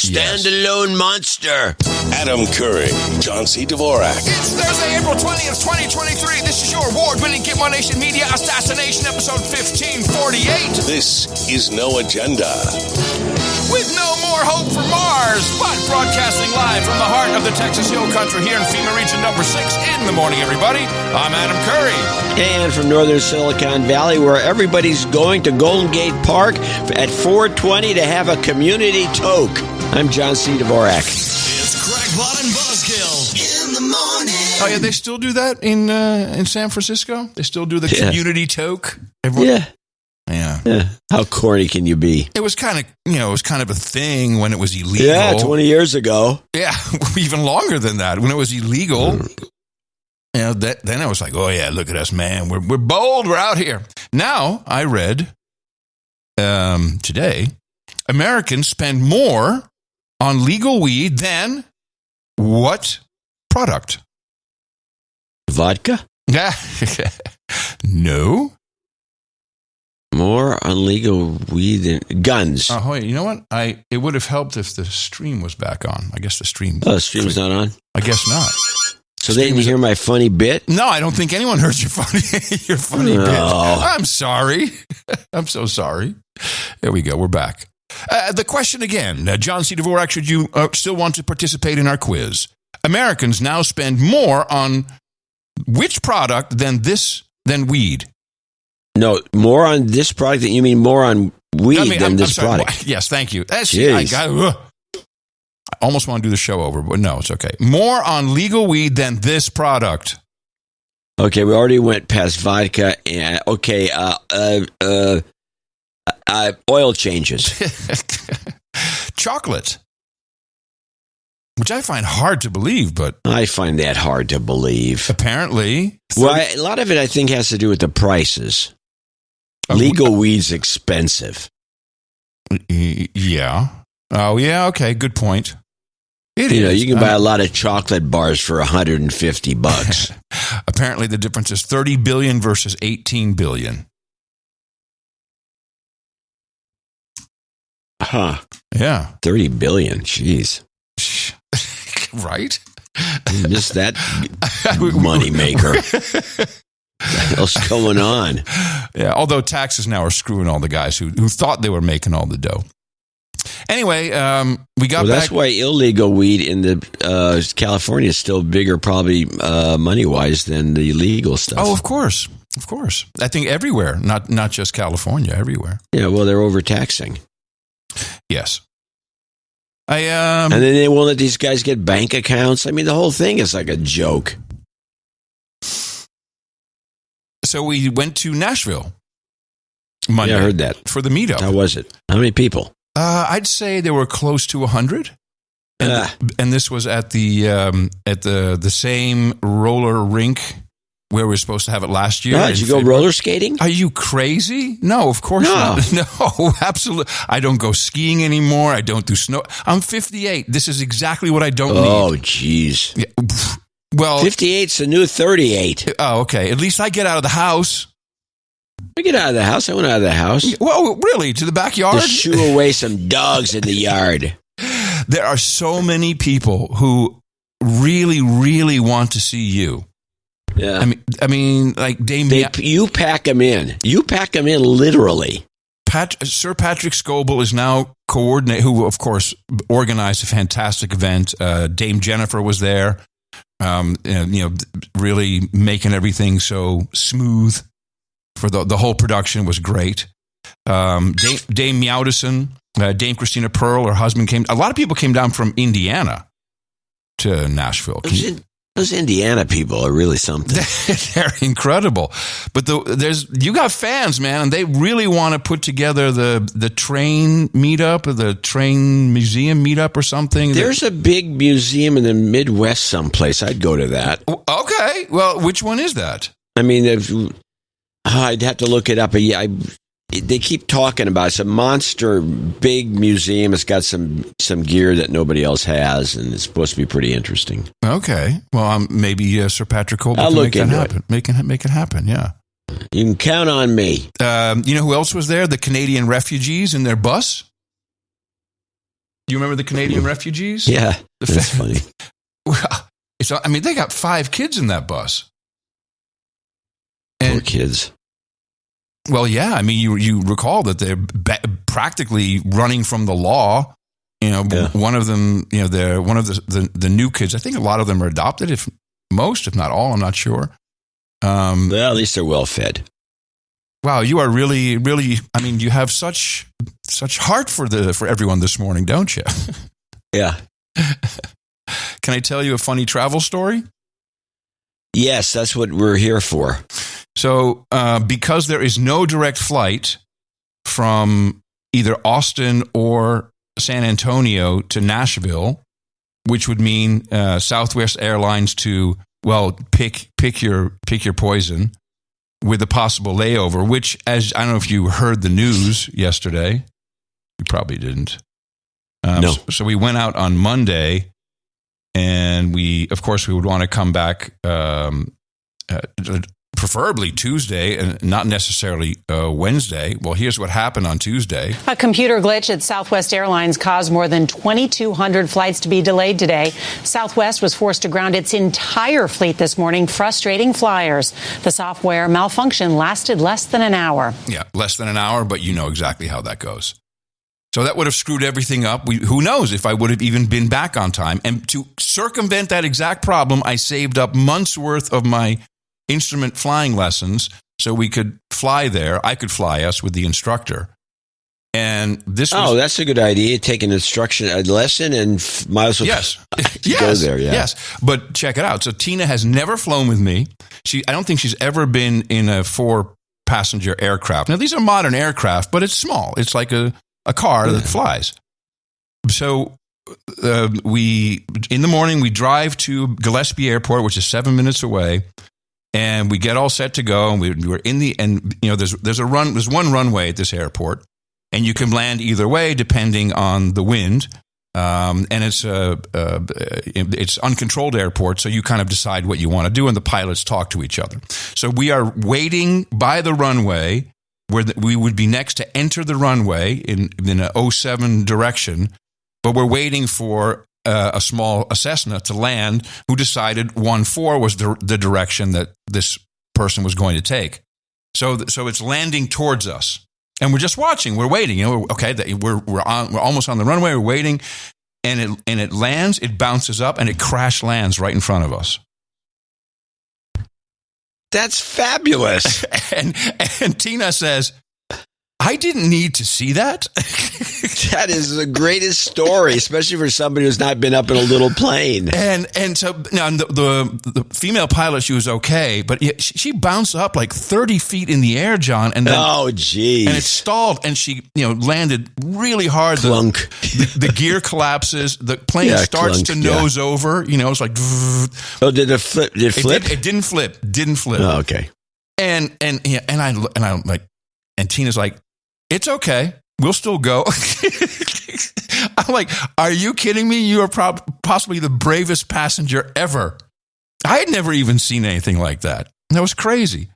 Standalone monster. Adam Curry, John C. Dvorak. It's Thursday, April 20th, 2023. This is your award-winning Get One Nation Media Assassination episode 1548. This is No Agenda. With no more hope for Mars, but broadcasting live from the heart of the Texas Hill Country here in FEMA Region number 6 in the morning, everybody. I'm Adam Curry. And from northern Silicon Valley, where everybody's going to Golden Gate Park at 4:20 to have a community toke. I'm John C. Dvorak. It's Crackpot and Buzzkill in the morning. Oh, yeah, they still do that in San Francisco? They still do the community toke? Yeah. Yeah. How corny can you be? It was kind of a thing when it was illegal. Yeah, 20 years ago. Yeah, even longer than that. When it was illegal, then I was like, oh yeah, look at us, man. We're bold. We're out here. Now, I read today, Americans spend more on legal weed than what product? Vodka? Yeah. No. More on legal weed than guns. Oh, wait, you know what? It would have helped if the stream was back on. I guess the stream. Oh, the stream's not on? I guess not. So they didn't hear my funny bit? No, I don't think anyone heard your funny bit. I'm sorry. I'm so sorry. There we go. We're back. The question again, John C. Dvorak, should you still want to participate in our quiz? Americans now spend more on which product than weed? No, more on this product than you mean more on weed than this product. Yes, thank you. I almost want to do the show over, but no, it's okay. More on legal weed than this product. Okay, we already went past vodka. And oil changes. Chocolate. Which I find hard to believe, but... I find that hard to believe. Apparently. Well, a lot of it, I think, has to do with the prices. Legal weed's expensive. Yeah. Oh, yeah, okay, good point. It is. You can buy a lot of chocolate bars for $150. Apparently, the difference is 30 billion versus 18 billion. Huh. Yeah. 30 billion, jeez. Right? Just that money maker. What the hell's going on? Yeah, although taxes now are screwing all the guys who thought they were making all the dough. Anyway, we got back. That's why illegal weed in the California is still bigger, probably money-wise, than the legal stuff. Oh, of course. Of course. I think everywhere, not just California, everywhere. Yeah, well, they're overtaxing. Yes. And then they won't let these guys get bank accounts. I mean, the whole thing is like a joke. So we went to Nashville Monday. Yeah, I heard that. For the meetup. How was it? How many people? I'd say there were close to 100. And this was at the same roller rink where we were supposed to have it last year. Did you go roller skating? Are you crazy? No, of course not. No, absolutely. I don't go skiing anymore. I don't do snow. I'm 58. This is exactly what I don't need. Oh, jeez. Yeah. Well, 58's the new 38. Oh, okay. At least I get out of the house. I get out of the house. I went out of the house. Well, really? To the backyard? To shoo away some dogs in the yard. There are so many people who really, really want to see you. Yeah. I mean, like Dame. You pack them in. You pack them in literally. Sir Patrick Scoble is now who of course organized a fantastic event. Dame Jennifer was there. Really making everything so smooth for the whole production was great. Dame Meowdison, Dame Christina Pearl, her husband came. A lot of people came down from Indiana to Nashville. Those Indiana people are really something. They're incredible. But you got fans, man, and they really want to put together the train meetup or the train museum meetup or something. There's a big museum in the Midwest someplace. I'd go to that. Okay. Well, which one is that? I mean, I'd have to look it up. They keep talking about it. It's a monster big museum. It's got some gear that nobody else has, and it's supposed to be pretty interesting. Okay. Well, maybe Sir Patrick Colby can make that happen. Make it happen, yeah. You can count on me. You know who else was there? The Canadian refugees in their bus. Do you remember the Canadian refugees? Yeah, that's funny. Well, they got 5 kids in that bus. Poor kids. Well, yeah. I mean, you recall that they're practically running from the law. One of them, they're one of the new kids. I think a lot of them are adopted, if not all. I'm not sure. Well, at least they're well fed. Wow, you are really, really. I mean, you have such heart for everyone this morning, don't you? Yeah. Can I tell you a funny travel story? Yes, that's what we're here for. So, because there is no direct flight from either Austin or San Antonio to Nashville, which would mean Southwest Airlines to pick your poison with a possible layover. Which, as I don't know if you heard the news yesterday, you probably didn't. No. So we went out on Monday, and we would want to come back. Preferably Tuesday and not necessarily Wednesday. Well, here's what happened on Tuesday. A computer glitch at Southwest Airlines caused more than 2,200 flights to be delayed today. Southwest was forced to ground its entire fleet this morning, frustrating flyers. The software malfunction lasted less than an hour. Yeah, less than an hour, but you know exactly how that goes. So that would have screwed everything up. Who knows if I would have even been back on time. And to circumvent that exact problem, I saved up months' worth of my instrument flying lessons so we could fly there. I could fly us with the instructor. And this was... Oh, that's a good idea. Take a lesson and might as well go there. Yeah. Yes, but check it out. So Tina has never flown with me. I don't think she's ever been in a 4-passenger aircraft. Now, these are modern aircraft, but it's small. It's like a car that flies. So in the morning, we drive to Gillespie Airport, which is 7 minutes away. And we get all set to go, and we're in there's one runway at this airport, and you can land either way depending on the wind. And it's uncontrolled airport, so you kind of decide what you want to do, and the pilots talk to each other. So we are waiting by the runway where we would be next to enter the runway in a 07 direction, but we're waiting for a Cessna to land, who decided 14 was the direction that this person was going to take. So it's landing towards us, and we're just watching. We're waiting. We're almost on the runway. We're waiting, and it lands. It bounces up, and it crash lands right in front of us. That's fabulous. and Tina says, I didn't need to see that. That is the greatest story, especially for somebody who's not been up in a little plane. And so now the female pilot, she was okay, but she bounced up like 30 feet in the air, John. And then, oh, geez. And it stalled, and she landed really hard. Clunk. The gear collapses. The plane starts to nose over. It's like... Oh, did it flip? Did it flip? It didn't flip. Didn't flip. Oh, okay. And I'm like... And Tina's like, it's okay. We'll still go. I'm like, are you kidding me? You are possibly the bravest passenger ever. I had never even seen anything like that. That was crazy.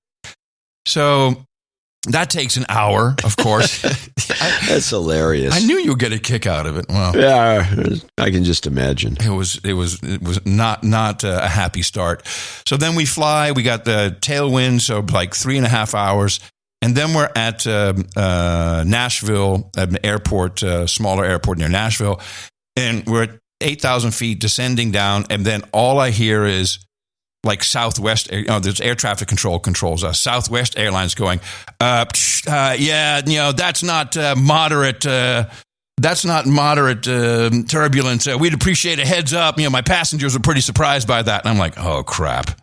So that takes an hour, of course. That's hilarious. I knew you would get a kick out of it. Well, yeah, I can just imagine. It was not a happy start. So then we fly. We got the tailwind, so like 3.5 hours. And then we're at Nashville, at an airport, smaller airport near Nashville. And we're at 8,000 feet descending down. And then all I hear is like Southwest, there's air traffic controls us. Southwest Airlines going, that's not moderate. That's not moderate turbulence. We'd appreciate a heads up. My passengers were pretty surprised by that. And I'm like, oh, crap.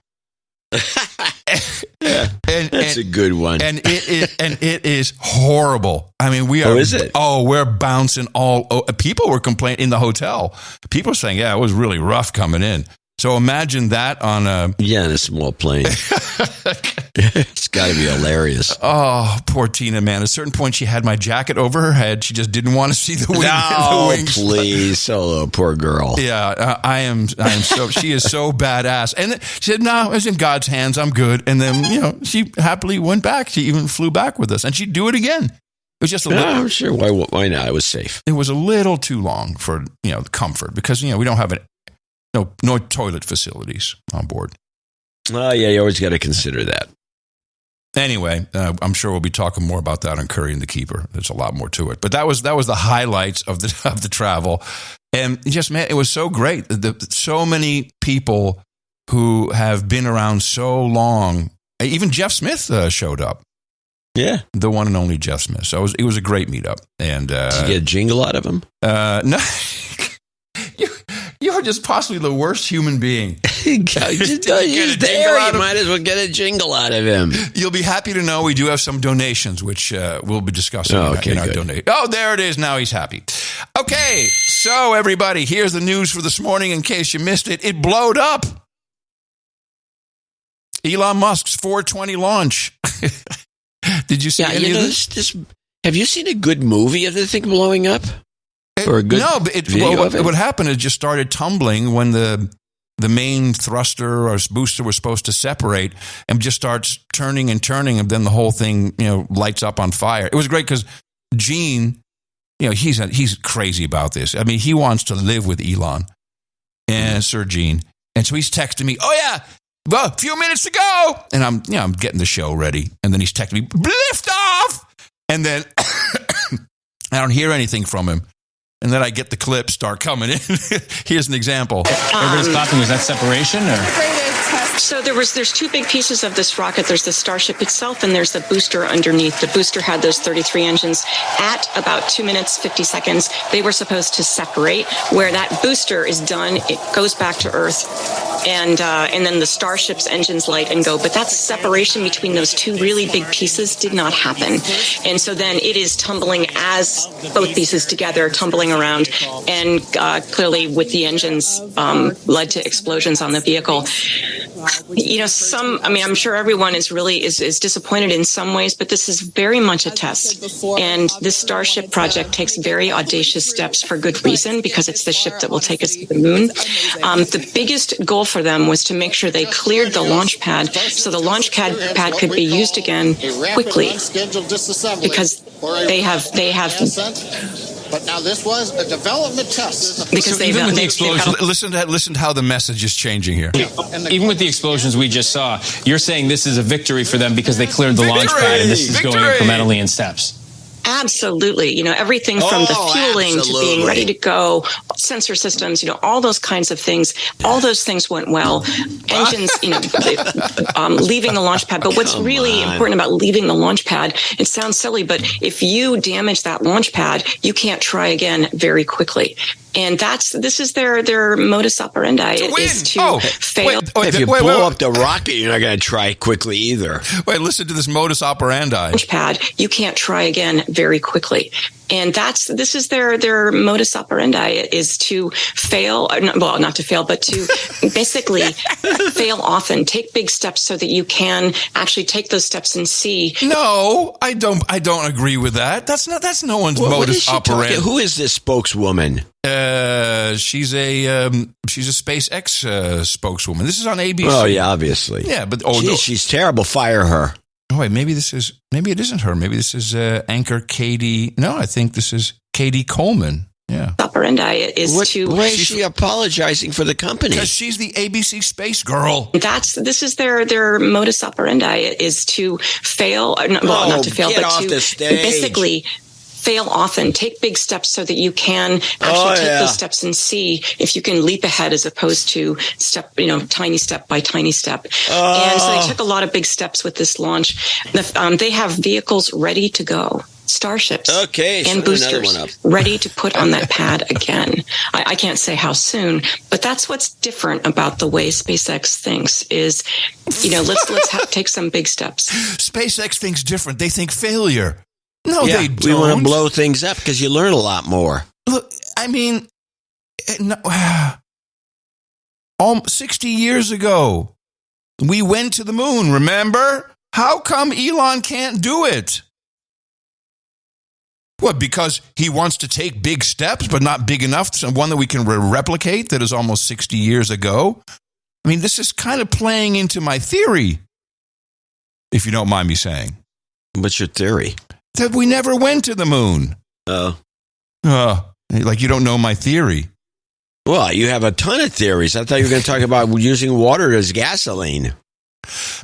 That's a good one. And it is horrible. I mean, we are. Oh, is it? Oh, we're bouncing all. People were complaining in the hotel. People were saying, yeah, it was really rough coming in. So imagine that on a... Yeah, in a small plane. It's got to be hilarious. Oh, poor Tina, man. At a certain point, she had my jacket over her head. She just didn't want to see the wing. No, please. Oh, poor girl. Yeah, I am so... She is so badass. And she said, no, it's in God's hands. I'm good. And then, she happily went back. She even flew back with us. And she'd do it again. It was just a little, I'm sure. Why not? It was safe. it was a little too long for, comfort because, we don't have no toilet facilities on board. Oh, yeah, you always got to consider that. Anyway, I'm sure we'll be talking more about that on Curry and the Keeper. There's a lot more to it. But that was the highlights of the travel. And just, man, it was so great. So many people who have been around so long. Even Jeff Smith showed up. Yeah. The one and only Jeff Smith. So it was a great meetup. And did you get a jingle out of him? No. You're just possibly the worst human being. He's there. You might as well get a jingle out of him. You'll be happy to know we do have some donations, which we'll be discussing in our donate. Oh, there it is. Now he's happy. Okay, so everybody, here's the news for this morning in case you missed it. It blowed up. Elon Musk's 420 launch. Did you see any of this? Have you seen a good movie of the thing blowing up? What happened is it just started tumbling when the main thruster or booster was supposed to separate and just starts turning and then the whole thing, lights up on fire. It was great because Gene, he's crazy about this. I mean, he wants to live with Elon and Sir Gene. And so he's texting me, "Oh yeah, well, a few minutes to go." And I'm getting the show ready. And then he's texting me, "Lift off." And then I don't hear anything from him. And then I get the clips start coming in. Here's an example. Everybody's clapping. Was that separation or? So there's two big pieces of this rocket. There's the Starship itself, and there's the booster underneath. The booster had those 33 engines. At about 2 minutes, 50 seconds, they were supposed to separate. Where that booster is done, it goes back to Earth, and then the Starship's engines light and go. But that separation between those two really big pieces did not happen. And so then it is tumbling as both pieces together, tumbling around, and clearly with the engines led to explosions on the vehicle. I'm sure everyone is disappointed in some ways, but this is very much a test. And this Starship project takes very audacious steps for good reason, because it's the ship that will take us to the moon. The biggest goal for them was to make sure they cleared the launch pad so the launch pad could be used again quickly, because they have. But now this was a development test. Because so even with the explosions, listen to how the message is changing here. Even with the explosions we just saw, you're saying this is a victory for them because they cleared the launch pad, and this is going incrementally in steps. Absolutely. Everything from the fueling to being ready to go, sensor systems, all those kinds of things. All those things went well. Engines, leaving the launch pad. But what's really important about leaving the launch pad, it sounds silly, but if you damage that launch pad, you can't try again very quickly. And this is their modus operandi is to fail. If you blow up the rocket, you're not going to try quickly either. Wait, listen to this modus operandi. Launch pad, you can't try again very quickly. And this is their modus operandi is to fail. Well, not to fail, but to basically fail often. Take big steps so that you can actually take those steps and see. No, I don't agree with that. That's no one's modus operandi. Who is this spokeswoman? She's a SpaceX spokeswoman. This is on ABC. Oh yeah, obviously. Yeah, but she's terrible. Fire her. Oh wait, maybe it isn't her. Maybe this is anchor Katie. No, I think this is Katie Coleman. Yeah. Operandi is why is she apologizing for the company? Because she's the ABC space girl. This is their modus operandi is to fail. Not to fail, but to basically fail often. Take big steps so that you can actually take those steps and see if you can leap ahead as opposed to tiny step by tiny step. And so they took a lot of big steps with this launch. They have vehicles ready to go. Starships and boosters ready to put on that pad again. I can't say how soon, but that's what's different about the way SpaceX thinks is, let's take some big steps. SpaceX thinks different. They think failure. No, they don't. We want to blow things up because you learn a lot more. Look, I mean, 60 years ago, we went to the moon, remember? How come Elon can't do it? What, because he wants to take big steps, but not big enough, so one that we can replicate that is almost 60 years ago? I mean, this is kind of playing into my theory, if you don't mind me saying. What's your theory? That we never went to the moon. Like you don't know my theory. Well, you have a ton of theories. I thought you were going to talk about using water as gasoline.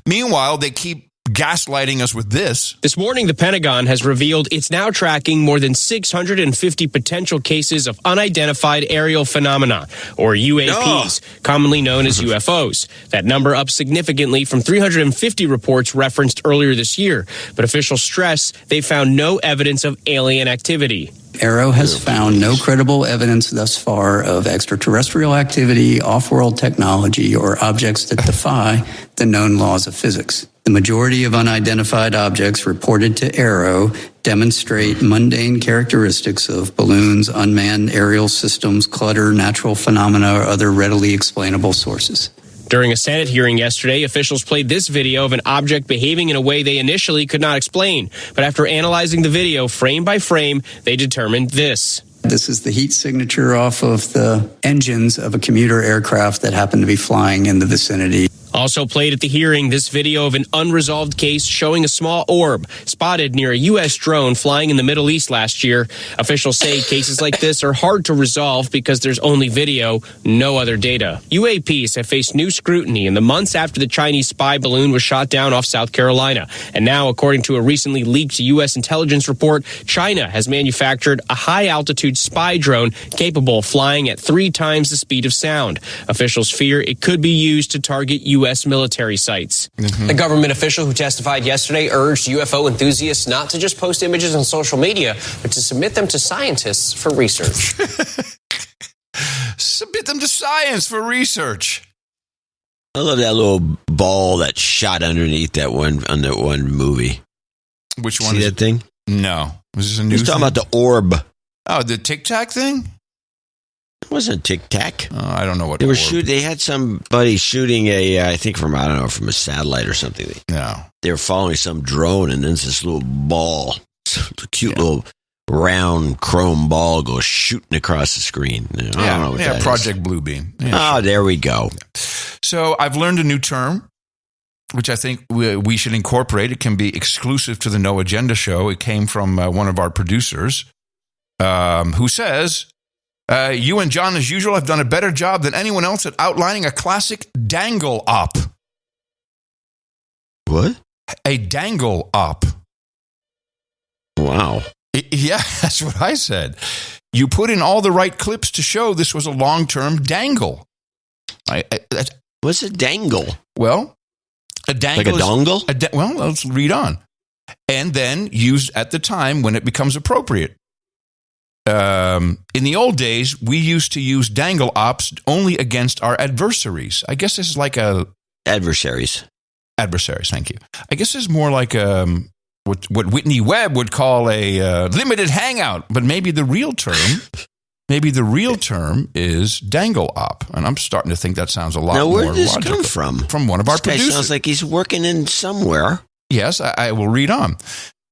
Meanwhile, they keep gaslighting us with this. This morning, the Pentagon has revealed it's now tracking more than 650 potential cases of unidentified aerial phenomena, or UAPs, commonly known as UFOs. That number up significantly from 350 reports referenced earlier this year. But officials stress they found no evidence of alien activity. AARO has found no credible evidence thus far of extraterrestrial activity, off-world technology, or objects that defy the known laws of physics. The majority of unidentified objects reported to AARO demonstrate mundane characteristics of balloons, unmanned aerial systems, clutter, natural phenomena, or other readily explainable sources. During a Senate hearing yesterday, officials played this video of an object behaving in a way they initially could not explain. But after analyzing the video frame by frame, they determined this. This is the heat signature off of the engines of a commuter aircraft that happened to be flying in the vicinity. Also played at the hearing, this video of an unresolved case showing a small orb spotted near a U.S. drone flying in the Middle East last year. Officials say cases like this are hard to resolve because there's only video, no other data. UAPs have faced new scrutiny in the months after the Chinese spy balloon was shot down off South Carolina. And now, according to a recently leaked U.S. intelligence report, China has manufactured a high-altitude spy drone capable of flying at 3 times the speed of sound. Officials fear it could be used to target U.S. military sites. The government official who testified yesterday urged UFO enthusiasts not to just post images on social media, but to submit them to scientists for research. Submit them to science for research. I love that little ball that shot underneath that one movie. Which one? See that thing? No. Was this a new He's talking about the orb. Oh, the Tic Tac thing? It wasn't Tic Tac. I don't know what they were shooting. They had somebody shooting I think from a satellite or something. No, they were following some drone, and then this little ball, a cute little round chrome ball, goes shooting across the screen. I don't know what that Project is. Bluebeam. Yeah, there we go. So I've learned a new term, which I think we should incorporate. It can be exclusive to the No Agenda show. It came from one of our producers, who says. You and John, as usual, have done a better job than anyone else at outlining a classic dangle op. What? A dangle op. Wow. Yeah, that's what I said. You put in all the right clips to show this was a long-term dangle. What's a dangle? Well, a dangle like a dongle? Well, let's read on. And then used at the time when it becomes appropriate. In the old days, we used to use dangle ops only against our adversaries. I guess this is like a... Adversaries, thank you. I guess this is more like what Whitney Webb would call a limited hangout, but maybe the real term is dangle op. And I'm starting to think that sounds a lot more logical. Now, where did this come from? From one of our producers. Sounds like he's working in somewhere. Yes, I will read on.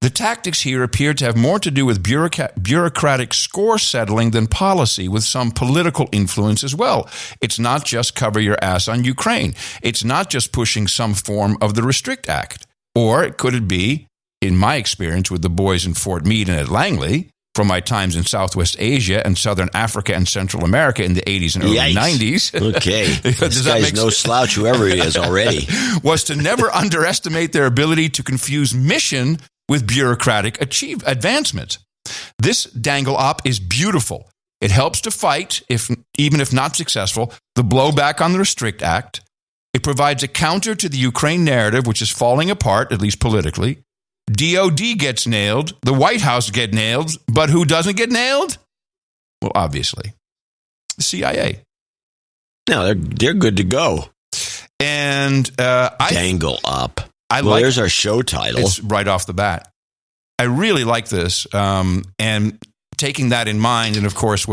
The tactics here appear to have more to do with bureaucratic score settling than policy, with some political influence as well. It's not just cover your ass on Ukraine. It's not just pushing some form of the Restrict Act. Or could it be, in my experience with the boys in Fort Meade and at Langley, from my times in Southwest Asia and Southern Africa and Central America in the 80s and early 90s. Okay. This guy's no slouch, whoever he is already. Was to never underestimate their ability to confuse mission with bureaucratic advancement. This dangle op is beautiful. It helps to fight, even if not successful, the blowback on the Restrict Act. It provides a counter to the Ukraine narrative, which is falling apart, at least politically. DOD gets nailed, the White House gets nailed, but who doesn't get nailed? Well, obviously, the CIA. No, they're good to go. And dangle op. There's our show title. It's right off the bat. I really like this, and taking that in mind, and of course,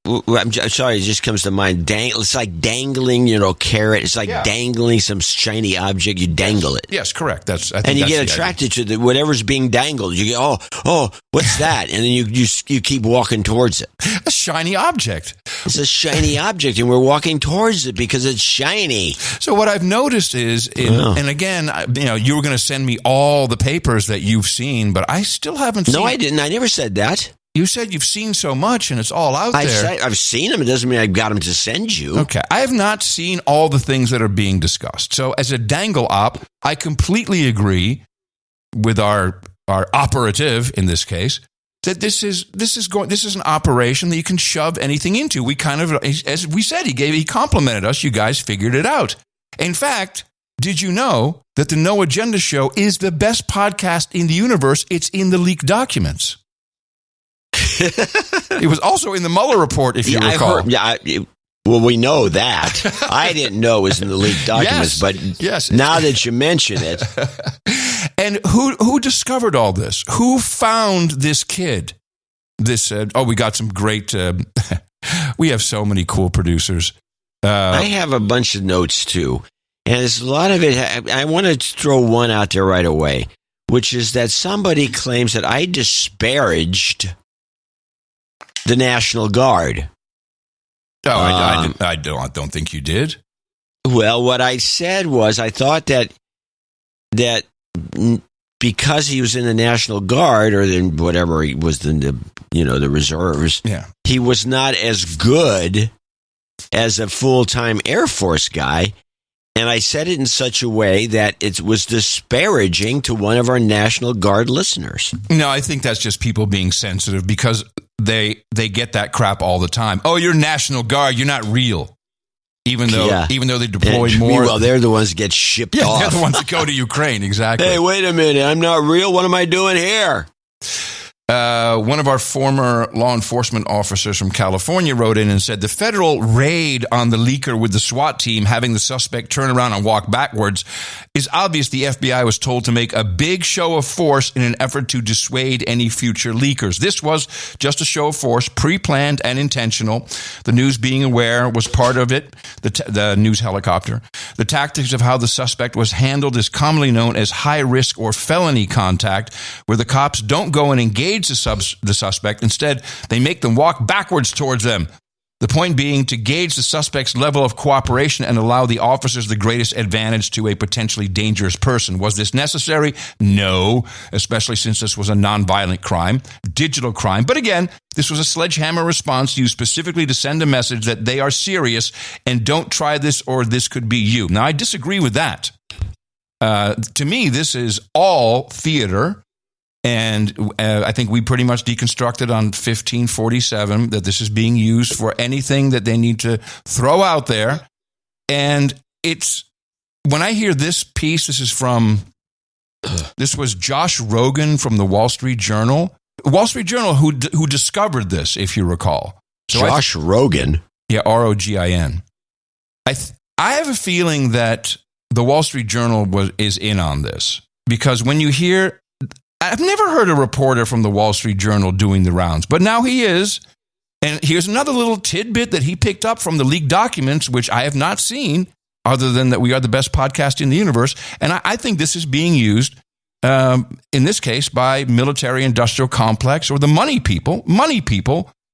I'm sorry, it just comes to mind. It's like dangling, carrot. It's like dangling some shiny object. You dangle it. Yes, correct. And you get attracted to whatever's being dangled. You go, oh, what's that? And then you keep walking towards it. A shiny object. It's a shiny object, and we're walking towards it because it's shiny. So what I've noticed is, and again, you were going to send me all the papers that you've seen, but I still haven't seen. No, I didn't. I never said that. You said you've seen so much, and it's all out there. I've seen them. It doesn't mean I've got them to send you. Okay. I have not seen all the things that are being discussed. So as a Dangle op, I completely agree with our operative in this case that this is an operation that you can shove anything into. We kind of, as we said, he complimented us. You guys figured it out. In fact, did you know that the No Agenda Show is the best podcast in the universe? It's in the leaked documents. It was also in the Mueller report, if you recall. Well, we know that. I didn't know it was in the leaked documents, but now that you mention it. And who discovered all this? Who found this kid? We got some great... we have so many cool producers. I have a bunch of notes, too. And there's a lot of it. I want to throw one out there right away, which is that somebody claims that I disparaged the National Guard. No, I don't think you did. Well, what I said was I thought that because he was in the National Guard or in whatever he was in the reserves, he was not as good as a full-time Air Force guy. And I said it in such a way that it was disparaging to one of our National Guard listeners. No, I think that's just people being sensitive because they get that crap all the time. Oh, you're National Guard. You're not real. Even though they deploy more. Well, they're the ones that get shipped off. They're the ones that go to Ukraine, exactly. Hey, wait a minute. I'm not real. What am I doing here? One of our former law enforcement officers from California wrote in and said the federal raid on the leaker with the SWAT team having the suspect turn around and walk backwards is obvious. The FBI was told to make a big show of force in an effort to dissuade any future leakers. This was just a show of force, pre-planned and intentional. The news being aware was part of it, the news helicopter. The tactics of how the suspect was handled is commonly known as high risk or felony contact, where the cops don't go and engage the suspect. Instead, they make them walk backwards towards them. The point being to gauge the suspect's level of cooperation and allow the officers the greatest advantage to a potentially dangerous person. Was this necessary? No, especially since this was a nonviolent crime, digital crime. But again, this was a sledgehammer response used specifically to send a message that they are serious and don't try this or this could be you. Now, I disagree with that. To me, this is all theater. And I think we pretty much deconstructed on 1547 that this is being used for anything that they need to throw out there. And it's, when I hear this piece, this was Josh Rogan from the Wall Street Journal. Wall Street Journal who discovered this, if you recall. So Josh Rogan? Yeah, Rogin. I have a feeling that the Wall Street Journal is in on this. Because when you hear... I've never heard a reporter from the Wall Street Journal doing the rounds, but now he is. And here's another little tidbit that he picked up from the leaked documents, which I have not seen, other than that we are the best podcast in the universe. And I think this is being used, in this case, by military-industrial complex or the money people,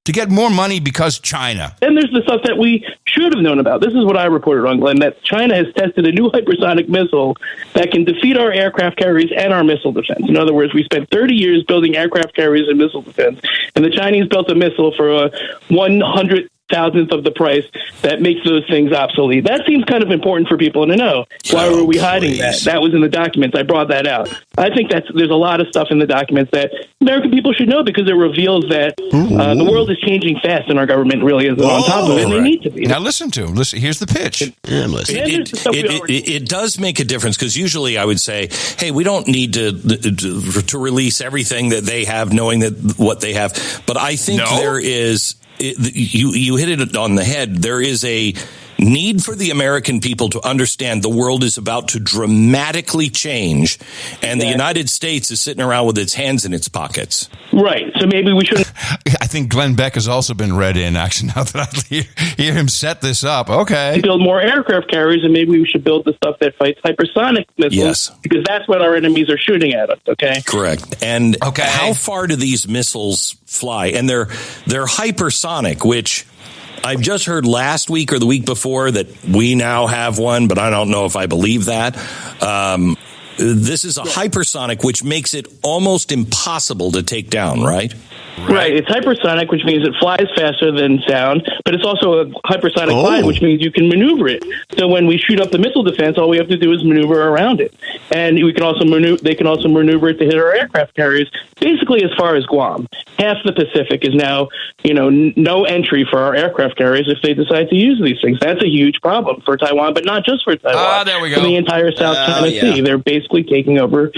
to get more money because China. Then there's the stuff that we should have known about. This is what I reported on, Glenn, that China has tested a new hypersonic missile that can defeat our aircraft carriers and our missile defense. In other words, we spent 30 years building aircraft carriers and missile defense, and the Chinese built a missile for a 100,000th of the price that makes those things obsolete. That seems kind of important for people to know. Why were we hiding that? That was in the documents. I brought that out. I think there's a lot of stuff in the documents that American people should know because it reveals that the world is changing fast and our government really isn't on top of it, and they need to be. Now listen to him. Here's the pitch. It does make a difference because usually I would say, hey, we don't need to release everything that they have, knowing that what they have. But I think there is... You hit it on the head. There is a need for the American people to understand the world is about to dramatically change, and the United States is sitting around with its hands in its pockets. Right. So maybe we shouldn't. think Glenn Beck has also been read in, actually, now that I hear him set this up. Okay. Build more aircraft carriers, and maybe we should build the stuff that fights hypersonic missiles. Yes. Because that's what our enemies are shooting at us, okay? Correct. And how far do these missiles fly? And they're hypersonic, which I've just heard last week or the week before that we now have one, but I don't know if I believe that. This is a hypersonic, which makes it almost impossible to take down, right? Right. It's hypersonic, which means it flies faster than sound, but it's also a hypersonic glide, which means you can maneuver it. So when we shoot up the missile defense, all we have to do is maneuver around it. And we can also they can also maneuver it to hit our aircraft carriers, basically as far as Guam. Half the Pacific is now, no entry for our aircraft carriers if they decide to use these things. That's a huge problem for Taiwan, but not just for Taiwan. There we go. For the entire South China Sea. They're basically taking over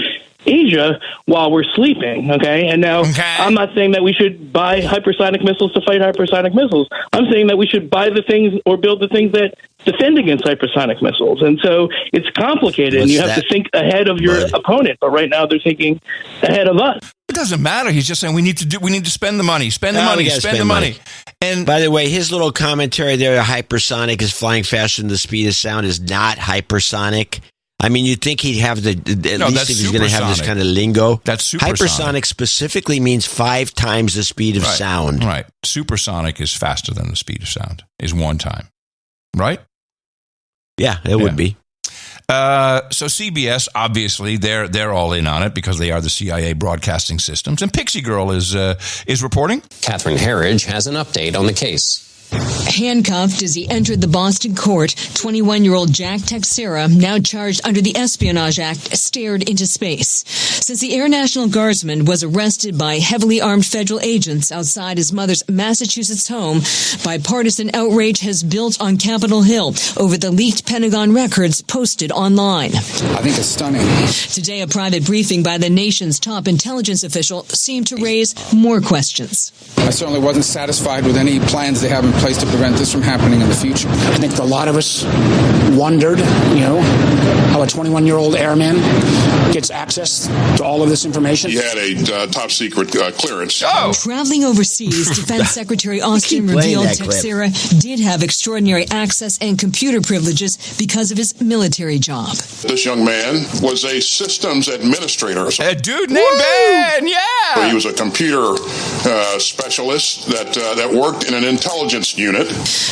Asia while we're sleeping, okay? And now I'm not saying that we should buy hypersonic missiles to fight hypersonic missiles. I'm saying that we should buy the things or build the things that defend against hypersonic missiles. And so it's complicated, and you have to think ahead of your opponent. But right now they're thinking ahead of us. It doesn't matter. He's just saying we need to spend the money, spend the money. And by the way, his little commentary there, hypersonic is flying faster than the speed of sound, is not hypersonic. I mean, you'd think he'd have at least if he's going to have this kind of lingo. That's supersonic. Hypersonic specifically means 5 times the speed of sound. Right. Supersonic is faster than the speed of sound, is 1 time. Right? Yeah, it would be. So CBS, obviously, they're all in on it because they are the CIA broadcasting systems. And Pixie Girl is reporting. Catherine Herridge has an update on the case. Handcuffed as he entered the Boston court, 21-year-old Jack Teixeira, now charged under the Espionage Act, stared into space. Since the Air National Guardsman was arrested by heavily armed federal agents outside his mother's Massachusetts home, bipartisan outrage has built on Capitol Hill over the leaked Pentagon records posted online. I think it's stunning. Today, a private briefing by the nation's top intelligence official seemed to raise more questions. I certainly wasn't satisfied with any plans they have in place to prevent this from happening in the future. I think a lot of us wondered, how a 21-year-old airman gets access to all of this information. He had a top secret clearance. Traveling overseas, Defense Secretary Austin revealed Teixeira did have extraordinary access and computer privileges because of his military job. This young man was a systems administrator. A dude named Ben, yeah! He was a computer specialist that worked in an intelligence unit.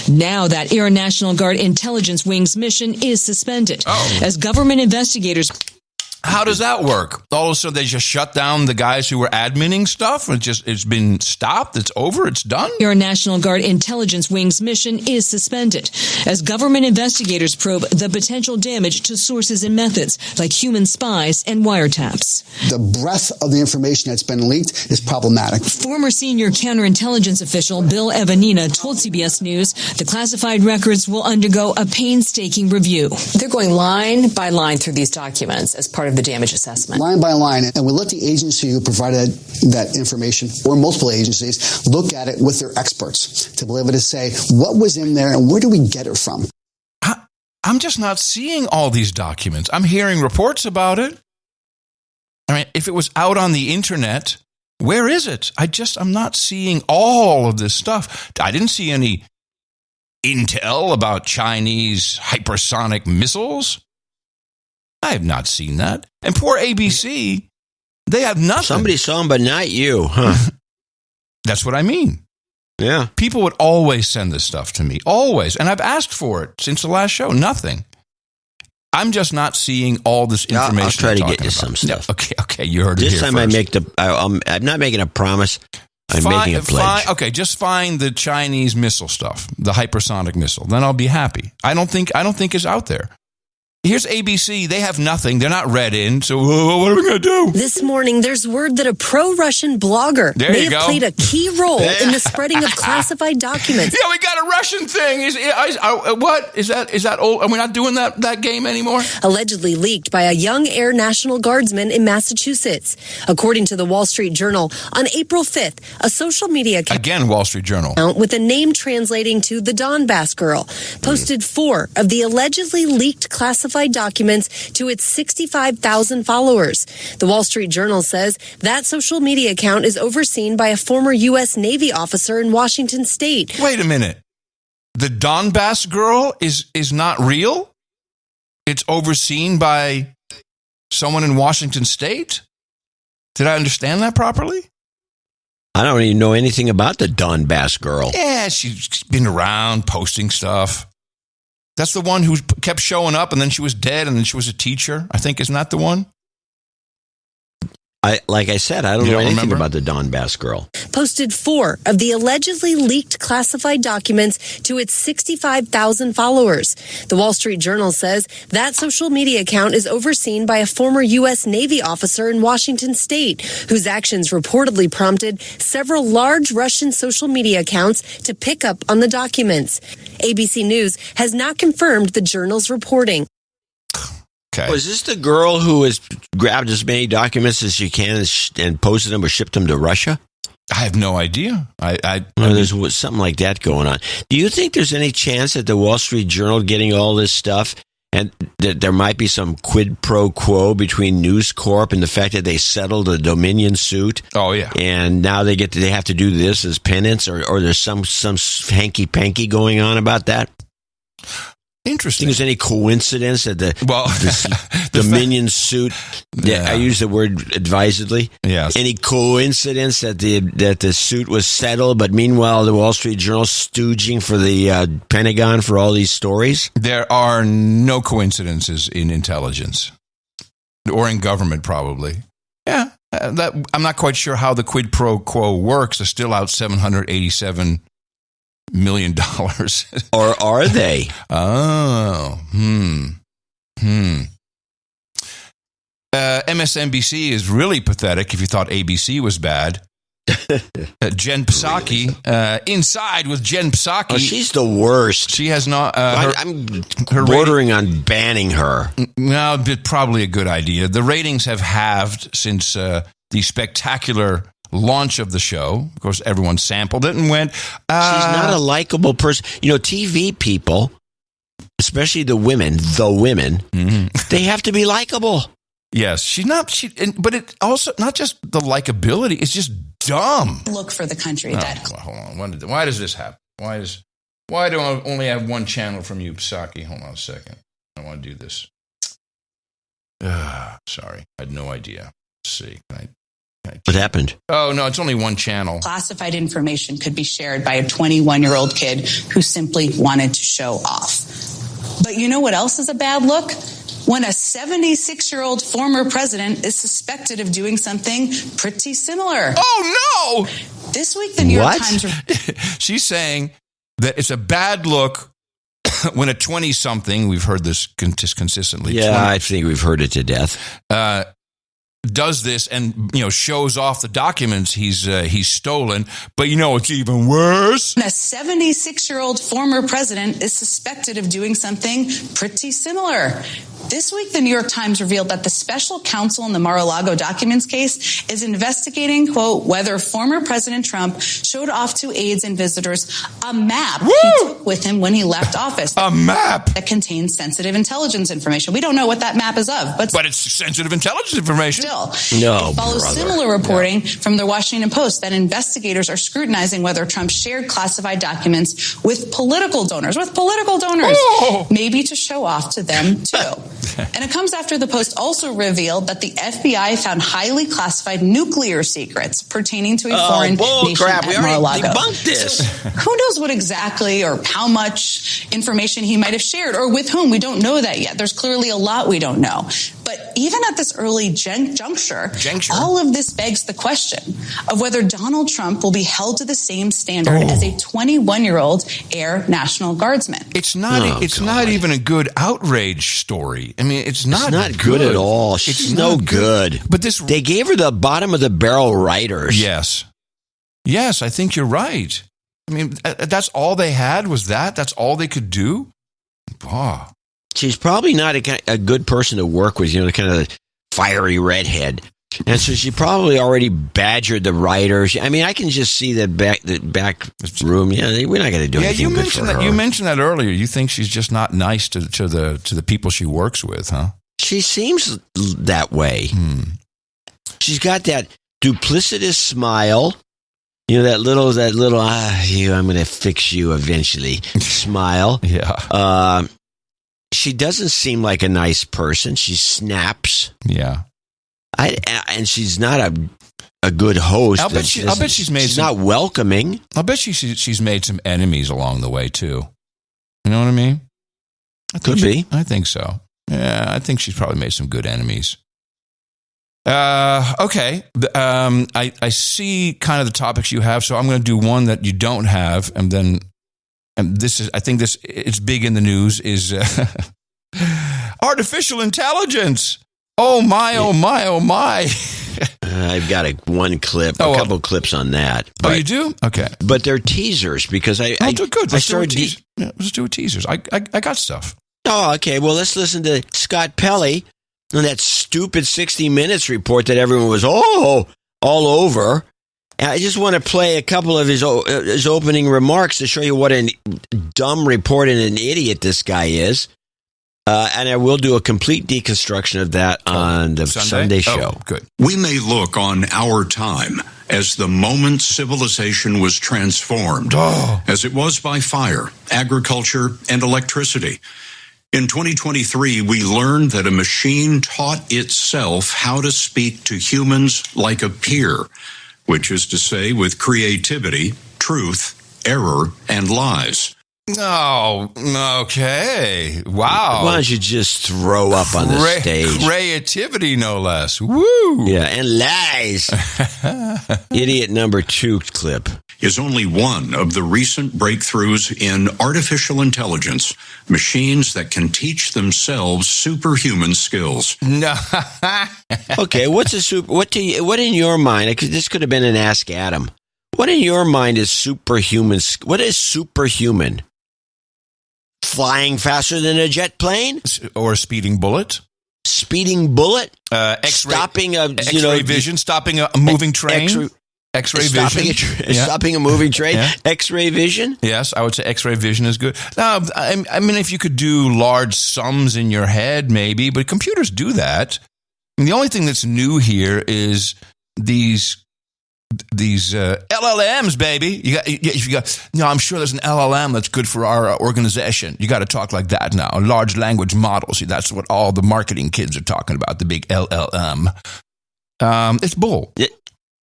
Now that Air National Guard Intelligence Wing's mission is suspended as government investigators. How does that work? All of a sudden, they just shut down the guys who were adminning stuff? It's been stopped? It's over? It's done? Air National Guard Intelligence Wing's mission is suspended as government investigators probe the potential damage to sources and methods like human spies and wiretaps. The breadth of the information that's been leaked is problematic. Former senior counterintelligence official Bill Evanina told CBS News the classified records will undergo a painstaking review. They're going line by line through these documents as part of the damage assessment. Line by line, and we let the agency who provided that information, or multiple agencies, look at it with their experts to be able to say what was in there and where do we get it from. I'm just not seeing all these documents. I'm hearing reports about it. I mean, if it was out on the internet, where is it? I'm not seeing all of this stuff. I didn't see any intel about Chinese hypersonic missiles. I have not seen that. And poor ABC, they have nothing. Somebody saw them, but not you, huh? That's what I mean. Yeah. People would always send this stuff to me. Always. And I've asked for it since the last show. Nothing. I'm just not seeing all this information. I'll try to get you some stuff. Yeah, okay. You heard it this here time first. I'm not making a promise. I'm making a pledge. Okay, just find the Chinese missile stuff, the hypersonic missile. Then I'll be happy. I don't think it's out there. Here's ABC. They have nothing. They're not read in. So what are we going to do? This morning, there's word that a pro-Russian blogger may have played a key role in the spreading of classified documents. Yeah, we got a Russian thing. What? Is that old? Are we not doing that game anymore? Allegedly leaked by a young Air National Guardsman in Massachusetts. According to the Wall Street Journal, on April 5th, a social media account, again, Wall Street Journal, with a name translating to the Donbass Girl, posted 4 of the allegedly leaked classified classified documents to its 65,000 followers. The Wall Street Journal says that social media account is overseen by a former U.S. Navy officer in Washington State. Wait a minute. The Donbass girl is not real? It's overseen by someone in Washington State? Did I understand that properly? I don't even know anything about the Donbass girl. Yeah, she's been around posting stuff. That's the one who kept showing up, and then she was dead, and then she was a teacher. I think, isn't that the one? Like I said, I don't know anything about the Donbass girl. Posted 4 of the allegedly leaked classified documents to its 65,000 followers. The Wall Street Journal says that social media account is overseen by a former U.S. Navy officer in Washington State, whose actions reportedly prompted several large Russian social media accounts to pick up on the documents. ABC News has not confirmed the Journal's reporting. Okay. Was this the girl who has grabbed as many documents as she can and posted them or shipped them to Russia? I have no idea. There's something like that going on. Do you think there's any chance that the Wall Street Journal getting all this stuff and that there might be some quid pro quo between News Corp and the fact that they settled a Dominion suit? Oh, yeah. And now they have to do this as penance, or there's some hanky-panky going on about that? Interesting. Think there's any coincidence that the Dominion suit? I use the word advisedly. Yes. Any coincidence that the suit was settled, but meanwhile the Wall Street Journal stooging for the Pentagon for all these stories? There are no coincidences in intelligence or in government, probably. Yeah, I'm not quite sure how the quid pro quo works. They're still out $787 million. Or are they? MSNBC is really pathetic if you thought ABC was bad. Jen Psaki, inside with Jen Psaki. Oh, she's the worst. She has not. I'm bordering on banning her. No, probably a good idea. The ratings have halved since the spectacular launch of the show. Of course, everyone sampled it and went, she's not a likable person. TV people, especially the women, they have to be likable. Yes, she's not. But it also not just the likability; it's just dumb. Look for the country that. Well, hold on. Why does this happen? Why do I only have one channel from you, Psaki? Hold on a second. I want to do this. Sorry, I had no idea. Let's see. What happened? Oh, no, it's only one channel. Classified information could be shared by a 21-year-old kid who simply wanted to show off. But you know what else is a bad look? When a 76-year-old former president is suspected of doing something pretty similar. Oh, no! This week, the New York Times... She's saying that it's a bad look when a 20-something, we've heard this consistently. Yeah, I think we've heard it to death. Does this and shows off the documents he's stolen, but it's even worse. A 76-year-old former president is suspected of doing something pretty similar. This week, the New York Times revealed that the special counsel in the Mar-a-Lago documents case is investigating, quote, whether former President Trump showed off to aides and visitors a map he took with him when he left office. A map that contains sensitive intelligence information. We don't know what that map is of, but it's sensitive intelligence information. No, it follows similar reporting from the Washington Post that investigators are scrutinizing whether Trump shared classified documents with political donors, maybe to show off to them too. And it comes after the Post also revealed that the FBI found highly classified nuclear secrets pertaining to a foreign nation at Mar-a-Lago. Debunked this. So who knows what exactly or how much information he might have shared or with whom? We don't know that yet. There's clearly a lot we don't know. But even at this early juncture, all of this begs the question of whether Donald Trump will be held to the same standard as a 21-year-old Air National Guardsman. It's not. It's not even a good outrage story. I mean, it's not good at all. She's no good. But they gave her the bottom of the barrel writers. Yes, I think you're right. I mean, that's all they had was that. That's all they could do. Oh. She's probably not a good person to work with, the kind of fiery redhead. And so she probably already badgered the writers. I mean, I can just see that back room. Yeah, we're not going to do anything. You mentioned that. You mentioned that earlier. You think she's just not nice to the people she works with, huh? She seems that way. She's got that duplicitous smile. You know, that little I'm going to fix you eventually smile. Yeah. She doesn't seem like a nice person. She snaps. Yeah. And she's not a good host. I'll bet she's made. She's not welcoming. I'll bet she's made some enemies along the way too. You know what I mean? Could be. I think so. Yeah, I think she's probably made some good enemies. Okay. I see kind of the topics you have, so I'm going to do one that you don't have, and this is, I think it's big in the news, is artificial intelligence. Oh my, oh my, oh my. I've got a couple clips on that. But, you do? Okay. But they're teasers because Let's do teasers. I got stuff. Oh, okay. Well, let's listen to Scott Pelley on that stupid 60 Minutes report that everyone was all over. I just want to play a couple of his opening remarks to show you what a dumb report and an idiot this guy is. And I will do a complete deconstruction of that on the Sunday show. Oh, good. We may look on our time as the moment civilization was transformed, as it was by fire, agriculture, and electricity. In 2023, we learned that a machine taught itself how to speak to humans like a peer, which is to say with creativity, truth, error, and lies. Oh, okay. Wow. Why don't you just throw up on the stage? Creativity, no less. Woo! Yeah, and lies. Idiot number 2 clip is only one of the recent breakthroughs in artificial intelligence, machines that can teach themselves superhuman skills. No. Okay, what in your mind? This could have been an Ask Adam. What in your mind is superhuman? What is superhuman? Flying faster than a jet plane? Or a speeding bullet? Speeding bullet? Stopping vision, stopping a moving train? X-ray vision. Stopping a moving train? Yeah. X-ray vision? Yes, I would say X-ray vision is good. Now, I mean, if you could do large sums in your head, maybe, but computers do that. And the only thing that's new here is these LLMs, baby. I'm sure there's an LLM that's good for our organization. You got to talk like that now. Large language models. See, that's what all the marketing kids are talking about. The big LLM. It's bull.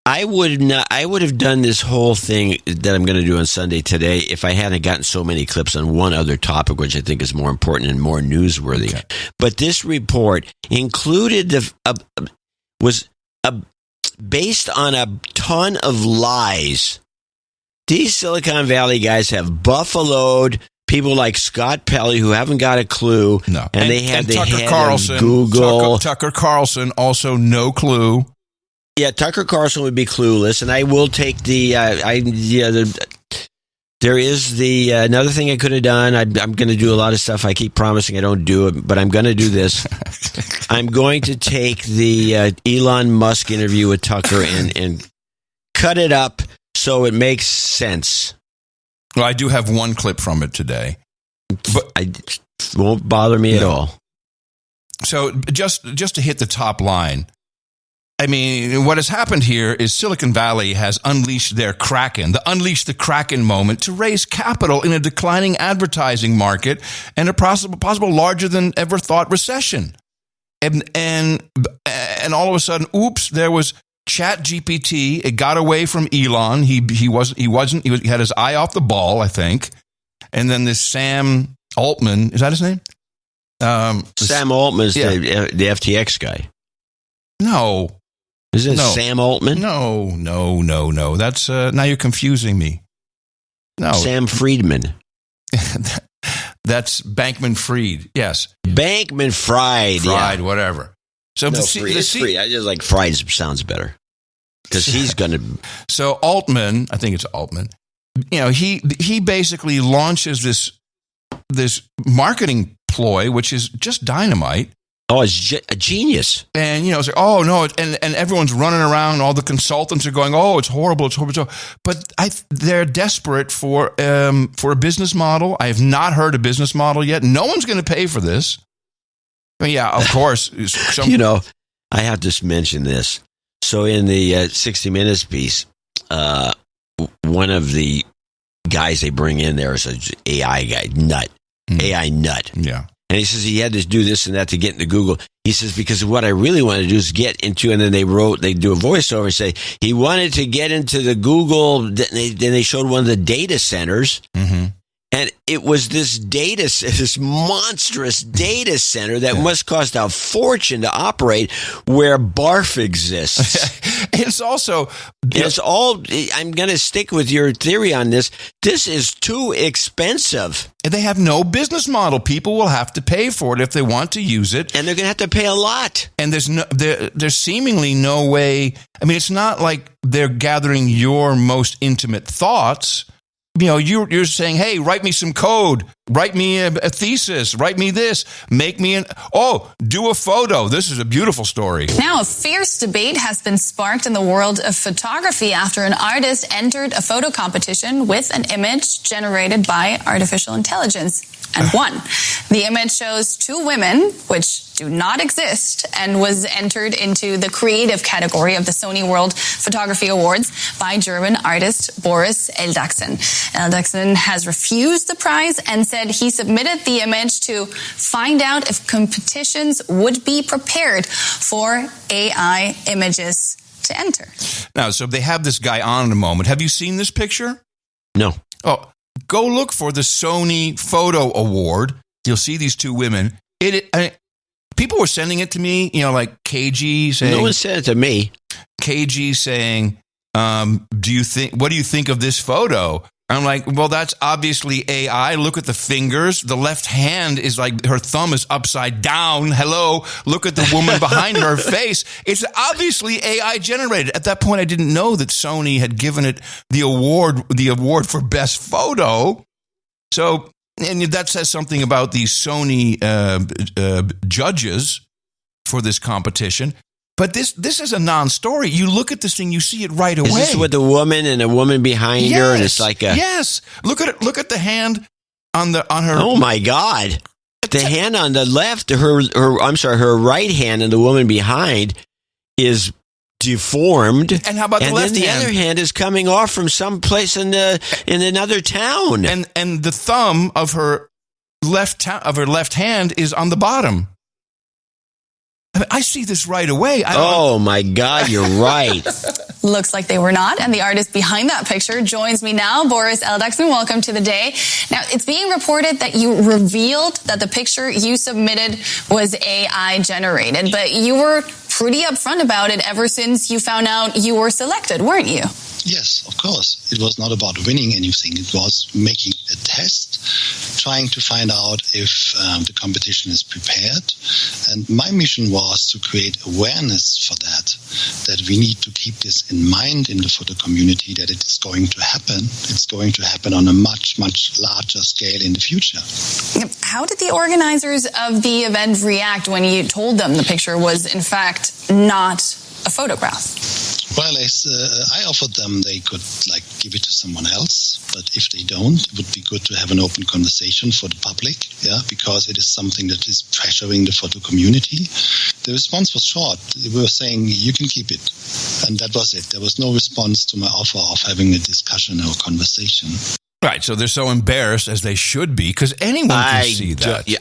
I would have done this whole thing that I'm going to do on Sunday today if I hadn't gotten so many clips on one other topic, which I think is more important and more newsworthy. Okay. But this report included was based on a ton of lies. These Silicon Valley guys have buffaloed people like Scott Pelley who haven't got a clue. No. And they had the Tucker head Carlson, of Google. Tucker Carlson, also no clue. Yeah, Tucker Carlson would be clueless, and I will take there is another thing I could have done. I'm going to do a lot of stuff. I keep promising I don't do it, but I'm going to do this. I'm going to take the Elon Musk interview with Tucker and cut it up so it makes sense. Well, I do have one clip from it today, but it won't bother me at all. So just to hit the top line. I mean, what has happened here is Silicon Valley has unleashed their Kraken, unleashed the Kraken moment to raise capital in a declining advertising market and a possible larger than ever thought recession. And all of a sudden, oops, there was ChatGPT. It got away from Elon. He had his eye off the ball, I think. And then this Sam Altman, is that his name? Sam Altman is the FTX guy. No. Is it Sam Altman? No. That's now you're confusing me. No, Sam Friedman. That's Bankman-Fried. Yes, Bankman-Fried. Fried, whatever. So Fried. I just like Fried sounds better because he's going to. So Altman, I think it's Altman. You know, he basically launches this marketing ploy, which is just dynamite. Oh, it's a genius. And, it's like, oh, no. And everyone's running around. All the consultants are going, oh, it's horrible. It's horrible. But they're desperate for a business model. I have not heard a business model yet. No one's going to pay for this. But yeah, of course. I have to mention this. So in the 60 Minutes piece, one of the guys they bring in there is an AI guy, AI nut. Yeah. And he says he had to do this and that to get into Google. He says, because what I really want to do is get into, and then they do a voiceover and say, he wanted to get into the Google, then they showed one of the data centers. Mm-hmm. And it was this monstrous data center that must cost a fortune to operate, where barf exists. It's also, I'm going to stick with your theory on this. This is too expensive. They have no business model. People will have to pay for it if they want to use it. And they're going to have to pay a lot. And there's seemingly no way. I mean, it's not like they're gathering your most intimate thoughts. You're saying, hey, write me some code, write me a thesis, write me this, make me do a photo. This is a beautiful story. Now, a fierce debate has been sparked in the world of photography after an artist entered a photo competition with an image generated by artificial intelligence and won. The image shows two women, which do not exist, and was entered into the creative category of the Sony World Photography Awards by German artist Boris Eldachsen. Eldachsen has refused the prize and said he submitted the image to find out if competitions would be prepared for AI images to enter. Now, so they have this guy on in a moment. Have you seen this picture? No. Oh, go look for the Sony Photo Award. You'll see these two women. People were sending it to me, like KG saying. No one sent it to me. KG saying, what do you think of this photo? I'm like, well, that's obviously AI. Look at the fingers. The left hand is like her thumb is upside down. Hello. Look at the woman behind her face. It's obviously AI generated. At that point, I didn't know that Sony had given it the award for best photo. So, and that says something about these Sony judges for this competition. But this is a non-story. You look at this thing, you see it right away. Is this with the woman and a woman behind her, and it's like a Look at it. Look at the hand on her. Oh my God! The hand on the left, her right hand, and the woman behind is deformed. And how about the left hand? And then the other hand is coming off from some place in another town. And the thumb of her left hand is on the bottom. I see this right away. Oh, my God, you're right. Looks like they were not. And the artist behind that picture joins me now, Boris Eldachsen. Welcome to the day. Now, it's being reported that you revealed that the picture you submitted was AI generated, but you were pretty upfront about it ever since you found out you were selected, weren't you? Yes, of course. It was not about winning anything. It was making a test, trying to find out if the competition is prepared. And my mission was to create awareness for that we need to keep this in mind in the photo community, that it is going to happen. It's going to happen on a much, much larger scale in the future. How did the organizers of the event react when you told them the picture was, in fact, not a photograph? Well, I offered them they could give it to someone else, but if they don't, it would be good to have an open conversation for the public, because it is something that is pressuring the photo community. The response was short. They were saying, you can keep it. And that was it. There was no response to my offer of having a discussion or conversation. Right, so they're so embarrassed, as they should be, because anyone can see that.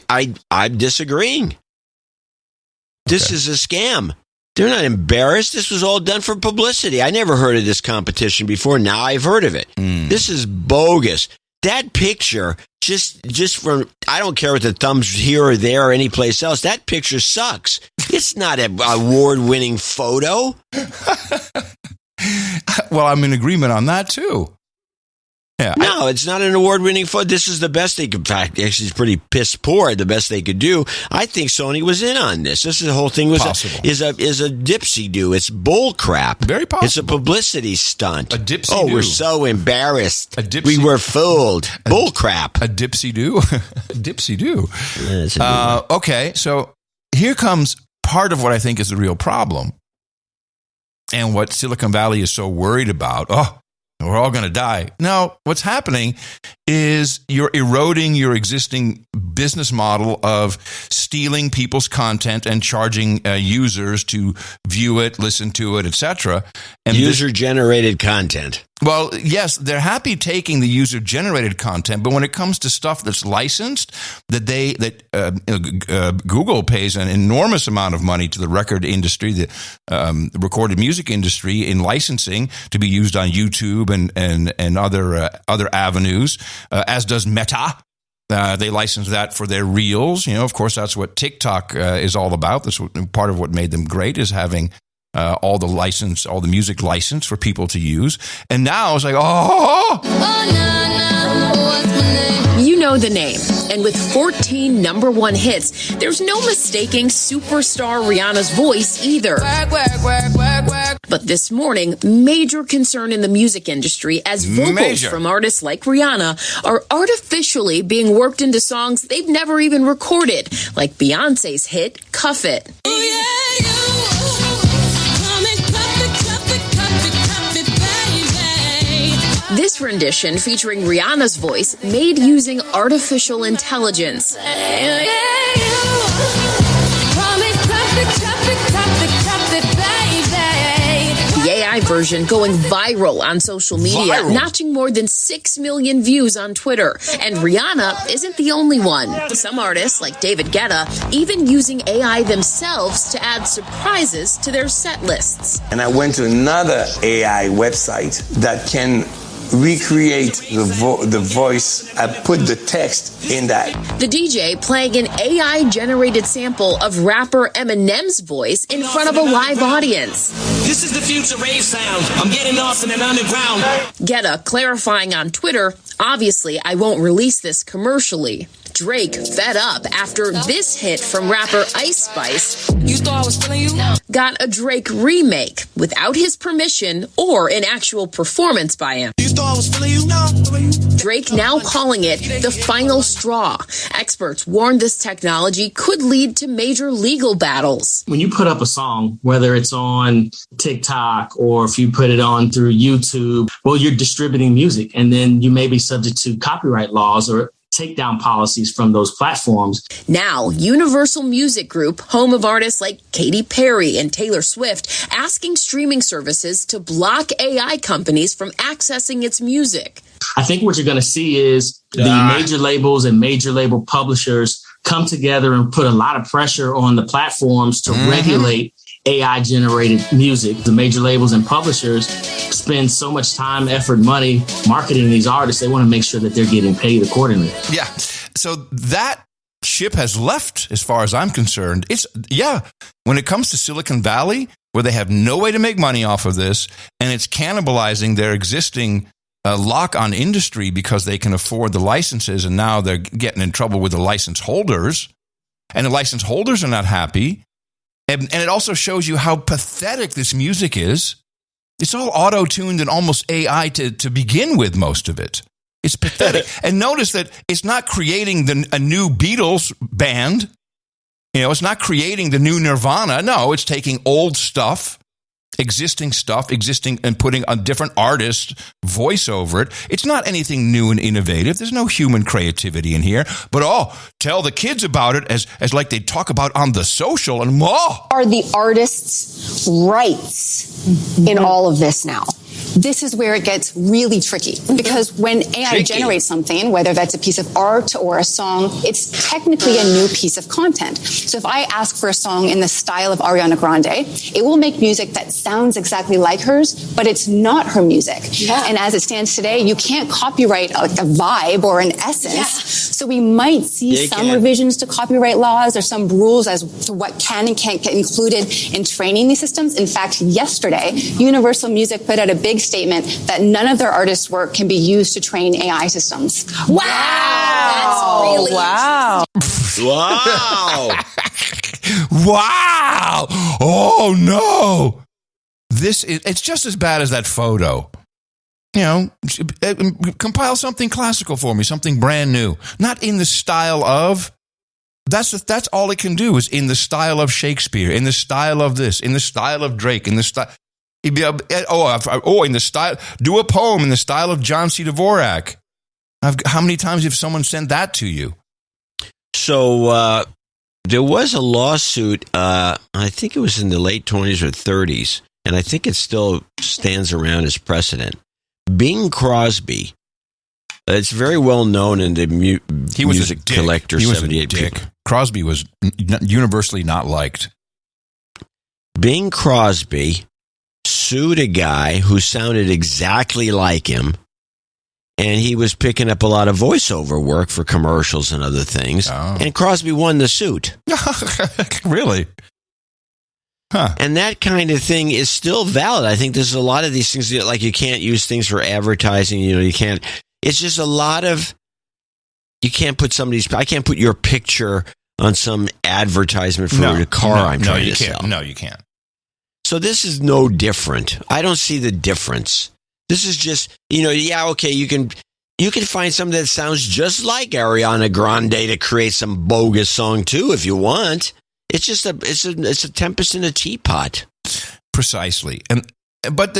I'm disagreeing. This is a scam. They're not embarrassed. This was all done for publicity. I never heard of this competition before. Now I've heard of it. This is bogus. That picture, just from, I don't care what the thumb's here or there or any place else, that picture sucks. It's not an award-winning photo. Well, I'm in agreement on that, too. Yeah, no, it's not an award-winning photo. This is the best they could. In fact, actually, it's pretty piss poor. The best they could do. I think Sony was in on this. The whole thing was is a dipsy-do. It's bull crap. Very possible. It's a publicity stunt. A dipsy-do. Oh, we're so embarrassed. We were fooled. Bull crap. A dipsy-do. A dipsy-do. Yeah, okay, so here comes part of what I think is the real problem and what Silicon Valley is so worried about. Oh, we're all going to die. No, what's happening is you're eroding your existing business model of stealing people's content and charging users to view it, listen to it, etc. And user-generated content. Well, yes, they're happy taking the user-generated content, but when it comes to stuff that's licensed, Google pays an enormous amount of money to the record industry, the recorded music industry, in licensing to be used on YouTube and other avenues, as does Meta. They license that for their reels. Of course, that's what TikTok is all about. That's part of what made them great, is having all the music license for people to use. And now it's like, You know the name. And with 14 number one hits, there's no mistaking superstar Rihanna's voice either. But this morning, major concern in the music industry as vocals from artists like Rihanna are artificially being worked into songs they've never even recorded, like Beyonce's hit, Cuff It. This rendition, featuring Rihanna's voice, made using artificial intelligence. The AI version going viral on social media, notching more than 6 million views on Twitter. And Rihanna isn't the only one. Some artists, like David Guetta, even using AI themselves to add surprises to their set lists. And I went to another AI website that can recreate the voice. I put the text in that. The DJ playing an AI-generated sample of rapper Eminem's voice in front of a live audience. This is the future rave sound. I'm getting lost in an underground. Guetta clarifying on Twitter, obviously I won't release this commercially. Drake fed up after this hit from rapper Ice Spice got a Drake remake without his permission or an actual performance by him. Drake now calling it the final straw. Experts warn this technology could lead to major legal battles. When you put up a song, whether it's on TikTok or if you put it on through YouTube, well, you're distributing music, and then you may be subject to copyright laws or takedown policies from those platforms. Now, Universal Music Group, home of artists like Katy Perry and Taylor Swift, asking streaming services to block AI companies from accessing its music. I think what you're going to see is the major labels and major label publishers come together and put a lot of pressure on the platforms to regulate AI-generated music. The major labels and publishers spend so much time, effort, money marketing these artists. They want to make sure that they're getting paid accordingly. Yeah. So that ship has left, as far as I'm concerned. When it comes to Silicon Valley, where they have no way to make money off of this, and it's cannibalizing their existing lock-on industry because they can afford the licenses, and now they're getting in trouble with the license holders, and the license holders are not happy. And it also shows you how pathetic this music is. It's all auto-tuned and almost AI to begin with, most of it. It's pathetic. And notice that it's not creating a new Beatles band. It's not creating the new Nirvana. No, it's taking old stuff, existing and putting a different artist's voice over it. It's not anything new and innovative. There's no human creativity in here. But tell the kids about it as like they talk about on the social and more. Are the artists' rights in all of this now? This is where it gets really tricky, because when AI generates something, whether that's a piece of art or a song, it's technically a new piece of content. So if I ask for a song in the style of Ariana Grande, it will make music that sounds exactly like hers, but it's not her music. Yeah. And as it stands today, you can't copyright a vibe or an essence. Yeah. So we might see some revisions to copyright laws or some rules as to what can and can't get included in training these systems. In fact, yesterday, Universal Music put out a big statement that none of their artists' work can be used to train AI systems. Wow! That's really wow! Wow! Oh no! It's just as bad as that photo. Compile something classical for me, something brand new, not in the style of. That's all it can do is in the style of Shakespeare, in the style of this, in the style of Drake, in the style. In the style. Do a poem in the style of John C. Dvorak. How many times have someone sent that to you? So there was a lawsuit. I think it was in the late 20s or 30s, and I think it still stands around as precedent. Bing Crosby. It's very well known in the music collector. He was a dick. Crosby was universally not liked. Bing Crosby sued a guy who sounded exactly like him, and he was picking up a lot of voiceover work for commercials and other things. Oh. And Crosby won the suit. Really? Huh. And that kind of thing is still valid. I think there's a lot of these things, like you can't use things for advertising. You can't. It's just a lot of. You can't put I can't put your picture on some advertisement for a car I'm trying to sell. No, you can't. So this is no different. I don't see the difference. This is just, okay, you can find something that sounds just like Ariana Grande to create some bogus song too if you want. It's just it's a tempest in a teapot. Precisely. But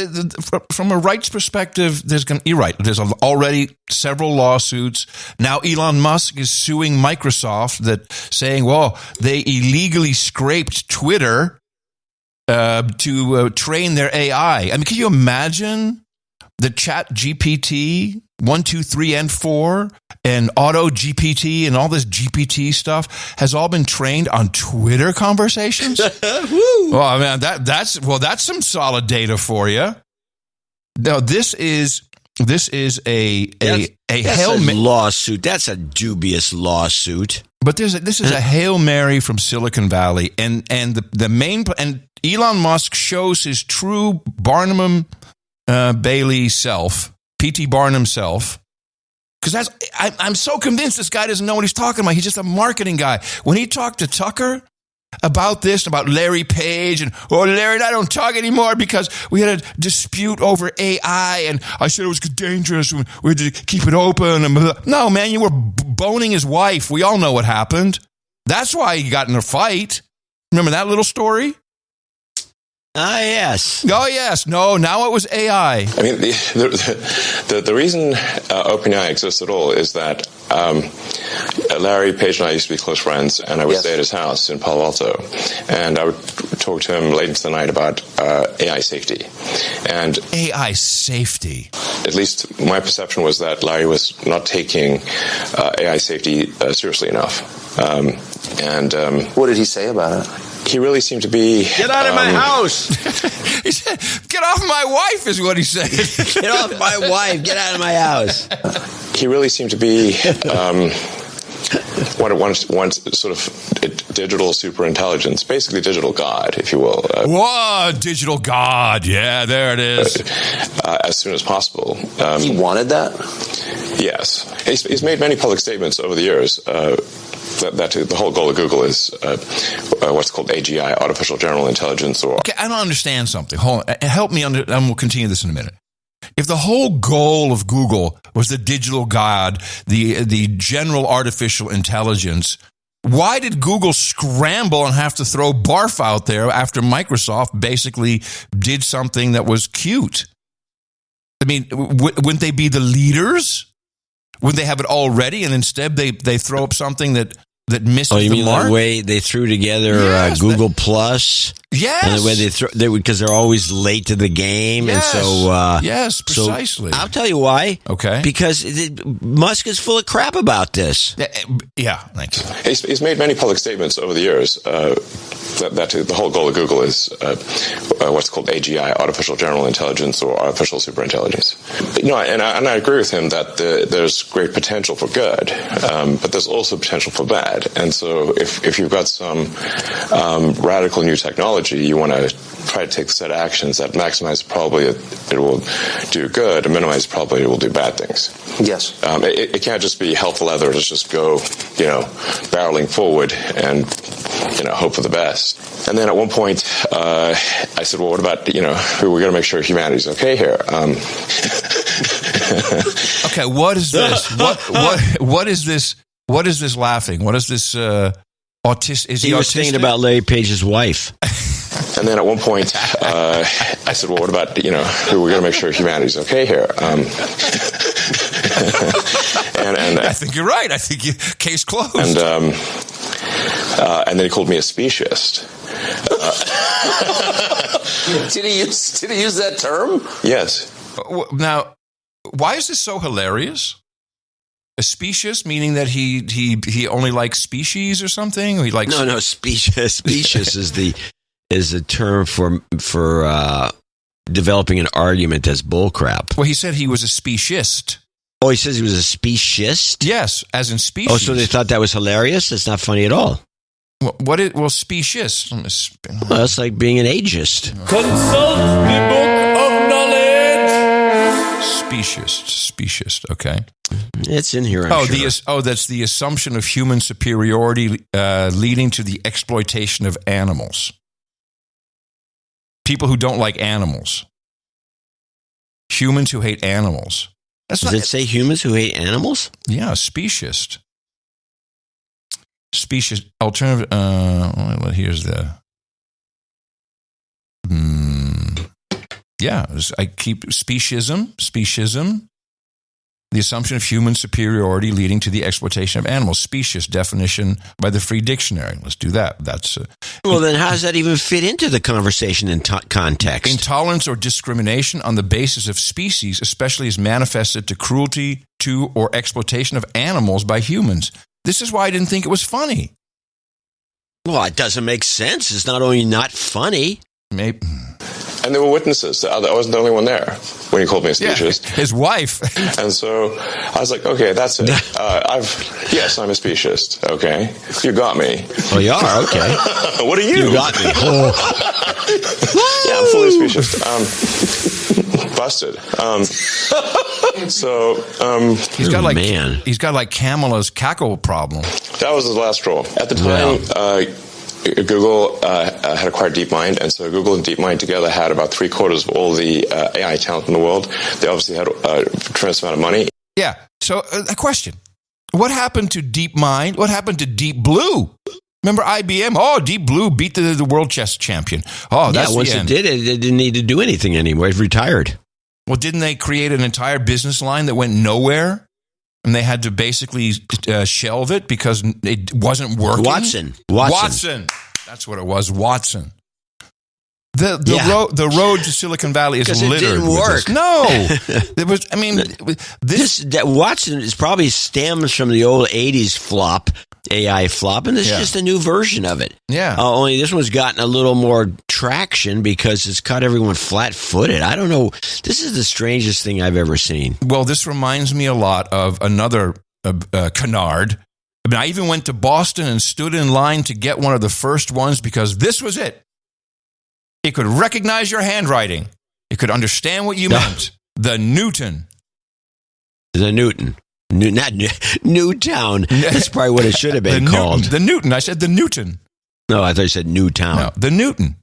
from a rights perspective, you're right. There's already several lawsuits. Now Elon Musk is suing Microsoft saying, well, they illegally scraped Twitter to train their AI. I mean, can you imagine the Chat GPT 1, 2, 3, and 4 and Auto GPT and all this GPT stuff has all been trained on Twitter conversations? Well, I mean, that's some solid data for you. Now, this is a lawsuit. That's a dubious lawsuit. But this is a Hail Mary from Silicon Valley, and the main and Elon Musk shows his true Barnum Bailey self, P.T. Barnum self, because I'm so convinced this guy doesn't know what he's talking about. He's just a marketing guy. When he talked to Tucker about Larry Page, and Larry and I don't talk anymore because we had a dispute over AI, and I said it was dangerous. We had to keep it open. And blah, blah. No, man, you were boning his wife. We all know what happened. That's why he got in a fight. Remember that little story? Ah, yes. Oh, yes. No, now it was AI. I mean, the reason OpenAI exists at all is that Larry Page and I used to be close friends, and I would stay at his house in Palo Alto, and I would talk to him late into the night about AI safety. And AI safety? At least my perception was that Larry was not taking AI safety seriously enough. What did he say about it? He really seemed to be... Get out of my house! He said, get off my wife is what he said. Get off my wife. Get out of my house. He really seemed to be one sort of digital superintelligence, basically digital God, if you will. Whoa, digital God. Yeah, there it is. As soon as possible. He wanted that? Yes. He's made many public statements over the years that the whole goal of Google is what's called AGI, artificial general intelligence. Okay, I don't understand something. Hold on. Help me, and we'll continue this in a minute. If the whole goal of Google was the digital God, the general artificial intelligence, why did Google scramble and have to throw barf out there after Microsoft basically did something that was cute? I mean, wouldn't they be the leaders? Wouldn't they have it already, and instead they throw up something that misses the mark? Oh, you mean the way they threw together Google Plus? Yes. And the way because they're always late to the game. Yes. And so... yes, precisely. So I'll tell you why. Okay. Because Musk is full of crap about this. Yeah, thank you. He's made many public statements over the years that the whole goal of Google is what's called AGI, artificial general intelligence or artificial superintelligence. And I agree with him that there's great potential for good, but there's also potential for bad. And so if you've got some radical new technology, you want to try to take a set of actions that maximize the probability that it will do good and minimize the probability it will do bad things. Yes. It can't just be hell for leather to just go, barreling forward and, hope for the best. And then at one point, I said, well, what about, we're going to make sure humanity's okay here. Okay, what is this? What is this? What is this laughing? What is this? Is he was autistic? thinking about Larry Page's wife. And then at one point, I said, well, what about, we're going to make sure humanity's okay here. And I think you're right. I think case closed. And then he called me a speciesist. Did he use that term? Yes. Now, why is this so hilarious? A specious, meaning that he only likes species or something? Or he likes No. Specious is a term for developing an argument that's bullcrap. Well, he said he was a speciesist. Oh, he says he was a speciesist? Yes, as in species. Oh, so they thought that was hilarious? That's not funny at all. Specious. Well, it's like being an ageist. Consult the book of knowledge. Speciesist, okay. It's in here, I'm sure. That's the assumption of human superiority leading to the exploitation of animals. People who don't like animals. Humans who hate animals. Does it say humans who hate animals? Yeah, speciesist. Species alternative. Here's the. I keep speciesism. The assumption of human superiority leading to the exploitation of animals. Specious definition by the Free Dictionary. Let's do that. Well, then how does that even fit into the conversation in context? Intolerance or discrimination on the basis of species, especially as manifested to cruelty to or exploitation of animals by humans. This is why I didn't think it was funny. Well, it doesn't make sense. It's not only not funny. Maybe. And there were witnesses. I wasn't the only one there when he called me a speciesist. Yeah, his wife. And so I was like, okay, that's it. Yes, I'm a speciesist. Okay. You got me. Oh, you are? Okay. What are you? You got me. Yeah, I'm fully speciesist. Busted. He's got like Kamala's cackle problem. That was his last straw. At the time, Google had acquired DeepMind, and so Google and DeepMind together had about 3/4 of all the AI talent in the world. They obviously had a tremendous amount of money. Yeah. So a question: what happened to DeepMind? What happened to Deep Blue? Remember IBM? Oh, Deep Blue beat the world chess champion. Oh, that's once the end. it did, it didn't need to do anything anymore. It retired. Well, didn't they create an entire business line that went nowhere? And they had to basically shelve it because it wasn't working? Watson. That's what it was, Watson. The road to Silicon Valley is littered. It didn't work. No. It was, that Watson is probably stems from the old 80s flop, AI flop, and this is just a new version of it. Yeah. Only this one's gotten a little more traction because it's caught everyone flat-footed. I don't know. This is the strangest thing I've ever seen. Well, this reminds me a lot of another canard. I even went to Boston and stood in line to get one of the first ones because this was it. It could recognize your handwriting. It could understand what you meant. The Newton. Not Newtown. That's probably what it should have been called. The Newton. I said the Newton. No, I thought you said Newtown. No, the Newton.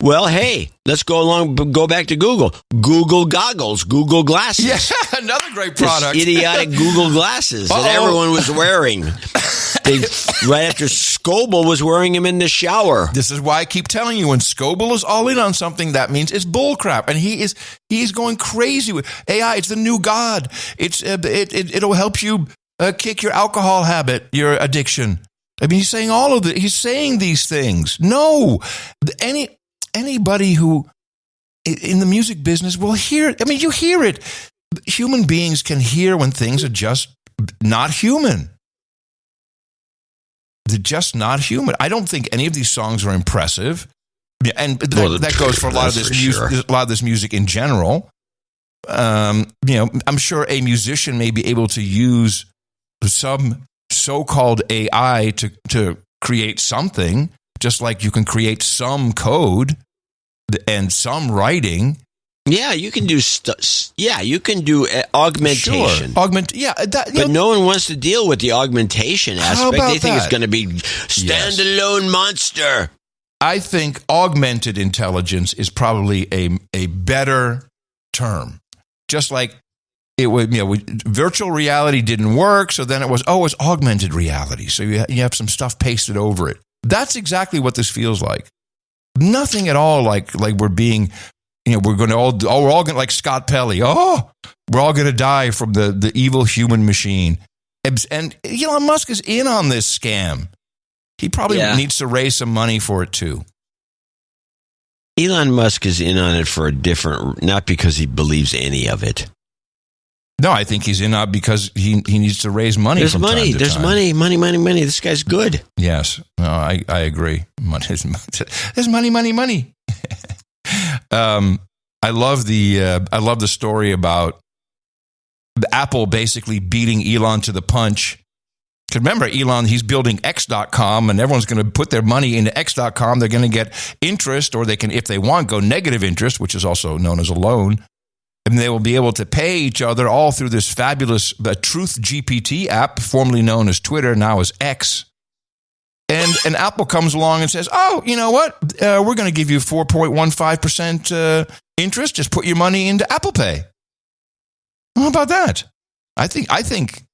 Well, hey, let's go back to Google. Google goggles, Google glasses. Yeah, another great product. This idiotic Google glasses that everyone was wearing. Right after Scoble was wearing them in the shower. This is why I keep telling you, when Scoble is all in on something, that means it's bullcrap. And he is going crazy with AI. It's the new god. It'll help you kick your alcohol habit, your addiction. I mean, he's saying all of it. He's saying these things. No, anybody who in the music business will hear it. I mean, you hear it. Human beings can hear when things are just not human. They're just not human. I don't think any of these songs are impressive, and that goes for a lot of this music. A lot of this music in general. I'm sure a musician may be able to use some so-called AI to create something, just like you can create some code and some writing. Yeah, you can do you can do augmentation. Sure. But no one wants to deal with the augmentation aspect. They think it's going to be standalone monster. I think augmented intelligence is probably a better term. Just like it was, virtual reality didn't work. So then it was augmented reality. So you have some stuff pasted over it. That's exactly what this feels like. Nothing at all like we're being, we're going to all going to, like Scott Pelley. Oh, we're all going to die from the evil human machine. And Elon Musk is in on this scam. He probably needs to raise some money for it too. Elon Musk is in on it for not because he believes any of it. No, I think he's in on because he needs to raise money. There's money. There's money. This guy's good. Yes, no, I agree. There's money. I love the story about Apple basically beating Elon to the punch. Because remember, Elon, he's building X.com, and everyone's going to put their money into X.com. They're going to get interest, or they can, if they want, go negative interest, which is also known as a loan. And they will be able to pay each other all through this fabulous Truth GPT app, formerly known as Twitter, now as X. And Apple comes along and says, oh, you know what? We're going to give you 4.15% interest. Just put your money into Apple Pay. How about that? I think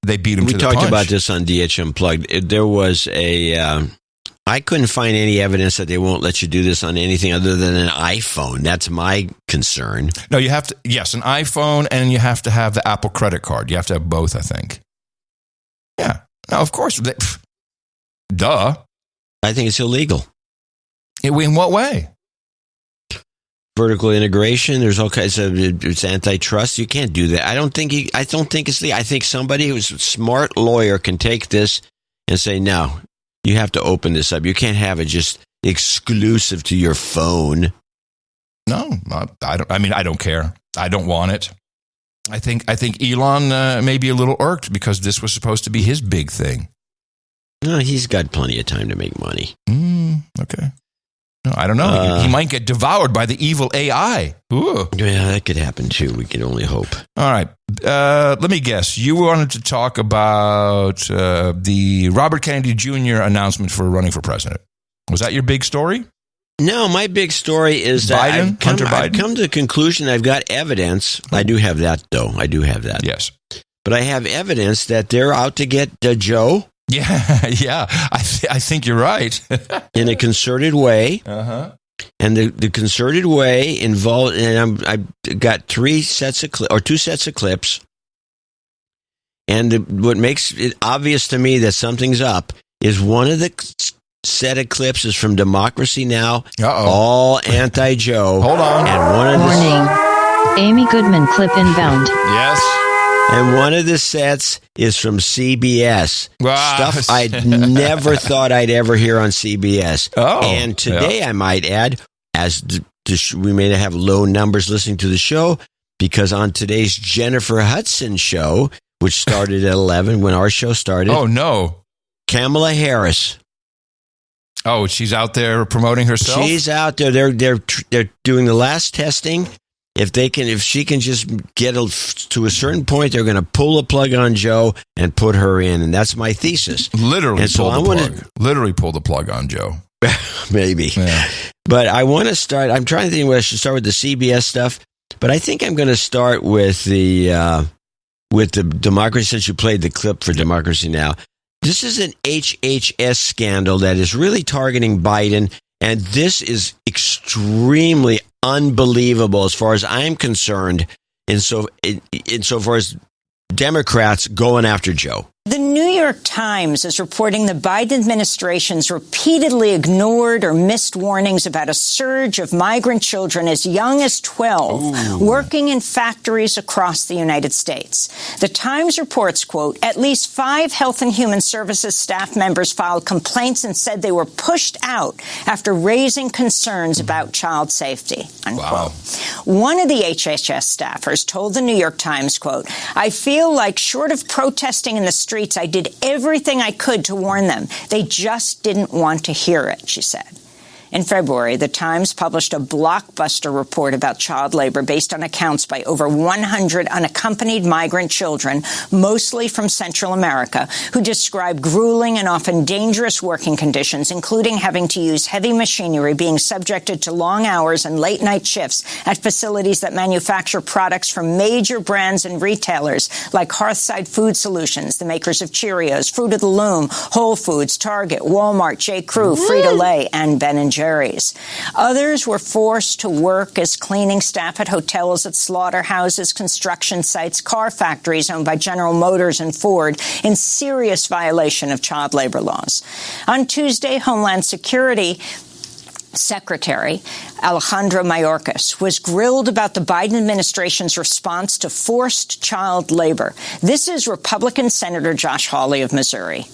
they beat him to the punch. We talked about this on DH Unplugged. There was I couldn't find any evidence that they won't let you do this on anything other than an iPhone. That's my concern. No, you have to, yes, an iPhone, and you have to have the Apple credit card. You have to have both, I think. Yeah. Now, of course, duh. I think it's illegal. In what way? Vertical integration. There's all kinds of, it's antitrust. You can't do that. I don't think it's legal. I think somebody who's a smart lawyer can take this and say, no, you have to open this up. You can't have it just exclusive to your phone. No, I don't care. I don't want it. I think Elon may be a little irked because this was supposed to be his big thing. No, he's got plenty of time to make money. Okay. No, I don't know. He might get devoured by the evil AI. Ooh. Yeah, that could happen too. We can only hope. All right. Let me guess. You wanted to talk about the Robert Kennedy Jr. announcement for running for president. Was that your big story? No, my big story is that I've come to the conclusion I've got evidence. I do have that, though. I do have that. Yes. But I have evidence that they're out to get Joe. Yeah. I think you're right. In a concerted way. Uh-huh. And the concerted way involved, and I've got two sets of clips. And what makes it obvious to me that something's up is one of the set of clips is from Democracy Now! All anti-Joe. Hold on. And one of Warning. Amy Goodman clip inbound. Yes. And one of the sets is from CBS. Wow. Stuff I'd never thought I'd ever hear on CBS. Oh, and today, I might add, we may have low numbers listening to the show, because on today's Jennifer Hudson show, which started at 11 when our show started. Oh, no. Kamala Harris. Oh, she's out there promoting herself? She's out there. They're doing the last testing. If she can just get to a certain point, they're going to pull the plug on Joe and put her in, and that's my thesis. Literally pull the plug on Joe. Maybe. Yeah. But I want to start. I'm trying to think whether I should start with the CBS stuff, but I think I'm going to start with the Democracy, since you played the clip for Democracy Now! This is an HHS scandal that is really targeting Biden. And this is extremely unbelievable as far as I'm concerned, insofar as Democrats going after Joe. The New York Times is reporting the Biden administration's repeatedly ignored or missed warnings about a surge of migrant children as young as 12 working in factories across the United States. The Times reports, quote, at least 5 Health and Human Services staff members filed complaints and said they were pushed out after raising concerns about child safety, unquote. Wow. One of the HHS staffers told the New York Times, quote, I feel like short of protesting in the streets, I did everything I could to warn them. They just didn't want to hear it, she said. In February, the Times published a blockbuster report about child labor based on accounts by over 100 unaccompanied migrant children, mostly from Central America, who describe grueling and often dangerous working conditions, including having to use heavy machinery, being subjected to long hours and late-night shifts at facilities that manufacture products from major brands and retailers like Hearthside Food Solutions, the makers of Cheerios, Fruit of the Loom, Whole Foods, Target, Walmart, J.Crew, Frito-Lay, and Ben & Jerry's. Others were forced to work as cleaning staff at hotels, at slaughterhouses, construction sites, car factories owned by General Motors and Ford, in serious violation of child labor laws. On Tuesday, Homeland Security Secretary Alejandro Mayorkas was grilled about the Biden administration's response to forced child labor. This is Republican Senator Josh Hawley of Missouri.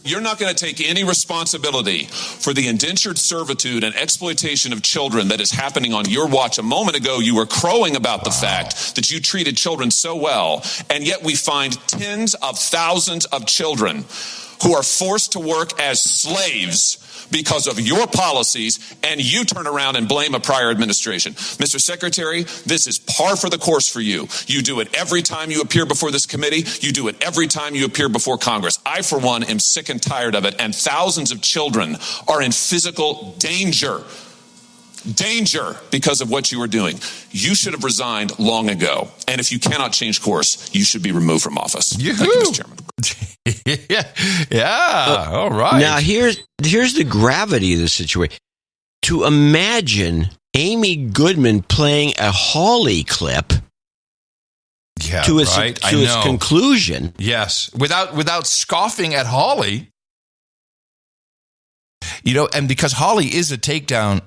You're not going to take any responsibility for the indentured servitude and exploitation of children that is happening on your watch. A moment ago, you were crowing about the fact that you treated children so well, and yet we find tens of thousands of children who are forced to work as slaves because of your policies, and you turn around and blame a prior administration. Mr. Secretary, this is par for the course for you. You do it every time you appear before this committee. You do it every time you appear before Congress. I, for one, am sick and tired of it, and thousands of children are in physical danger because of what you are doing. You should have resigned long ago, and if you cannot change course, you should be removed from office. Thank you, Mr. Chairman. Yeah. All right. Now, here's the gravity of the situation. To imagine Amy Goodman playing a Hawley clip to its conclusion. Yes. Without scoffing at Hawley. You know, and because Hawley is a takedown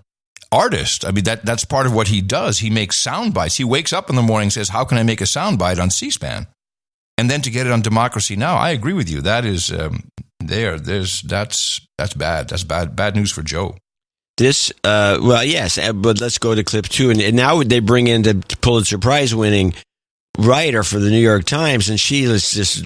artist, I mean, that's part of what he does. He makes sound bites. He wakes up in the morning and says, how can I make a sound bite on C-SPAN? And then to get it on Democracy Now, I agree with you. That is that's bad. That's bad news for Joe. This, yes, but let's go to clip 2. And now they bring in the Pulitzer Prize winning writer for the New York Times, and she just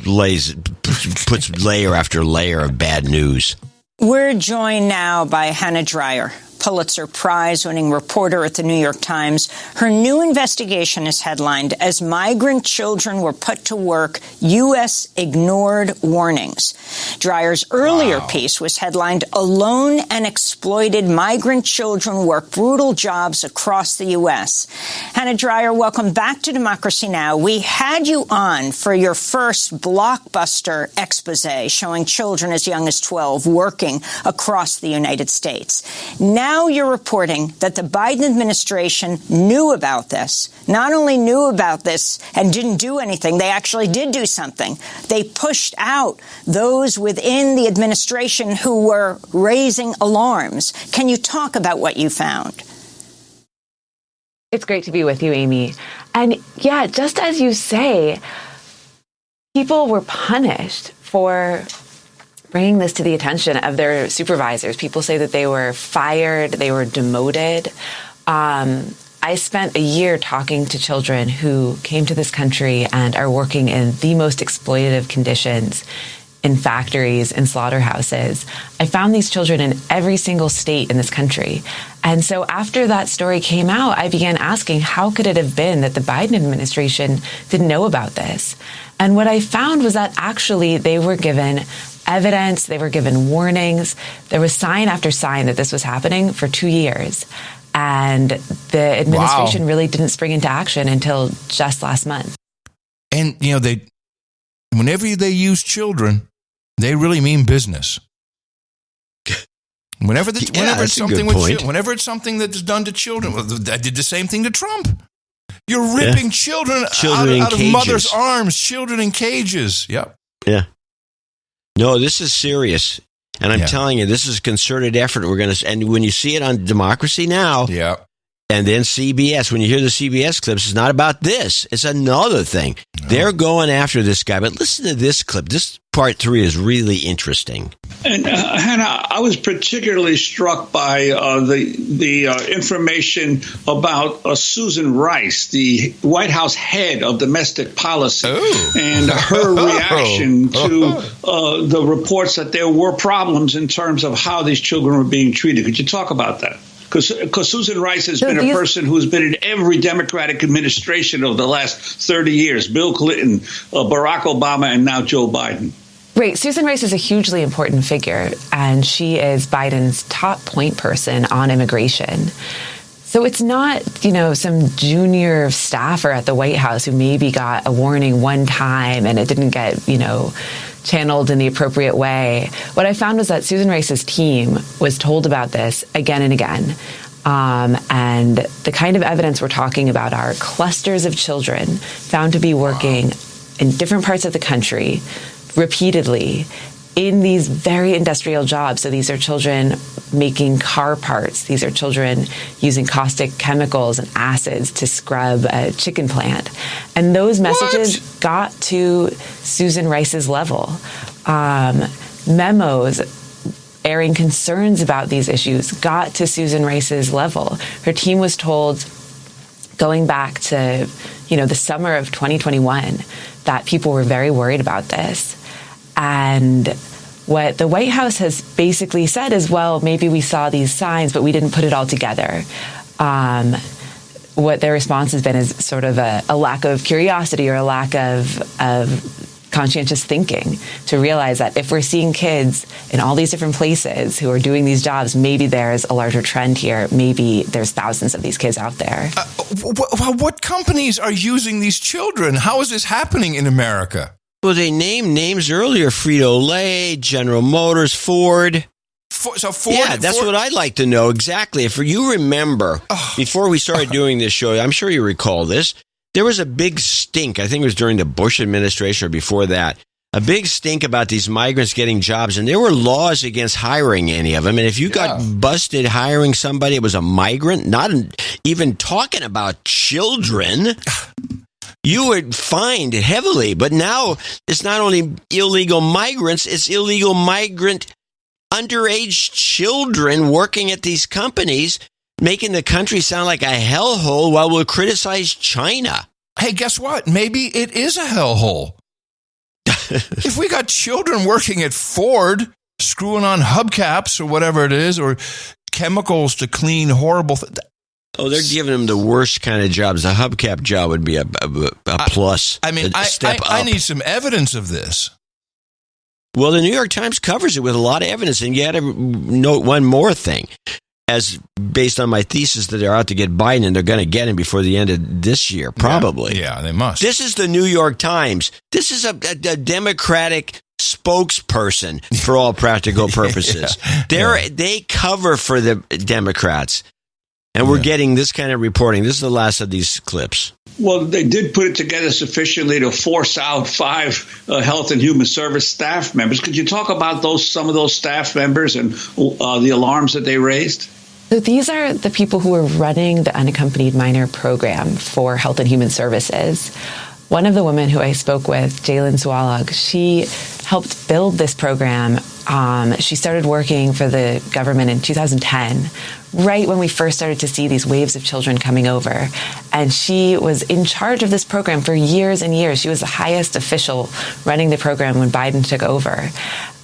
puts layer after layer of bad news. We're joined now by Hannah Dreier, Pulitzer Prize-winning reporter at the New York Times. Her new investigation is headlined as migrant children were put to work, U.S. ignored warnings. Dreier's earlier piece was headlined, Alone and Exploited Migrant Children Work Brutal Jobs Across the U.S. Hannah Dreier, welcome back to Democracy Now! We had you on for your first blockbuster expose showing children as young as 12 working across the United States. Now you're reporting that the Biden administration knew about this, not only knew about this and didn't do anything, they actually did do something. They pushed out those within the administration who were raising alarms. Can you talk about what you found? It's great to be with you, Amy. And yeah, just as you say, people were punished for bringing this to the attention of their supervisors. People say that they were fired, they were demoted. I spent a year talking to children who came to this country and are working in the most exploitative conditions in factories and slaughterhouses. I found these children in every single state in this country. And so after that story came out, I began asking, how could it have been that the Biden administration didn't know about this? And what I found was that actually they were given evidence, they were given warnings. There was sign after sign that this was happening for 2 years. And the administration really didn't spring into action until just last month. And, you know, whenever they use children, they really mean business. Whenever it's something that's done to children, I did the same thing to Trump. You're ripping children out of mothers' arms, children in cages. Yep. Yeah. No, this is serious. And I'm telling you, this is a concerted effort. And when you see it on Democracy Now, And then CBS, when you hear the CBS clips, it's not about this. It's another thing. No. They're going after this guy. But listen to this clip. This part 3 is really interesting. And Hannah, I was particularly struck by the information about Susan Rice, the White House head of domestic policy, and her reaction to the reports that there were problems in terms of how these children were being treated. Could you talk about that? Because Susan Rice has been a person who's been in every Democratic administration over the last 30 years, Bill Clinton, Barack Obama, and now Joe Biden. Right. Susan Rice is a hugely important figure, and she is Biden's top point person on immigration. So it's not, some junior staffer at the White House who maybe got a warning one time and it didn't get, channeled in the appropriate way. What I found was that Susan Rice's team was told about this again and again. And the kind of evidence we're talking about are clusters of children found to be working in different parts of the country repeatedly in these very industrial jobs. So these are children making car parts. These are children using caustic chemicals and acids to scrub a chicken plant. And those messages got to Susan Rice's level. Memos airing concerns about these issues got to Susan Rice's level. Her team was told, going back to, the summer of 2021, that people were very worried about this. And what the White House has basically said is, well, maybe we saw these signs, but we didn't put it all together. What their response has been is sort of a lack of curiosity or a lack of conscientious thinking to realize that if we're seeing kids in all these different places who are doing these jobs, maybe there's a larger trend here. Maybe there's thousands of these kids out there. What companies are using these children? How is this happening in America? Well, they named names earlier: Frito-Lay, General Motors, Ford. So Ford, yeah, that's what I'd like to know exactly. If you remember, before we started doing this show, I'm sure you recall this, there was a big stink. I think it was during the Bush administration or before that. A big stink about these migrants getting jobs, and there were laws against hiring any of them. And if you got busted hiring somebody, it was a migrant, not even talking about children, you were fined heavily. But now it's not only illegal migrants, it's illegal migrant underage children working at these companies, making the country sound like a hellhole while we'll criticize China. Hey, guess what? Maybe it is a hellhole. If we got children working at Ford, screwing on hubcaps or whatever it is, or chemicals to clean horrible things. Oh, they're giving them the worst kind of jobs. The hubcap job would be a plus. I mean, I need some evidence of this. Well, the New York Times covers it with a lot of evidence, and you got to note one more thing. As based on my thesis that they're out to get Biden, and they're going to get him before the end of this year, probably. Yeah, they must. This is the New York Times. This is a Democratic spokesperson for all practical purposes. They cover for the Democrats. And we're getting this kind of reporting. This is the last of these clips. Well, they did put it together sufficiently to force out 5 Health and Human Service staff members. Could you talk about some of those staff members and the alarms that they raised? So these are the people who are running the unaccompanied minor program for Health and Human Services. One of the women who I spoke with, Jalen Swalog, she helped build this program. She started working for the government in 2010, right when we first started to see these waves of children coming over. And she was in charge of this program for years and years. She was the highest official running the program when Biden took over.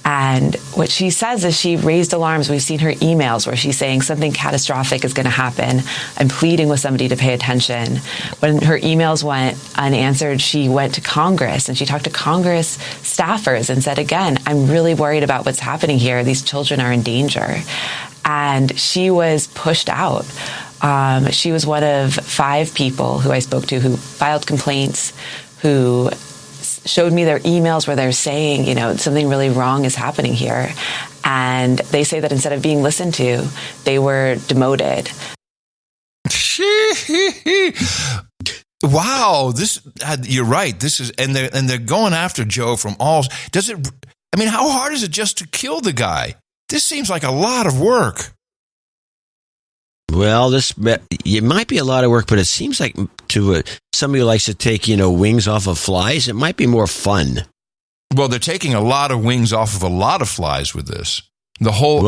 And what she says is she raised alarms. We've seen her emails where she's saying something catastrophic is going to happen. I'm pleading with somebody to pay attention. When her emails went unanswered, she went to Congress and she talked to Congress staffers and said, again, I'm really worried about what's happening here. These children are in danger. And she was pushed out. She was one of 5 people who I spoke to who filed complaints, who showed me their emails where they're saying, something really wrong is happening here. And they say that instead of being listened to, they were demoted. Wow, you're right. This is, and they're going after Joe from all. How hard is it just to kill the guy? This seems like a lot of work. Well, it might be a lot of work, but it seems like to somebody who likes to take wings off of flies, it might be more fun. Well, they're taking a lot of wings off of a lot of flies with this. The whole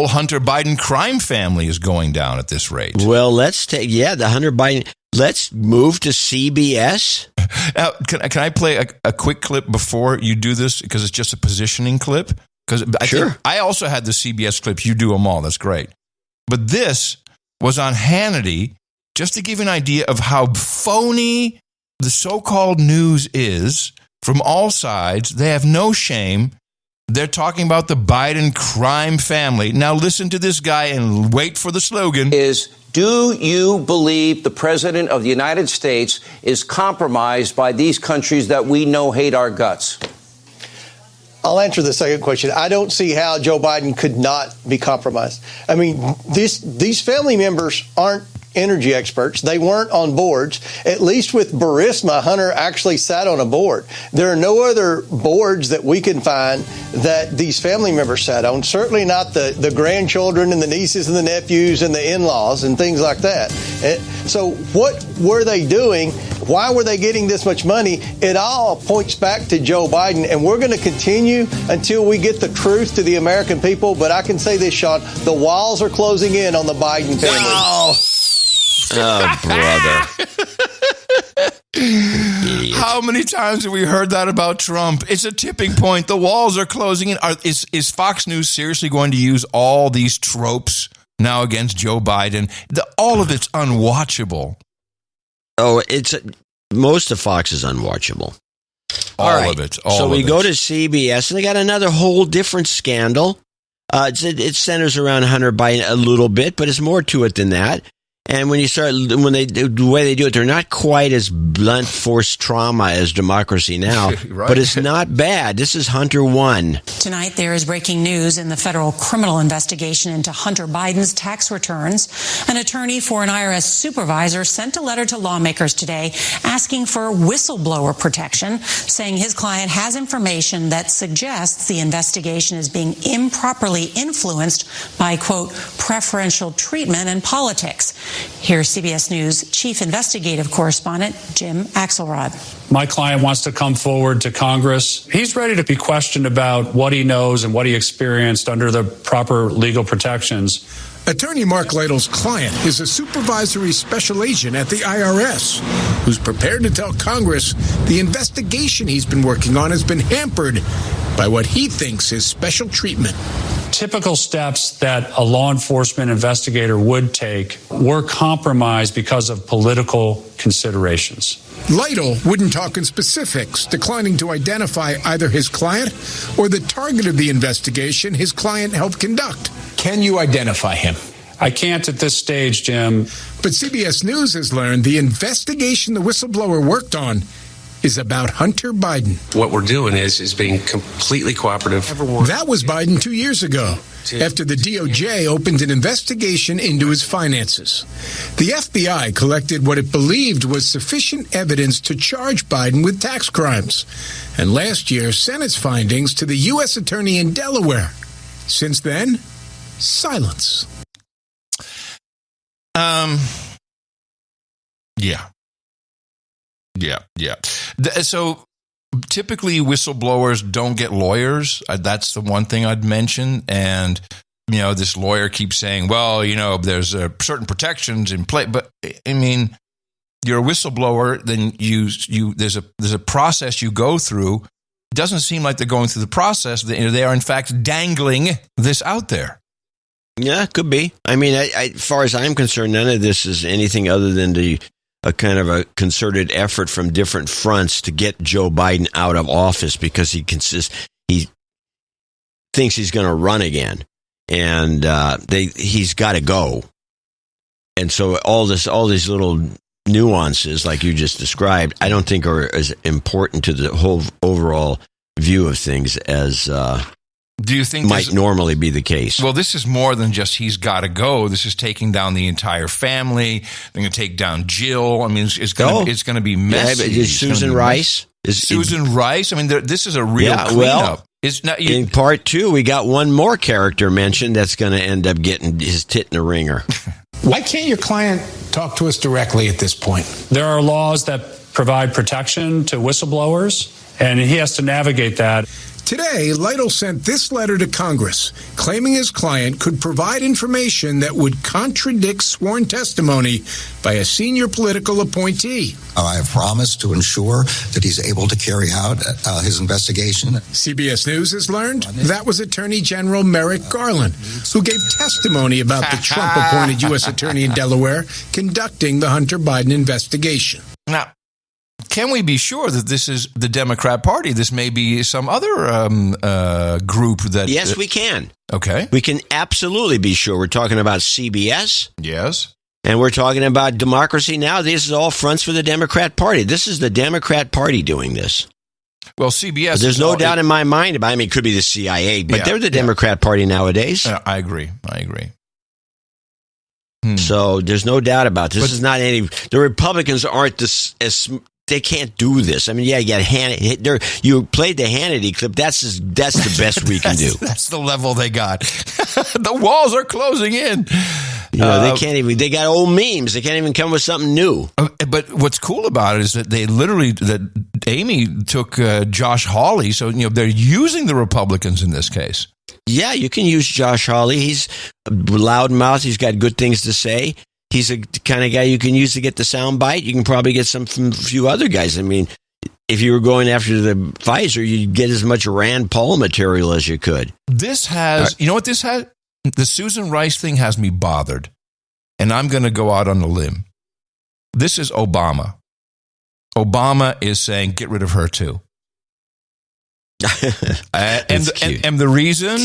Hunter Biden crime family is going down at this rate. Well, the Hunter Biden. Let's move to CBS. Now, can I play a quick clip before you do this, because it's just a positioning clip? Because I also had the CBS clips. You do them all. That's great. But this was on Hannity, just to give you an idea of how phony the so-called news is from all sides. They have no shame. They're talking about the Biden crime family. Now listen to this guy and wait for the slogan. Do you believe the President of the United States is compromised by these countries that we know hate our guts? I'll answer the second question. I don't see how Joe Biden could not be compromised. I mean, these family members aren't energy experts. They weren't on boards. At least with Burisma, Hunter actually sat on a board. There are no other boards that we can find that these family members sat on. Certainly not the grandchildren and the nieces and the nephews and the in-laws and things like that. So what were they doing? Why were they getting this much money? It all points back to Joe Biden, and we're going to continue until we get the truth to the American people. But I can say this, Sean, the walls are closing in on the Biden family. No. Oh, brother. How many times have we heard that about Trump? It's a tipping point. The walls are closing in. Is Fox News seriously going to use all these tropes now against Joe Biden? All of it's unwatchable. Oh, most of Fox is unwatchable. All of it. So we go to CBS, and they got another whole different scandal. It centers around Hunter Biden a little bit, but it's more to it than that. And the way they do it, they're not quite as blunt force trauma as Democracy Now, right. But it's not bad. This is Hunter 1. Tonight, there is breaking news in the federal criminal investigation into Hunter Biden's tax returns. An attorney for an IRS supervisor sent a letter to lawmakers today asking for whistleblower protection, saying his client has information that suggests the investigation is being improperly influenced by, quote, preferential treatment in politics. Here's CBS News Chief Investigative Correspondent Jim Axelrod. My client wants to come forward to Congress. He's ready to be questioned about what he knows and what he experienced under the proper legal protections. Attorney Mark Lytle's client is a supervisory special agent at the IRS who's prepared to tell Congress the investigation he's been working on has been hampered by what he thinks is special treatment. Typical steps that a law enforcement investigator would take were compromised because of political considerations. Lytle wouldn't talk in specifics, declining to identify either his client or the target of the investigation his client helped conduct. Can you identify him? I can't at this stage, Jim. But CBS News has learned the investigation the whistleblower worked on is about Hunter Biden. What we're doing is being completely cooperative. That was Biden 2 years ago, after the DOJ opened an investigation into his finances. The FBI collected what it believed was sufficient evidence to charge Biden with tax crimes, and last year sent its findings to the U.S. Attorney in Delaware. Since then, silence. Yeah. So typically whistleblowers don't get lawyers. That's the one thing I'd mention. And, this lawyer keeps saying, well, there's certain protections in place. But, I mean, you're a whistleblower, then there's a process you go through. It doesn't seem like they're going through the process. They are, in fact, dangling this out there. Yeah, it could be. I mean, as far as I'm concerned, none of this is anything other than a kind of a concerted effort from different fronts to get Joe Biden out of office because he thinks he's going to run again, and he's got to go. And so all these little nuances, like you just described, I don't think are as important to the whole overall view of things as do you think might normally be the case. Well, this is more than just he's got to go. This is taking down the entire family. They're going to take down Jill. I mean, it's going to be messy. Yeah, Susan Rice? Susan Rice? I mean, this is a real cleanup. In part 2, we got one more character mentioned that's going to end up getting his tit in the ringer. Why can't your client talk to us directly at this point? There are laws that provide protection to whistleblowers, and he has to navigate that. Today, Lytle sent this letter to Congress, claiming his client could provide information that would contradict sworn testimony by a senior political appointee. I have promised to ensure that he's able to carry out his investigation. CBS News has learned that was Attorney General Merrick Garland, who gave testimony about the Trump-appointed U.S. Attorney in Delaware conducting the Hunter Biden investigation. Now, can we be sure that this is the Democrat Party? This may be some other group that... Yes, we can. Okay. We can absolutely be sure. We're talking about CBS. Yes. And we're talking about Democracy Now! This is all fronts for the Democrat Party. This is the Democrat Party doing this. Well, CBS... But there's no doubt in my mind about it. I mean, it could be the CIA, but they're the Democrat Party nowadays. I agree. So there's no doubt about this. This is not any... The Republicans aren't this as... They can't do this. I mean, yeah, you got Hannity. You played the Hannity clip. That's the best we can do. That's the level they got. The walls are closing in. They can't even. They got old memes. They can't even come with something new. But what's cool about it is that that Amy took Josh Hawley. So they're using the Republicans in this case. Yeah, you can use Josh Hawley. He's a loudmouth. He's got good things to say. He's a kind of guy you can use to get the sound bite. You can probably get some from a few other guys. I mean, if you were going after the Pfizer, you'd get as much Rand Paul material as you could. This has, you know what this has? The Susan Rice thing has me bothered. And I'm going to go out on a limb. This is Obama. Obama is saying, get rid of her too. And the reason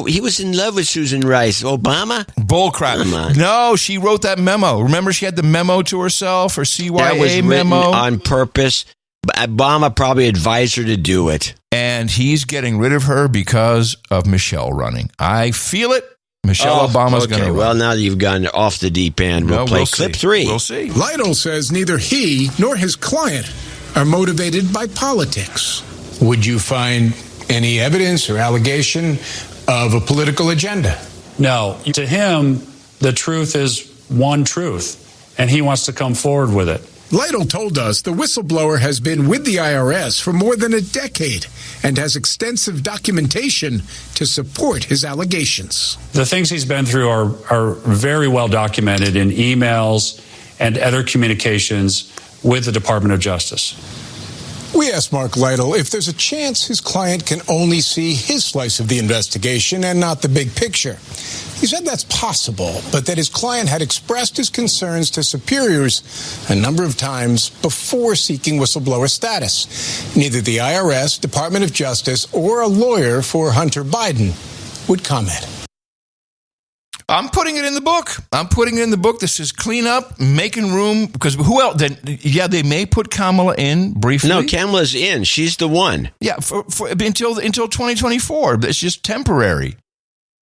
he was in love with Susan Rice. Obama? Bullcrap. No, she wrote that memo. Remember, she had the memo to herself, her CYA that was memo on purpose. Obama probably advised her to do it, and he's getting rid of her because of Michelle running. I feel it. Michelle Obama's going to run. Well, now that you've gone off the deep end, we'll play clip 3. We'll see. Lytle says neither he nor his client are motivated by politics. Would you find any evidence or allegation of a political agenda? No. To him, the truth is one truth, and he wants to come forward with it. Lytle told us the whistleblower has been with the IRS for more than a decade and has extensive documentation to support his allegations. The things he's been through are very well documented in emails and other communications with the Department of Justice. We asked Mark Lytle if there's a chance his client can only see his slice of the investigation and not the big picture. He said that's possible, but that his client had expressed his concerns to superiors a number of times before seeking whistleblower status. Neither the IRS, Department of Justice, or a lawyer for Hunter Biden would comment. I'm putting it in the book. This is clean up, making room, because who else? Then, they may put Kamala in briefly. No, Kamala's in. She's the one. Yeah, for until 2024. It's just temporary.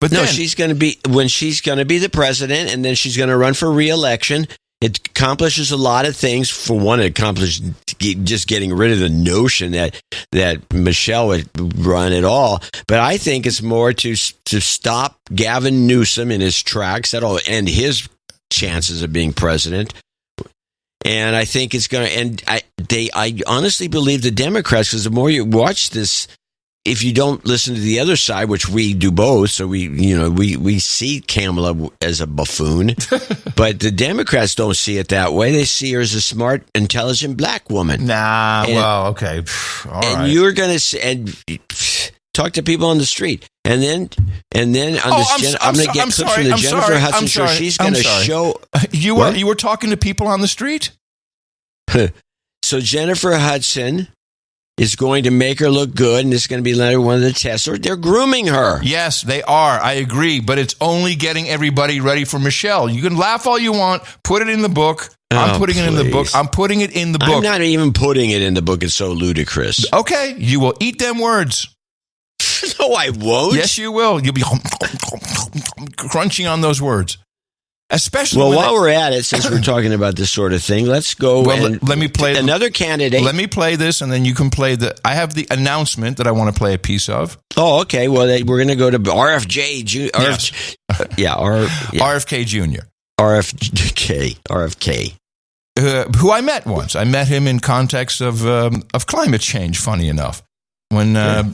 But no, she's going to be the president, and then she's going to run for re-election. It accomplishes a lot of things. For one, it accomplished just getting rid of the notion that Michelle would run at all. But I think it's more to stop Gavin Newsom in his tracks. That'll end his chances of being president. And I think it's going to end. I honestly believe the Democrats, because the more you watch this, if you don't listen to the other side, which we do both, so we see Kamala as a buffoon, but the Democrats don't see it that way. They see her as a smart, intelligent black woman. Okay, all right. And you're going to talk to people on the street, and then on this, I'm going to get clips from the Jennifer Hudson show. She's going to show you were talking to people on the street. So Jennifer Hudson is going to make her look good, and this is going to be another one of the tests. Or they're grooming her. Yes, they are. I agree. But it's only getting everybody ready for Michelle. You can laugh all you want. Put it in the book. I'm putting it in the book. I'm putting it in the book. I'm not even putting it in the book. It's so ludicrous. Okay. You will eat them words. No, I won't. Yes, you will. You'll be crunching on those words. Especially while we're at it, since we're talking about this sort of thing, let's go let me play another candidate. Let me play this, and then you can play I have the announcement that I want to play a piece of. Oh, okay. Well, we're going to go to RFK Jr. RFK Jr. RFK. Who I met once. I met him in context of climate change, funny enough. When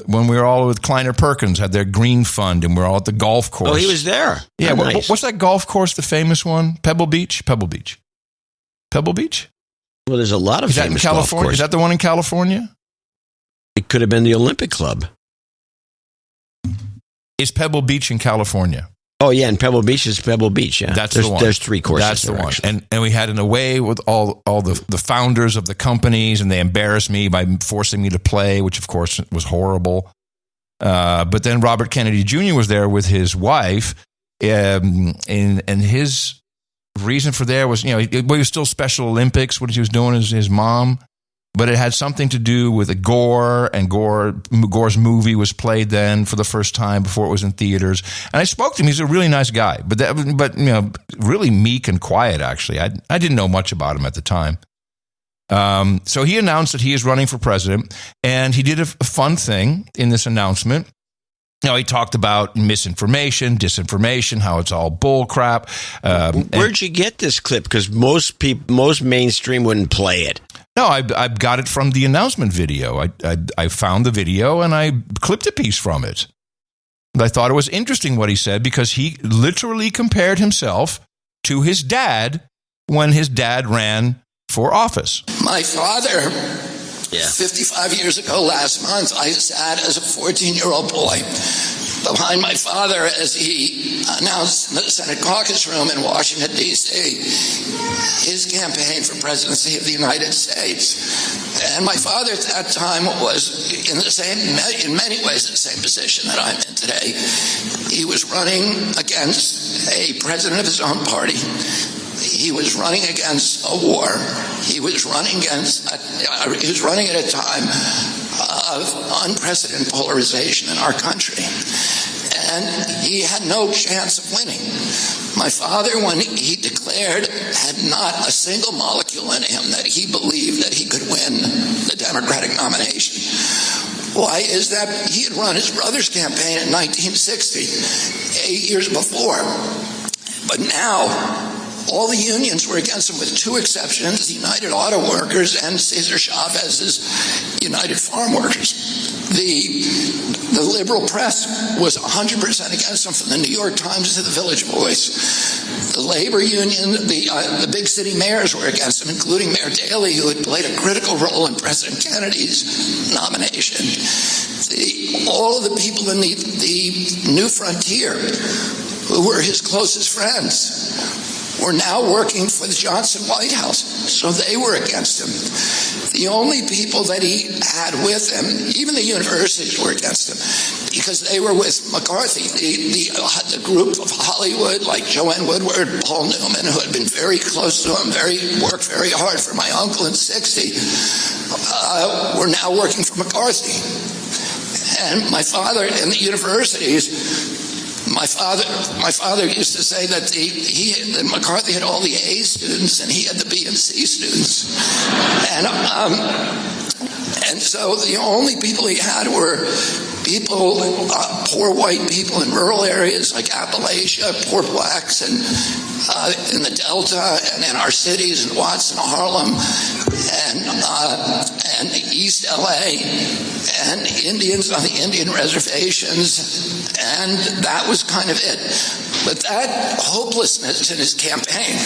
we were all with Kleiner Perkins, had their green fund, and we're all at the golf course. Oh, he was there. Yeah, nice. What's that golf course, the famous one? Pebble Beach? Pebble Beach? Well, there's a lot of famous golf courses. Is that the one in California? It could have been the Olympic Club. Is Pebble Beach in California? Oh, yeah, and Pebble Beach is Pebble Beach, yeah. That's the one. There's 3 courses. That's the there, one. actually. And we had an away with all the founders of the companies, and they embarrassed me by forcing me to play, which, of course, was horrible. But then Robert Kennedy Jr. was there with his wife, and his reason for there was, he was still Special Olympics, what he was doing is his mom. But it had something to do with Gore, and Gore's movie was played then for the first time before it was in theaters. And I spoke to him. He's a really nice guy, but really meek and quiet, actually. I didn't know much about him at the time. So he announced that he is running for president, and he did a fun thing in this announcement. He talked about misinformation, disinformation, how it's all bull crap. Where'd you get this clip? Because most mainstream wouldn't play it. No, I got it from the announcement video. I found the video and I clipped a piece from it. And I thought it was interesting what he said, because he literally compared himself to his dad when his dad ran for office. My father, 55 years ago last month, I sat as a 14-year-old boy behind my father as he announced in the Senate caucus room in Washington, D.C., his campaign for presidency of the United States. And my father at that time was in many ways the same position that I'm in today. He was running against a president of his own party. He was running against a war. He was running at a time of unprecedented polarization in our country. And he had no chance of winning. My father, when he declared, had not a single molecule in him that he believed that he could win the Democratic nomination. Why is that? He had run his brother's campaign in 1960, 8 years before. But now, all the unions were against him with 2 exceptions, the United Auto Workers and Cesar Chavez's United Farm Workers. The liberal press was 100% against him, from the New York Times to the Village Voice. The labor union, the big city mayors were against him, including Mayor Daley, who had played a critical role in President Kennedy's nomination. All of the people in the New Frontier, who were his closest friends, were now working for the Johnson White House, so they were against him. The only people that he had with him, even the universities were against him, because they were with McCarthy. The group of Hollywood, like Joanne Woodward, Paul Newman, who had been very close to him, worked very hard for my uncle in 60, were now working for McCarthy. And my father in the universities, my father used to say that that McCarthy had all the A students and he had the B and C students, and so the only people he had were people, poor white people in rural areas like Appalachia, poor blacks, and in the Delta, and in our cities in Watts and Harlem, and East LA, and Indians on the Indian reservations, and that was kind of it. But that hopelessness in his campaign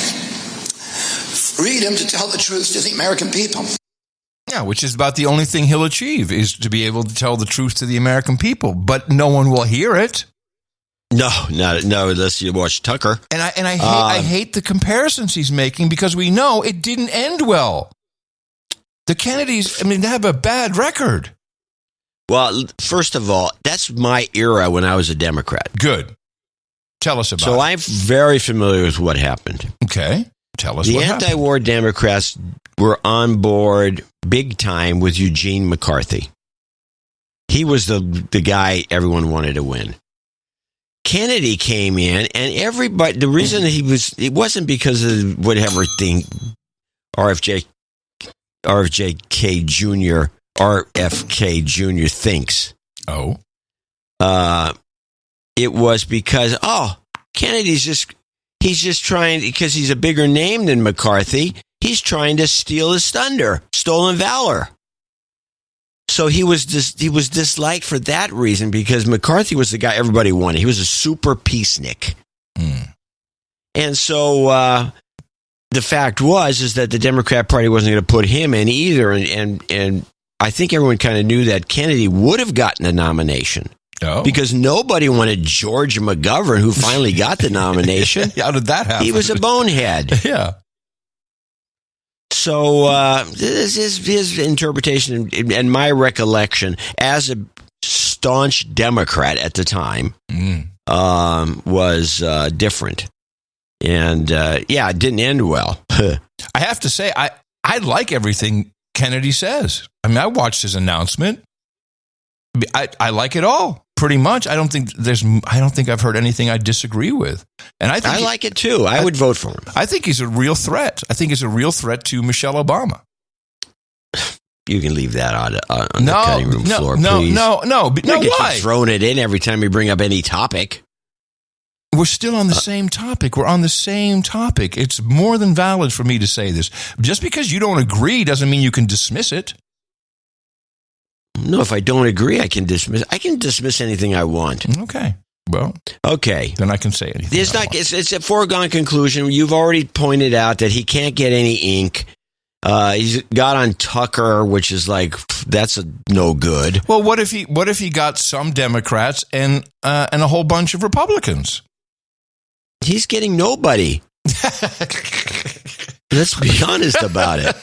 freed him to tell the truth to the American people. Yeah, which is about the only thing he'll achieve, is to be able to tell the truth to the American people. But no one will hear it. No, unless you watch Tucker. And I hate the comparisons he's making, because we know it didn't end well. The Kennedys, they have a bad record. Well, first of all, that's my era when I was a Democrat. Good. Tell us about it. So I'm very familiar with what happened. Okay. Tell us what happened. The anti-war Democrats were on board big time with Eugene McCarthy. He was the guy everyone wanted to win. Kennedy came in, and everybody, the reason it wasn't because of whatever thing RFK Jr. thinks. Oh. It was because, Kennedy's just, He's just trying, because he's a bigger name than McCarthy, he's trying to steal his thunder, stolen valor. So he was disliked for that reason, because McCarthy was the guy everybody wanted. He was a super peacenik. And so the fact is that the Democrat Party wasn't going to put him in either. And I think everyone kind of knew that Kennedy would have gotten a nomination. Oh. Because nobody wanted George McGovern, who finally got the nomination. How did that happen? He was a bonehead. Yeah. So his interpretation and my recollection as a staunch Democrat at the time was different. And it didn't end well. I have to say, I like everything Kennedy says. I mean, I watched his announcement. I like it all. Pretty much. I don't think I've heard anything I disagree with. And I think I like it too. I would vote for him. I think he's a real threat. I think he's a real threat to Michelle Obama. You can leave that on the cutting room floor, please. No. Why? Keep throwing it in every time you bring up any topic. We're still on the same topic. We're on the same topic. It's more than valid for me to say this. Just because you don't agree doesn't mean you can dismiss it. No, if I don't agree, I can dismiss anything I want. Okay. Well, okay. Then I can say anything. It's a foregone conclusion. You've already pointed out that he can't get any ink. He's got on Tucker, which is like, that's no good. Well, what if he got some Democrats and a whole bunch of Republicans? He's getting nobody. Let's be honest about it.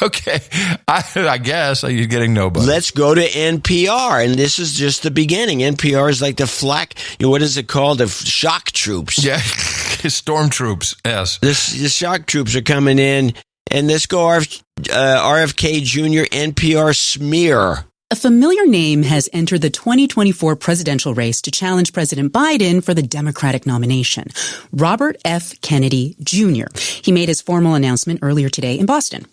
Okay, I guess you're getting nobody. Let's go to NPR, and this is just the beginning. NPR is like the flak. What is it called? The shock troops. Yeah, stormtroops. Yes, the shock troops are coming in, and let's go RFK Jr. NPR smear. A familiar name has entered the 2024 presidential race to challenge President Biden for the Democratic nomination. Robert F. Kennedy Jr. He made his formal announcement earlier today in Boston.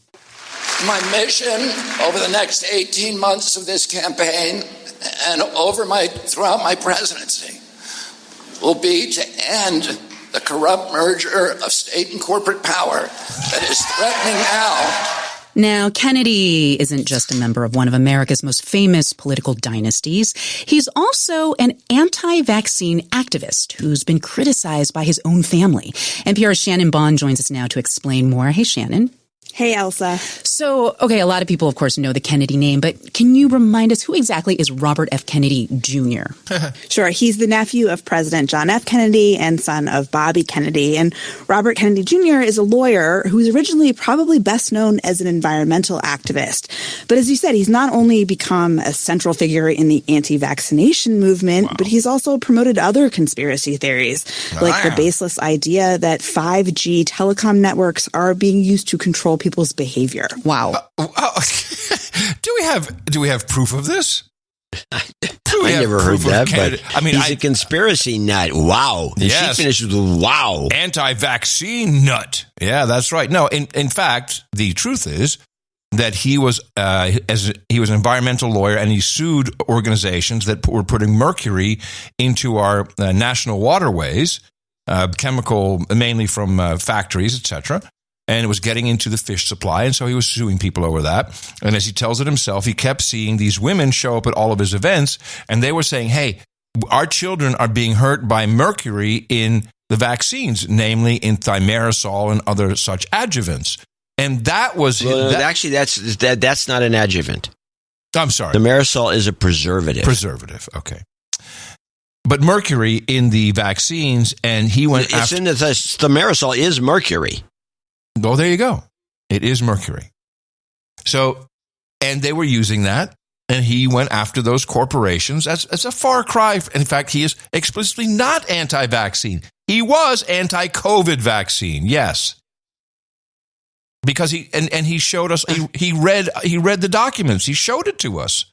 My mission over the next 18 months of this campaign and throughout my presidency will be to end the corrupt merger of state and corporate power that is threatening now. Now, Kennedy isn't just a member of one of America's most famous political dynasties. He's also an anti-vaccine activist who's been criticized by his own family. NPR's Shannon Bond joins us now to explain more. Hey, Shannon. Hey, Elsa. So, okay, a lot of people, of course, know the Kennedy name, but can you remind us who exactly is Robert F. Kennedy Jr.? Sure. He's the nephew of President John F. Kennedy and son of Bobby Kennedy. And Robert Kennedy Jr. is a lawyer who was originally probably best known as an environmental activist. But as you said, he's not only become a central figure in the anti-vaccination movement, but he's also promoted other conspiracy theories, like the baseless idea that 5G telecom networks are being used to control people's behavior. Wow. Do we have proof of this? I never heard that, but I mean, he's a conspiracy nut. Wow. Yes. She finished with wow. Anti-vaccine nut. Yeah, that's right. No, in fact, the truth is that he was an environmental lawyer, and he sued organizations that were putting mercury into our national waterways, chemical, mainly from factories, etc. And it was getting into the fish supply, and so he was suing people over that. And as he tells it himself, he kept seeing these women show up at all of his events, and they were saying, hey, our children are being hurt by mercury in the vaccines, namely in thimerosal and other such adjuvants. And that was... actually, that's not an adjuvant. I'm sorry. Thimerosal is a preservative. Preservative, okay. But mercury in the vaccines, and he went after... Thimerosal is mercury. Oh, there you go. It is mercury. So, and they were using that, and he went after those corporations. That's a far cry. In fact, he is explicitly not anti-vaccine. He was anti-COVID vaccine, yes. Because he showed us, he read the documents. He showed it to us.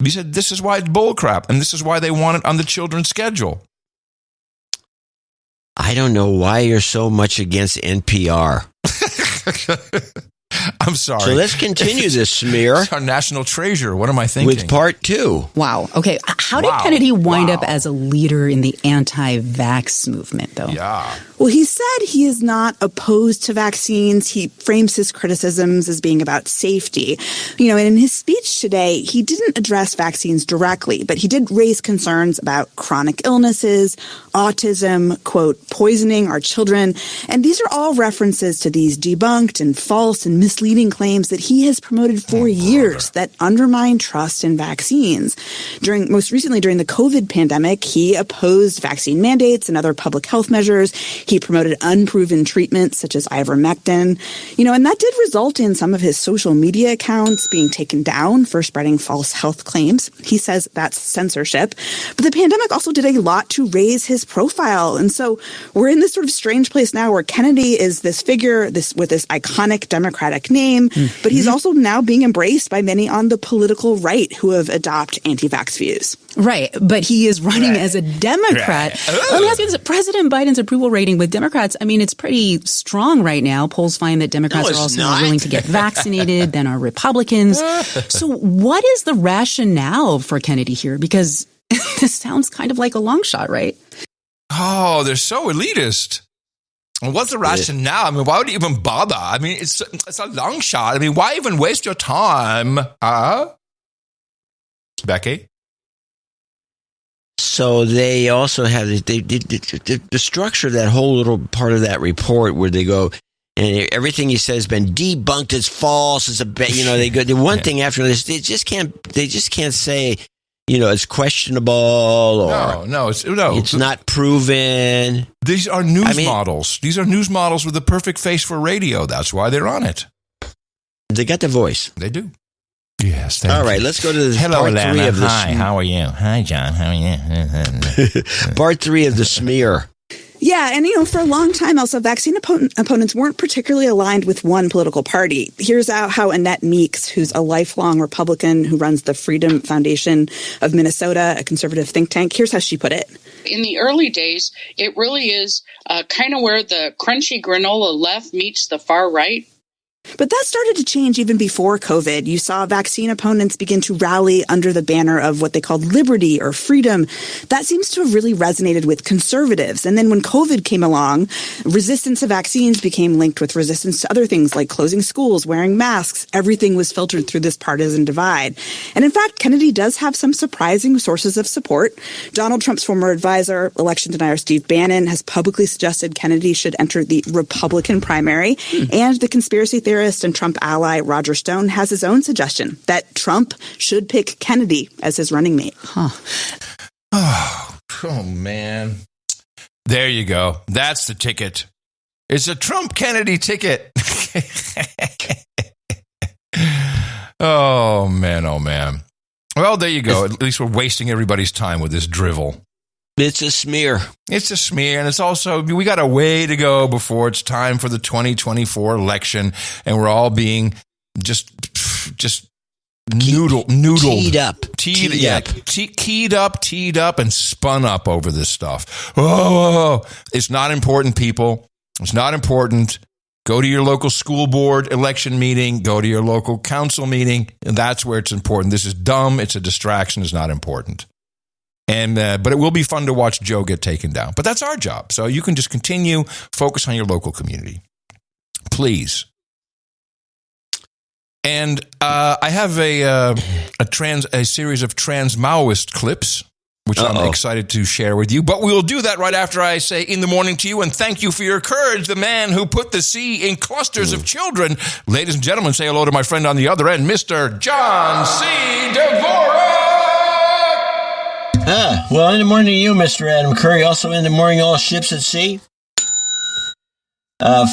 He said, this is why it's bullcrap, and this is why they want it on the children's schedule. I don't know why you're so much against NPR. I'm sorry. So let's continue this smear. It's our national treasure. What am I thinking? With part 2. Wow. Okay. How did Kennedy wind up as a leader in the anti-vax movement, though? Yeah. Well, he said he is not opposed to vaccines. He frames his criticisms as being about safety. And in his speech today, he didn't address vaccines directly, but he did raise concerns about chronic illnesses, autism, quote, poisoning our children. And these are all references to these debunked and false and misleading claims that he has promoted for years that undermine trust in vaccines. Most recently during the COVID pandemic, he opposed vaccine mandates and other public health measures. He promoted unproven treatments such as ivermectin, and that did result in some of his social media accounts being taken down for spreading false health claims. He says that's censorship. But the pandemic also did a lot to raise his profile. And so we're in this sort of strange place now where Kennedy is this figure with this iconic Democratic name, but he's also now being embraced by many on the political right who have adopted anti-vax views. Right, but he is running as a Democrat. Let me ask you this. President Biden's approval rating with Democrats, it's pretty strong right now. Polls find that Democrats are also more willing to get vaccinated than are Republicans. So what is the rationale for Kennedy here? Because this sounds kind of like a long shot, right? Oh, they're so elitist. What's the rationale? Why would you even bother? It's a long shot. Why even waste your time? Becky? So they also have the structure of that whole little part of that report where they go, and everything he says has been debunked as false. It's they go the one thing after this. They just can't say, it's questionable or it's not proven. These are news models. These are news models with the perfect face for radio. That's why they're on it. They got the voice. They do. Yes. All right, let's go to the part 3 of the Hi, how are you? Hi, John. How are you? Part 3 of the smear. Yeah, and for a long time also, vaccine opponents weren't particularly aligned with one political party. Here's how Annette Meeks, who's a lifelong Republican who runs the Freedom Foundation of Minnesota, a conservative think tank, here's how she put it. In the early days, it really is kind of where the crunchy granola left meets the far right. But that started to change even before COVID. You saw vaccine opponents begin to rally under the banner of what they called liberty or freedom. That seems to have really resonated with conservatives. And then when COVID came along, resistance to vaccines became linked with resistance to other things like closing schools, wearing masks. Everything was filtered through this partisan divide. And in fact, Kennedy does have some surprising sources of support. Donald Trump's former advisor, election denier Steve Bannon, has publicly suggested Kennedy should enter the Republican primary. And the conspiracy theorist and Trump ally Roger Stone has his own suggestion that Trump should pick Kennedy as his running mate. Oh, man. There you go. That's the ticket. It's a Trump-Kennedy ticket. Oh, man, oh, man. Well, there you go. At least we're wasting everybody's time with this drivel. It's a smear. It's a smear, and it's also, we got a way to go before it's time for the 2024 election, and we're all being just noodled. Teed up, and spun up over this stuff. Oh, it's not important, people. It's not important. Go to your local school board election meeting. Go to your local council meeting, and that's where it's important. This is dumb. It's a distraction. It's not important. And but it will be fun to watch Joe get taken down. But that's our job. So you can just continue, focus on your local community. Please. And I have a series of trans Maoist clips, which I'm excited to share with you. But we will do that right after I say in the morning to you and thank you for your courage, the man who put the C in clusters of children. Ladies and gentlemen, say hello to my friend on the other end, Mr. John C. Dvorak. Well, in the morning to you, Mr. Adam Curry. Also in the morning, all ships at sea.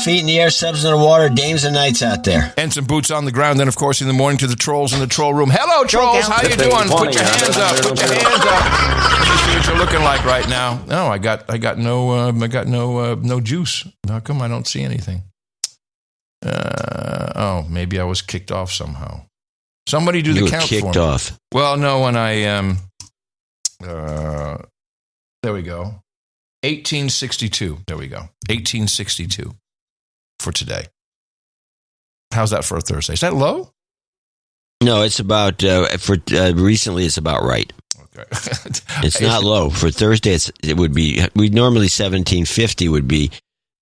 Feet in the air, subs in the water, dames and knights out there. And some boots on the ground. Then, of course, in the morning to the trolls in the troll room. Hello, trolls. How you doing? Put your hands up. Put your hands up. Let me see what you're looking like right now. No, I got no juice. How come I don't see anything? Maybe I was kicked off somehow. Somebody do the count for me. You were kicked off. Well, no, when I there we go. 1862. There we go. 1862 for today. How's that for a Thursday? Is that low? No, it's about recently. It's about right. Okay, it's not low for Thursday. It would be. We normally 1750 would be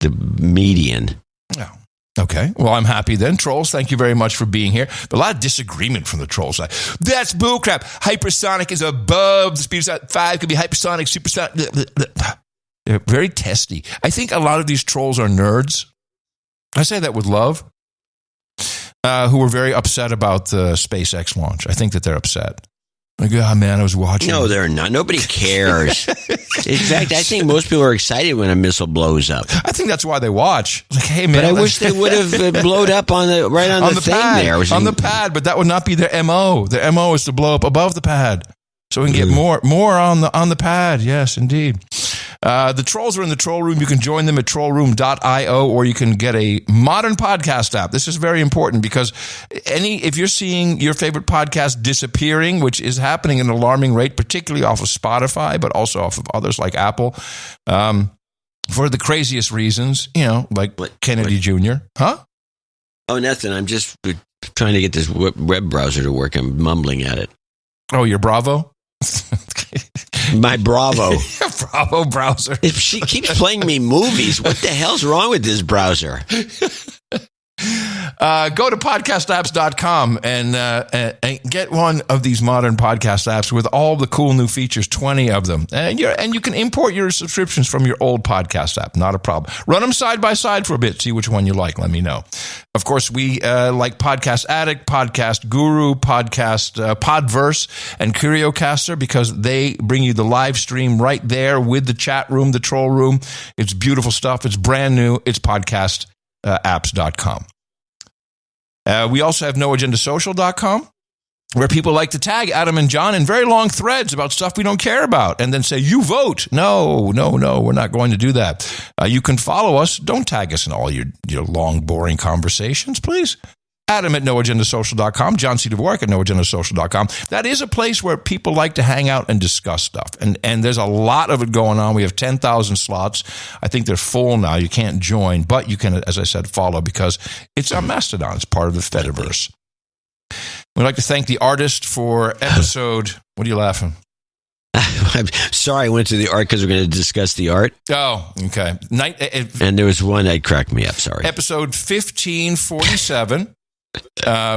the median. Oh, okay. Well, I'm happy then. Trolls, thank you very much for being here. But a lot of disagreement from the trolls side. That's bullcrap. Hypersonic is above the speed of sound. 5 could be hypersonic, supersonic. They're very testy. I think a lot of these trolls are nerds. I say that with love. Who were very upset about the SpaceX launch. I think that they're upset. Like, oh, man, I was watching. No, they're not. Nobody cares. In fact, I think most people are excited when a missile blows up. I think that's why they watch. Like, hey, man. But I wish they would have blown up on the thing pad, there. On the pad, but that would not be their MO. Their MO is to blow up above the pad. So we can get more on the pad. Yes, indeed. The trolls are in the troll room. You can join them at trollroom.io, or you can get a modern podcast app. This is very important because if you're seeing your favorite podcast disappearing, which is happening at an alarming rate, particularly off of Spotify, but also off of others like Apple, for the craziest reasons, like Kennedy Jr. Huh? Oh, nothing. I'm just trying to get this web browser to work. I'm mumbling at it. Oh, your Bravo? My Bravo. Bravo browser. She keeps playing me movies. What the hell's wrong with this browser? Go to podcastapps.com and get one of these modern podcast apps with all the cool new features, 20 of them. And you can import your subscriptions from your old podcast app. Not a problem. Run them side by side for a bit. See which one you like. Let me know. Of course, we like Podcast Addict, Podcast Guru, Podverse, and CurioCaster because they bring you the live stream right there with the chat room, the troll room. It's beautiful stuff. It's brand new. It's podcastapps.com. We also have noagendasocial.com, where people like to tag Adam and John in very long threads about stuff we don't care about and then say, you vote. No, we're not going to do that. You can follow us. Don't tag us in all your long, boring conversations, please. Adam at noagendasocial.com, John C. Dvorak at noagendasocial.com. That is a place where people like to hang out and discuss stuff. And there's a lot of it going on. We have 10,000 slots. I think they're full now. You can't join, but you can, as I said, follow because it's on Mastodon. It's part of the Fediverse. We'd like to thank the artist for episode... What are you laughing? I'm sorry I went to the art because we're going to discuss the art. Oh, okay. And there was one that cracked me up, sorry. Episode 1547.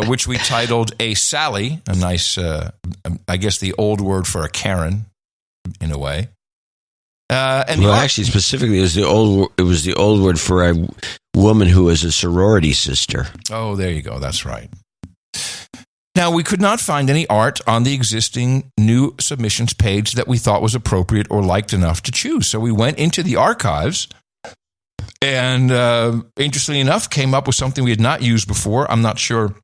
Which we titled A Sally, a nice, I guess the old word for a Karen, in a way. Actually, specifically, it was the old word for a woman who was a sorority sister. Oh, there you go. That's right. Now, we could not find any art on the existing new submissions page that we thought was appropriate or liked enough to choose. So we went into the archives. And interestingly enough, came up with something we had not used before. I'm not sure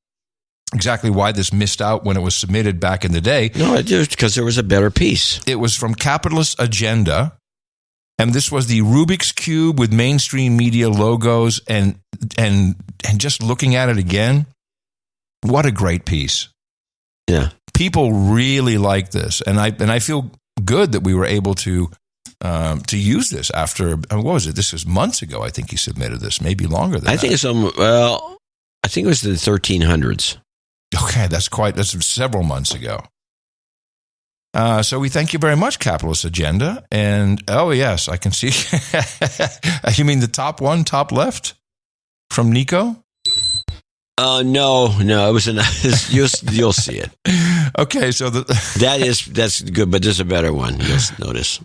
exactly why this missed out when it was submitted back in the day. No, it was because there was a better piece. It was from Capitalist Agenda, and this was the Rubik's Cube with mainstream media logos. And just looking at it again, what a great piece! Yeah, people really like this, and I feel good that we were able to use this after, what was it? This was months ago. I think he submitted this, maybe longer than that. I think it was the 1300s. Okay, that's several months ago. So we thank you very much, Capitalist Agenda. And, oh, yes, I can see. You mean the top left from Nico? No, it was you'll see it. Okay, so that's good, but there's a better one. You'll notice.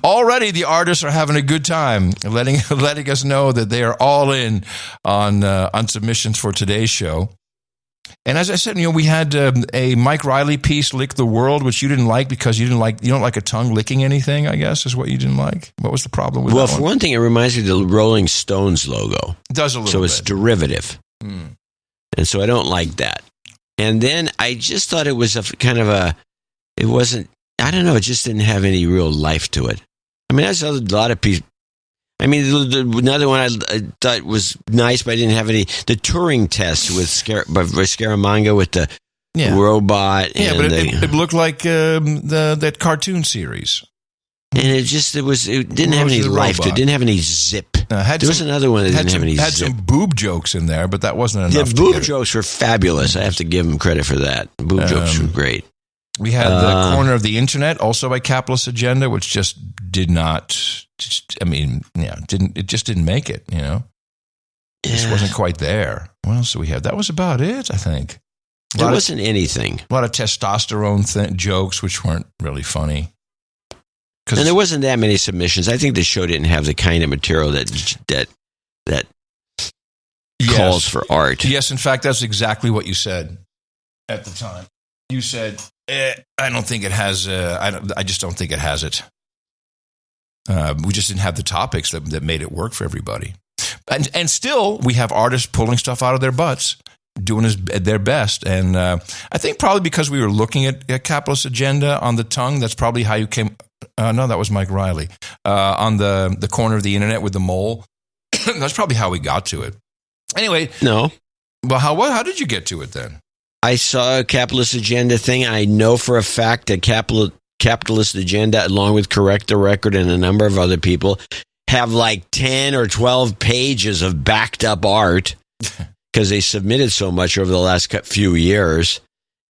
Already the artists are having a good time, letting us know that they are all in on submissions for today's show. And as I said, we had a Mike Riley piece, "Lick the World," which you didn't like because you don't like a tongue licking anything, I guess, is what you didn't like. What was the problem with that? Well, for one thing, it reminds me of the Rolling Stones logo. It does a little bit. So it's derivative. And so I don't like that. And then I just thought it was it wasn't, I don't know, it just didn't have any real life to it. I mean, that's a lot of pieces. I mean, another one I thought was nice, but I didn't have any. The Turing test with Scaramanga with the robot. Yeah, but it looked like that cartoon series. And it didn't have any life to it. It didn't have any zip. There was another one that didn't have any had some boob jokes in there, but that wasn't enough. The boob jokes were fabulous. I have to give him credit for that. Boob jokes were great. We had the corner of the internet, also by Capitalist Agenda, which just did not. It just didn't make it. It just wasn't quite there. What else do we have? That was about it, I think. There wasn't anything. A lot of testosterone jokes, which weren't really funny. And there wasn't that many submissions. I think the show didn't have the kind of material that calls for art. Yes, in fact, that's exactly what you said at the time. You said, "I don't think it has. I just don't think it has it." We just didn't have the topics that made it work for everybody. And still, we have artists pulling stuff out of their butts, doing their best. And I think probably because we were looking at Capitalist Agenda on the tongue, that's probably how you came. No, that was Mike Riley. On the corner of the internet with the mole. That's probably how we got to it. Anyway. No. Well, how did you get to it then? I saw a Capitalist Agenda thing. I know for a fact that Capitalist Agenda, along with Correct the Record and a number of other people, have like 10 or 12 pages of backed up art because they submitted so much over the last few years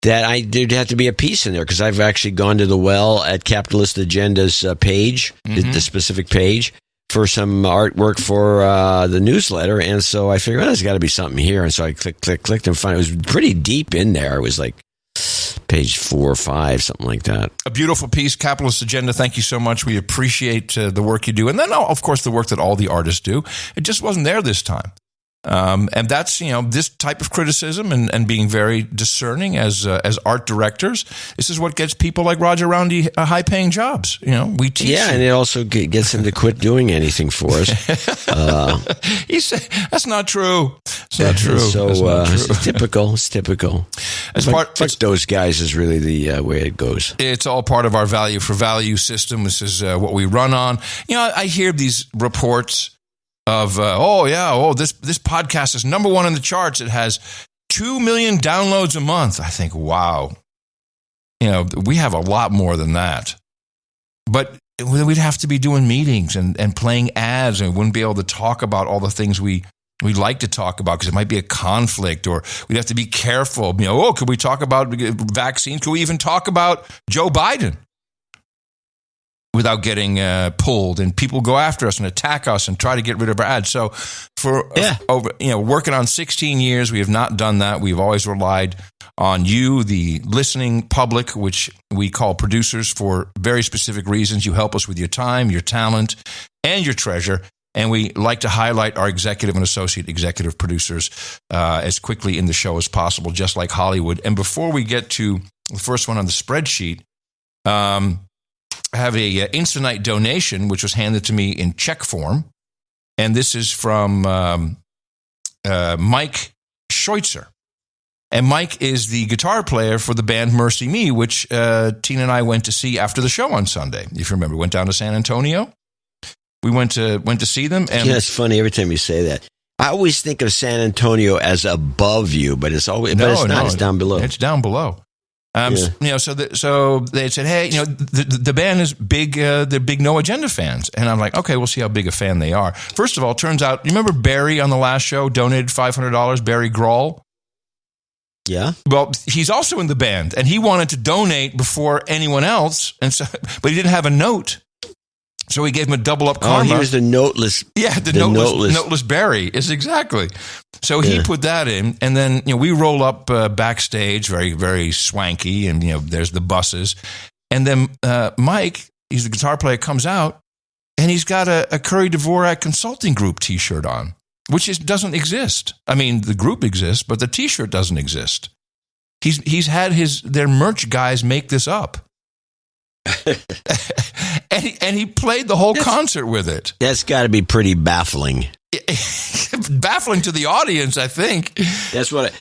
that there'd have to be a piece in there, because I've actually gone to the well at Capitalist Agenda's page, the specific page, for some artwork for the newsletter. And so I figured, there's got to be something here. And so I clicked and found it was pretty deep in there. It was like page 4 or 5, something like that. A beautiful piece, Capitalist Agenda. Thank you so much. We appreciate the work you do. And then, of course, the work that all the artists do. It just wasn't there this time. And that's, this type of criticism and being very discerning as art directors. This is what gets people like Roger Roundy high-paying jobs. We teach. Yeah, and it also gets them to quit doing anything for us. He said, that's not true. It's not true. So not true. It's typical. It's typical. Fuck those guys is really the way it goes. It's all part of our value for value system. This is what we run on. I hear these reports of, this podcast is number one in the charts. It has 2 million downloads a month. I think, wow. We have a lot more than that. But we'd have to be doing meetings and playing ads, and we wouldn't be able to talk about all the things we'd like to talk about, because it might be a conflict, or we'd have to be careful. Could we talk about vaccines? Could we even talk about Joe Biden without getting pulled, and people go after us and attack us and try to get rid of our ads? So for working on 16 years, we have not done that. We've always relied on you, the listening public, which we call producers for very specific reasons. You help us with your time, your talent, and your treasure. And we like to highlight our executive and associate executive producers as quickly in the show as possible, just like Hollywood. And before we get to the first one on the spreadsheet, I have a Instanite donation, which was handed to me in check form. And this is from Mike Scheutzer. And Mike is the guitar player for the band Mercy Me, which Tina and I went to see after the show on Sunday. If you remember, we went down to San Antonio. We went to see them. And it's funny every time you say that. I always think of San Antonio as above you, but it's always not. It's down below. It's down below. So they said, hey, the band is big. They're big No Agenda fans, and I'm like, okay, we'll see how big a fan they are. First of all, it turns out, you remember Barry on the last show donated $500. Barry Grawl. Yeah. Well, he's also in the band, and he wanted to donate before anyone else, but he didn't have a note. So we gave him a double up karma. Oh, he was the noteless. Yeah, the noteless Barry is exactly. So he put that in, and then we roll up backstage, very very swanky, and there's the buses, and then Mike, he's the guitar player, comes out, and he's got a Curry Dvorak Consulting Group T-shirt on, which doesn't exist. I mean, the group exists, but the T-shirt doesn't exist. He's had their merch guys make this up. and he played the whole concert with it. That's got to be pretty baffling. Baffling to the audience, I think. That's what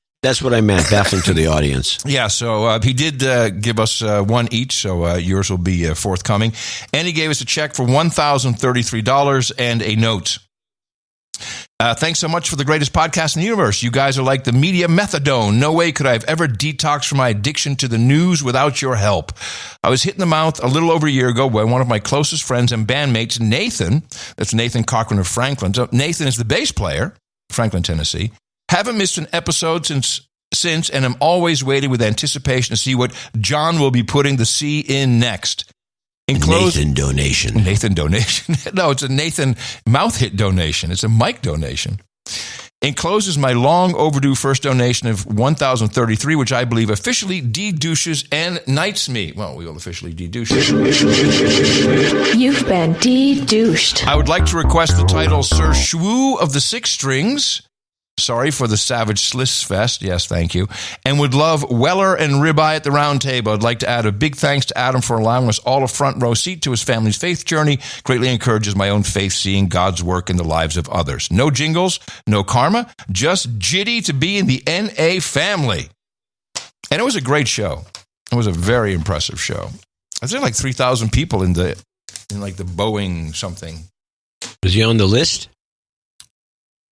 I meant. Baffling to the audience. Yeah. So he did give us one each. So yours will be forthcoming. And he gave us a check for $1,033 and a note. Thanks so much for the greatest podcast in the universe. You guys are like the media methadone. No way could I have ever detoxed from my addiction to the news without your help. I was hit in the mouth a little over a year ago by one of my closest friends and bandmates, Nathan. That's Nathan Cochran of Franklin. So Nathan is the bass player, Franklin, Tennessee. Haven't missed an episode since, and I'm always waiting with anticipation to see what John will be putting the C in next. Nathan donation. Nathan donation. No, it's a Nathan mouth hit donation. It's a mic donation. Encloses my long overdue first donation of $1,033, which I believe officially de-douches and knights me. Well, we will officially de-douche. You've been de-douched. I would like to request the title Sir Shwoo of the Six Strings. Sorry for the Savage Sliss Fest. Yes, thank you. And would love Weller and Ribeye at the round table. I'd like to add a big thanks to Adam for allowing us all a front row seat to his family's faith journey. Greatly encourages my own faith seeing God's work in the lives of others. No jingles, no karma, just jitty to be in the NA family. And it was a great show. It was a very impressive show. I think like 3,000 people in the Boeing something. Was he on the list?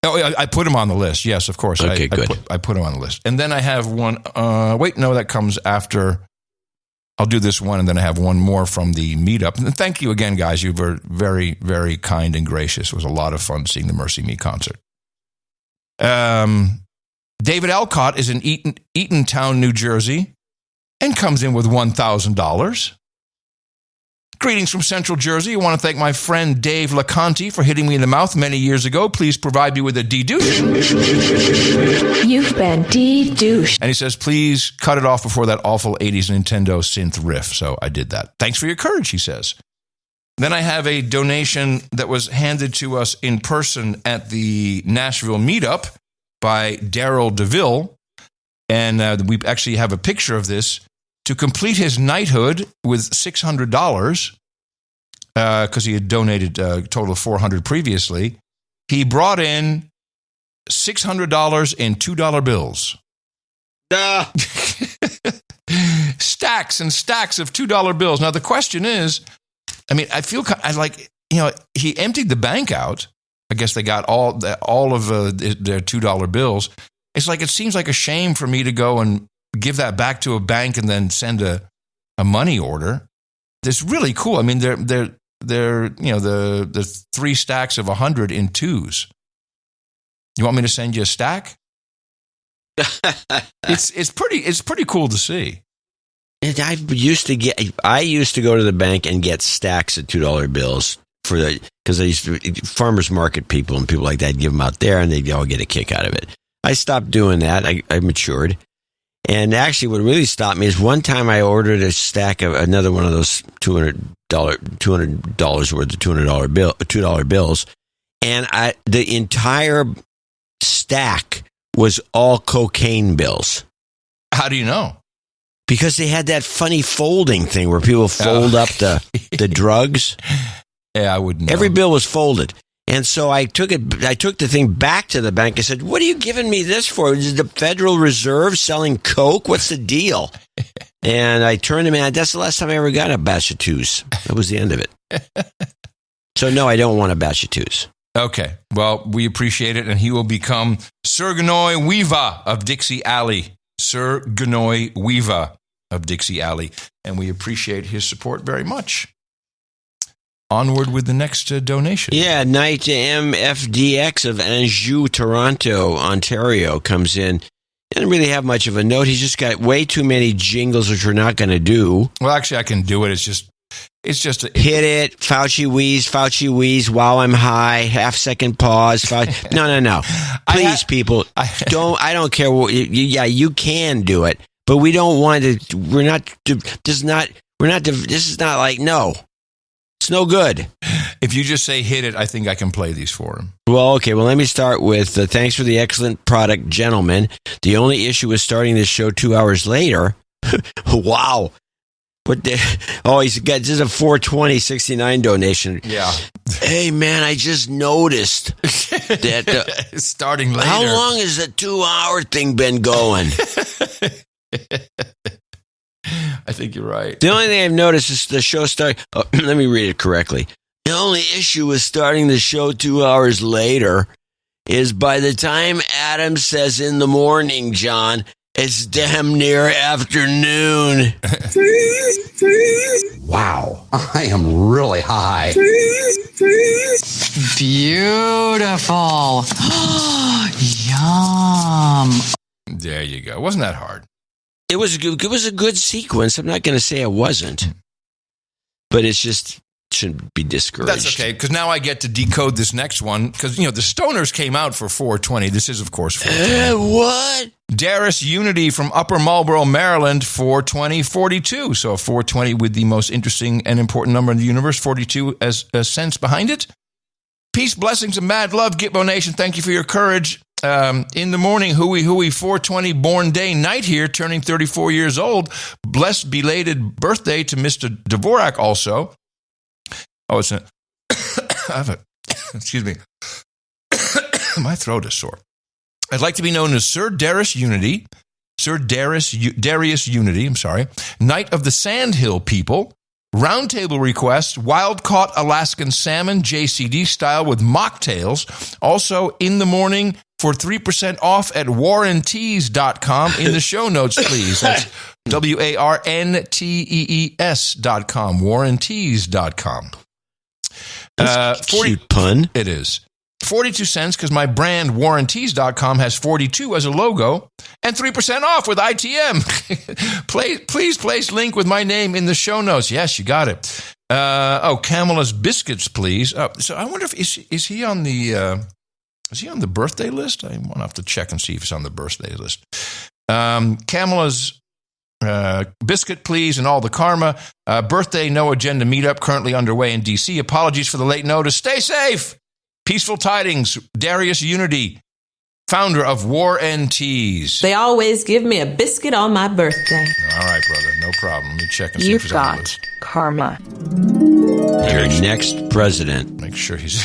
Oh, I put him on the list. Yes, of course. Okay, good. I put him on the list. And then I have one. That comes after. I'll do this one, and then I have one more from the Meetup. And thank you again, guys. You were very, very kind and gracious. It was a lot of fun seeing the Mercy Me concert. David Alcott is in Eatontown, New Jersey, and comes in with $1,000. Greetings from Central Jersey. I want to thank my friend Dave LaConte for hitting me in the mouth many years ago. Please provide me with a de-douche. You've been de-douched. And he says, please cut it off before that awful 80s Nintendo synth riff. So I did that. Thanks for your courage, he says. Then I have a donation that was handed to us in person at the Nashville Meetup by Daryl DeVille. And we actually have a picture of this. To complete his knighthood with $600, because he had donated a total of $400 previously, he brought in $600 in $2 bills. Stacks and stacks of $2 bills. Now, the question is, I mean, I feel like, he emptied the bank out. I guess they got all of their $2 bills. It's like, it seems like a shame for me to go and give that back to a bank and then send a money order. It's really cool. I mean, they're the 3 stacks of 100 in 2s. You want me to send you a stack? It's pretty cool to see. I used to go to the bank and get stacks of $2 bills because I used to farmers market people and people like that, give them out there and they'd all get a kick out of it. I stopped doing that. I matured. And actually, what really stopped me is one time I ordered a stack of another one of those $200 worth of $200 bills, and the entire stack was all cocaine bills. How do you know? Because they had that funny folding thing where people fold up the drugs. Yeah, I wouldn't know. Every bill was folded. And so I took the thing back to the bank. I said, what are you giving me this for? Is the Federal Reserve selling coke? What's the deal? And I turned him in. That's the last time I ever got a batch of 2s. That was the end of it. So, no, I don't want a batch of 2s. Okay. Well, we appreciate it. And he will become Sir Gnoy Weaver of Dixie Alley. Sir Gnoy Weaver of Dixie Alley. And we appreciate his support very much. Onward with the next donation. Yeah, Knight MFDX of Anjou, Toronto, Ontario comes in. Didn't really have much of a note. He's just got way too many jingles, which we're not going to do. Well, actually, I can do it. It's just hit it. Fauci wheeze. While I'm high. Half-second pause. No. Please, people, I don't care. You can do it, but we don't want to. This is not like no. It's no good. If you just say hit it, I think I can play these for him. Well, okay. Well, let me start with thanks for the excellent product, gentlemen. The only issue is starting this show 2 hours later. Wow. He's got this is a $420.69 donation. Yeah. Hey, man, I just noticed that starting later. How long has the 2-hour thing been going? I think you're right. The only thing I've noticed is the show starting. Let me read it correctly. The only issue with starting the show 2 hours later is by the time Adam says in the morning, John, it's damn near afternoon. Wow, I am really high. Beautiful. Yum. There you go. Wasn't that hard? It was a good sequence. I'm not going to say it wasn't. But it's just shouldn't be discouraged. That's okay, because now I get to decode this next one, because, the Stoners came out for 420. This is, of course, 420. What? Darius Unity from Upper Marlboro, Maryland, 42042. So a 420 with the most interesting and important number in the universe, 42 as a sense behind it. Peace, blessings, and mad love, Gitmo Nation. Thank you for your courage. In the morning, hooey, 420 born day night here, turning 34 years old. Blessed belated birthday to Mr. Dvorak also. Oh, it's excuse me. My throat is sore. I'd like to be known as Sir Darius Unity, Darius Unity, Knight of the Sandhill People, roundtable request, wild-caught Alaskan salmon, JCD style with mocktails. Also, in the morning for 3% off at warrantees.com. In the show notes, please. That's warntees.com, warrantees.com. That's a cute pun. It is. 42 cents because my brand warrantees.com has 42 as a logo and 3% off with ITM. Please place link with my name in the show notes. Yes, you got it. Kamala's biscuits, please. So I wonder if is he on the birthday list? I want to have to check and see if he's on the birthday list. Kamala's biscuit, please, and all the karma. Birthday no agenda meetup currently underway in D.C. Apologies for the late notice. Stay safe. Peaceful tidings. Darius Unity, founder of War and Teas. They always give me a biscuit on my birthday. All right, brother. No problem. Let me check and see if he's on the list. Karma. Your next president. Make sure he's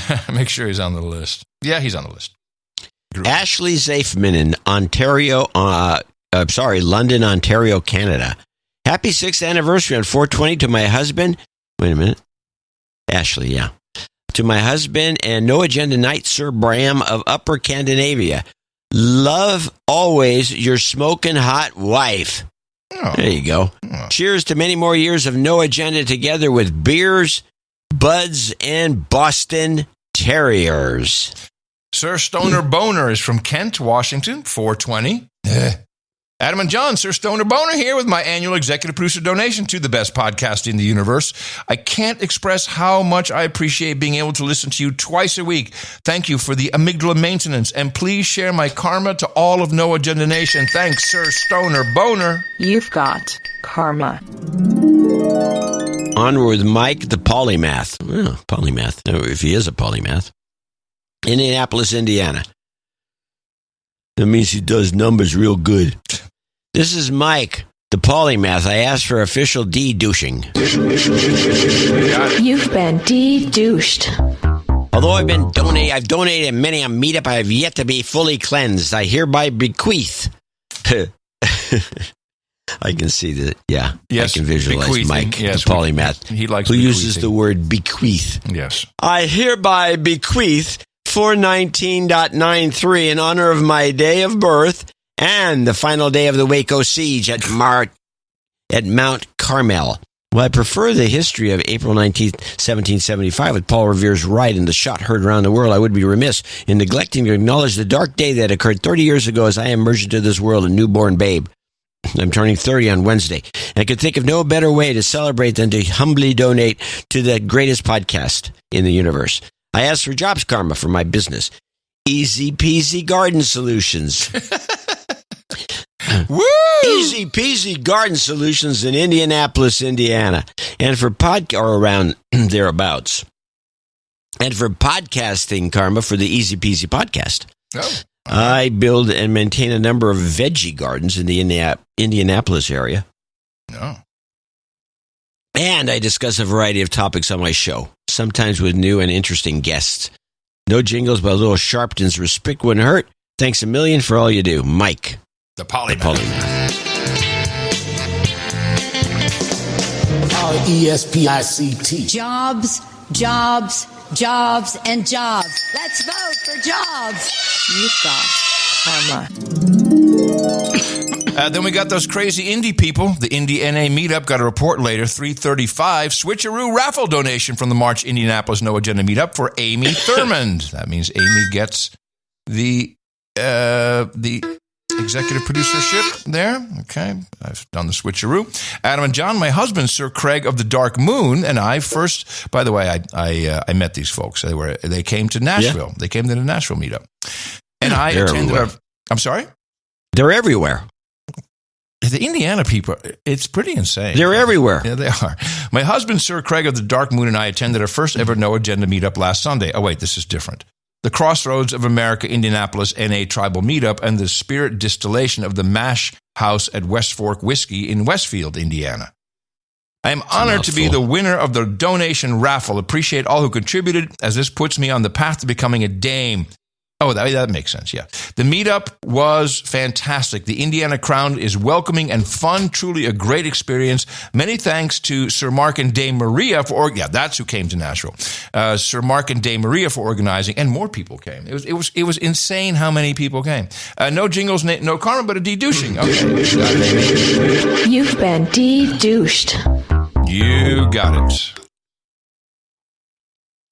on the list. Yeah, he's on the list. Ashley Zafman in Ontario, London, Ontario, Canada. Happy 6th anniversary on 420 to my husband. Wait a minute. Ashley, yeah. To my husband and No Agenda Knight, Sir Bram of Upper Scandinavia. Love always, your smoking hot wife. Oh. There you go. Oh. Cheers to many more years of No Agenda together with beers, buds, and Boston Terriers. Sir Stoner Boner is from Kent, Washington, 420. Adam and John, Sir Stoner Boner here with my annual executive producer donation to the best podcast in the universe. I can't express how much I appreciate being able to listen to you twice a week. Thank you for the amygdala maintenance, and please share my karma to all of No Agenda Nation. Thanks, Sir Stoner Boner. You've got karma. Onward with Mike, the polymath. Oh, polymath. If he is a polymath. Indianapolis, Indiana. That means he does numbers real good. This is Mike, the polymath. I asked for official de-douching. You've been de-douched. Although I've donated many a meetup, I have yet to be fully cleansed. I hereby bequeath. I can see that. Yeah, yes, I can visualize bequeathing. Mike, yes, the polymath, he likes who uses the word bequeath. Yes, I hereby bequeath 419.93 in honor of my day of birth and the final day of the Waco siege at Mount Carmel. Well, I prefer the history of April 19th, 1775 with Paul Revere's ride and the shot heard around the world. I would be remiss in neglecting to acknowledge the dark day that occurred 30 years ago as I emerged into this world, a newborn babe. I'm turning 30 on Wednesday. I could think of no better way to celebrate than to humbly donate to the greatest podcast in the universe. I asked for jobs karma for my business. Easy peasy garden solutions. Woo! Easy peasy garden solutions in Indianapolis, Indiana. And for or around thereabouts. And for podcasting karma for the Easy Peasy podcast. Oh. I build and maintain a number of veggie gardens in the Indianapolis area. Oh. And I discuss a variety of topics on my show, sometimes with new and interesting guests. No jingles, but a little Sharpton's respect wouldn't hurt. Thanks a million for all you do. Mike. The polymath. R-E-S-P-I-C-T. Jobs, Jobs, jobs, and jobs. Let's vote for jobs. You've got karma. Then we got those crazy indie people. The Indie NA Meetup got a report later, 3:35. Switcheroo raffle donation from the March Indianapolis No Agenda Meetup for Amy Thurmond. That means Amy gets the executive producership there. Okay, I've done the switcheroo. Adam and John, my husband, Sir Craig of the Dark Moon, and I first. By the way, I met these folks. They came to Nashville. Yeah. They came to the Nashville meetup, and I attended. I'm sorry. They're everywhere. The Indiana people, it's pretty insane. They're everywhere. Yeah, they are. My husband, Sir Craig of the Dark Moon, and I attended our first ever No Agenda meetup last Sunday. Oh, wait, this is different. The Crossroads of America Indianapolis NA Tribal Meetup and the spirit distillation of the Mash House at West Fork Whiskey in Westfield, Indiana. I am honored to be the winner of the donation raffle. Appreciate all who contributed, as this puts me on the path to becoming a dame. Oh, that makes sense, yeah. The meetup was fantastic. The Indiana crowd is welcoming and fun. Truly a great experience. Many thanks to Sir Mark and Dame Maria that's who came to Nashville. Sir Mark and Dame Maria for organizing, and more people came. It was insane how many people came. No jingles, no karma, but a de-douching. Okay. You've been de-douched. You got it.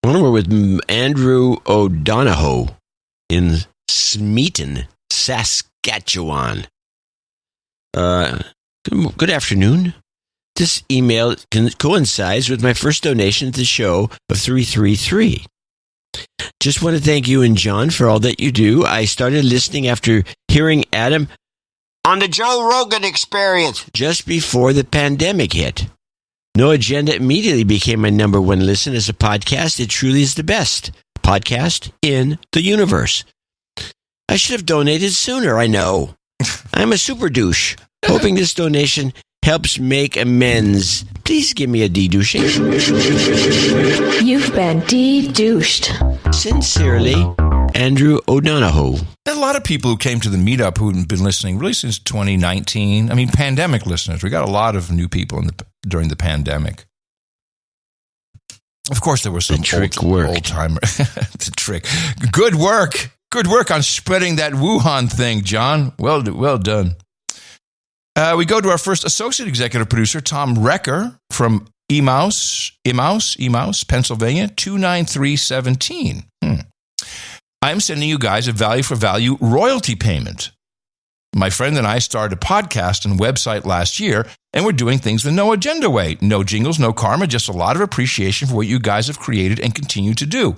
I wonder we're with Andrew O'Donohoe in Smeaton, Saskatchewan. Good afternoon. This email coincides with my first donation to the show of 333. Just want to thank you and John for all that you do. I started listening after hearing Adam on the Joe Rogan Experience just before the pandemic hit. No Agenda immediately became my number one listen as a podcast. It truly is the best podcast in the universe. I should have donated sooner, I know. I'm a super douche. Hoping this donation helps make amends. Please give me a de-douching. You've been de-douched. Sincerely, Andrew O'Donohoe. A lot of people who came to the meetup who had been listening really since 2019. I mean, pandemic listeners. We got a lot of new people during the pandemic. Of course, there was some old-timer. The trick. Good work. Good work on spreading that Wuhan thing, John. Well done. We go to our first associate executive producer, Tom Recker from Emmaus, Pennsylvania, 29317. I'm sending you guys a value for value royalty payment. My friend and I started a podcast and website last year, and we're doing things the No Agenda way. No jingles, no karma, just a lot of appreciation for what you guys have created and continue to do.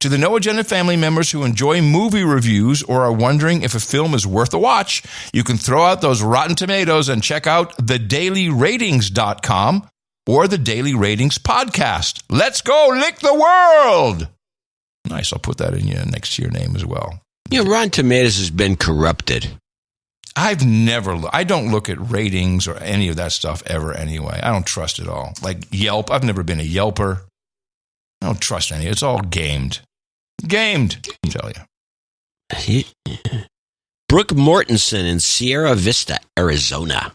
To the No Agenda family members who enjoy movie reviews or are wondering if a film is worth a watch, you can throw out those Rotten Tomatoes and check out thedailyratings.com or the Daily Ratings podcast. Let's go lick the world! Nice, I'll put that in next to your name as well. Yeah, Rotten Tomatoes has been corrupted. I don't look at ratings or any of that stuff ever anyway. I don't trust it all. Like Yelp, I've never been a Yelper. I don't trust any. It's all gamed. Gamed, I tell you. Brooke Mortensen in Sierra Vista, Arizona.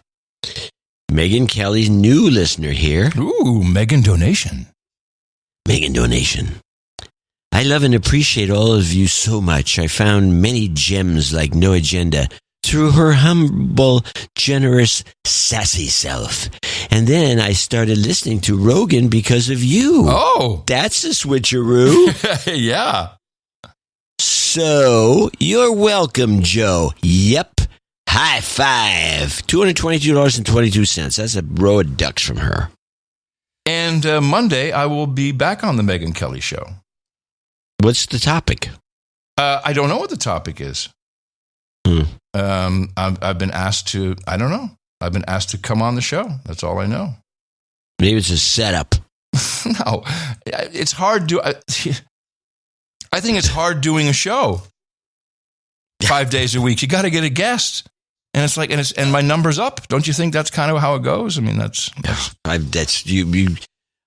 Megan Kelly's new listener here. Ooh, Megan donation. Megan donation. I love and appreciate all of you so much. I found many gems like No Agenda through her humble, generous, sassy self. And then I started listening to Rogan because of you. Oh. That's a switcheroo. Yeah. So, you're welcome, Joe. Yep. High five. $222.22. That's a row of ducks from her. And Monday, I will be back on the Megan Kelly Show. What's the topic? I don't know what the topic is. I've been asked to, I don't know. I've been asked to come on the show. That's all I know. Maybe it's a setup. No, it's hard I think it's hard doing a show 5 days a week. You got to get a guest. And it's like, and my number's up. Don't you think that's kind of how it goes? I mean, that's you.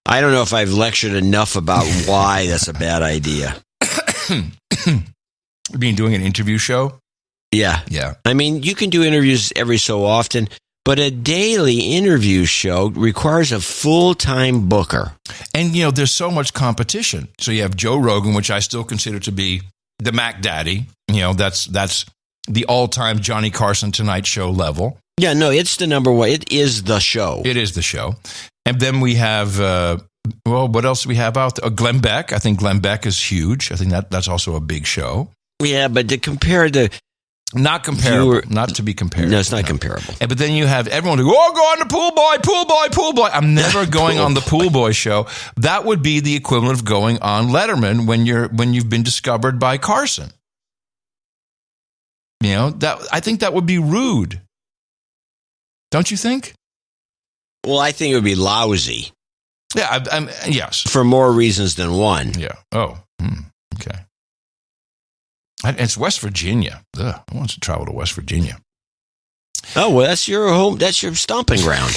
I don't know if I've lectured enough about why that's a bad idea. Doing an interview show? Yeah. Yeah. I mean, you can do interviews every so often, But a daily interview show requires a full-time booker. And, there's so much competition. So you have Joe Rogan, which I still consider to be the Mac Daddy. That's the all-time Johnny Carson Tonight Show level. Yeah, no, it's the number one. It is the show. It is the show. And then we have, what else do we have out there? Glenn Beck. I think Glenn Beck is huge. I think that's also a big show. Yeah, but to compare the... Not comparable. Not to be compared. No, it's not comparable. But then you have everyone go on the pool boy. I'm never going on the pool boy show. That would be the equivalent of going on Letterman when you've been discovered by Carson. I think that would be rude. Don't you think? Well, I think it would be lousy. Yeah, yes. For more reasons than one. Yeah. Oh, okay. It's West Virginia. Ugh, who wants to travel to West Virginia? Oh, well, that's your home. That's your stomping ground.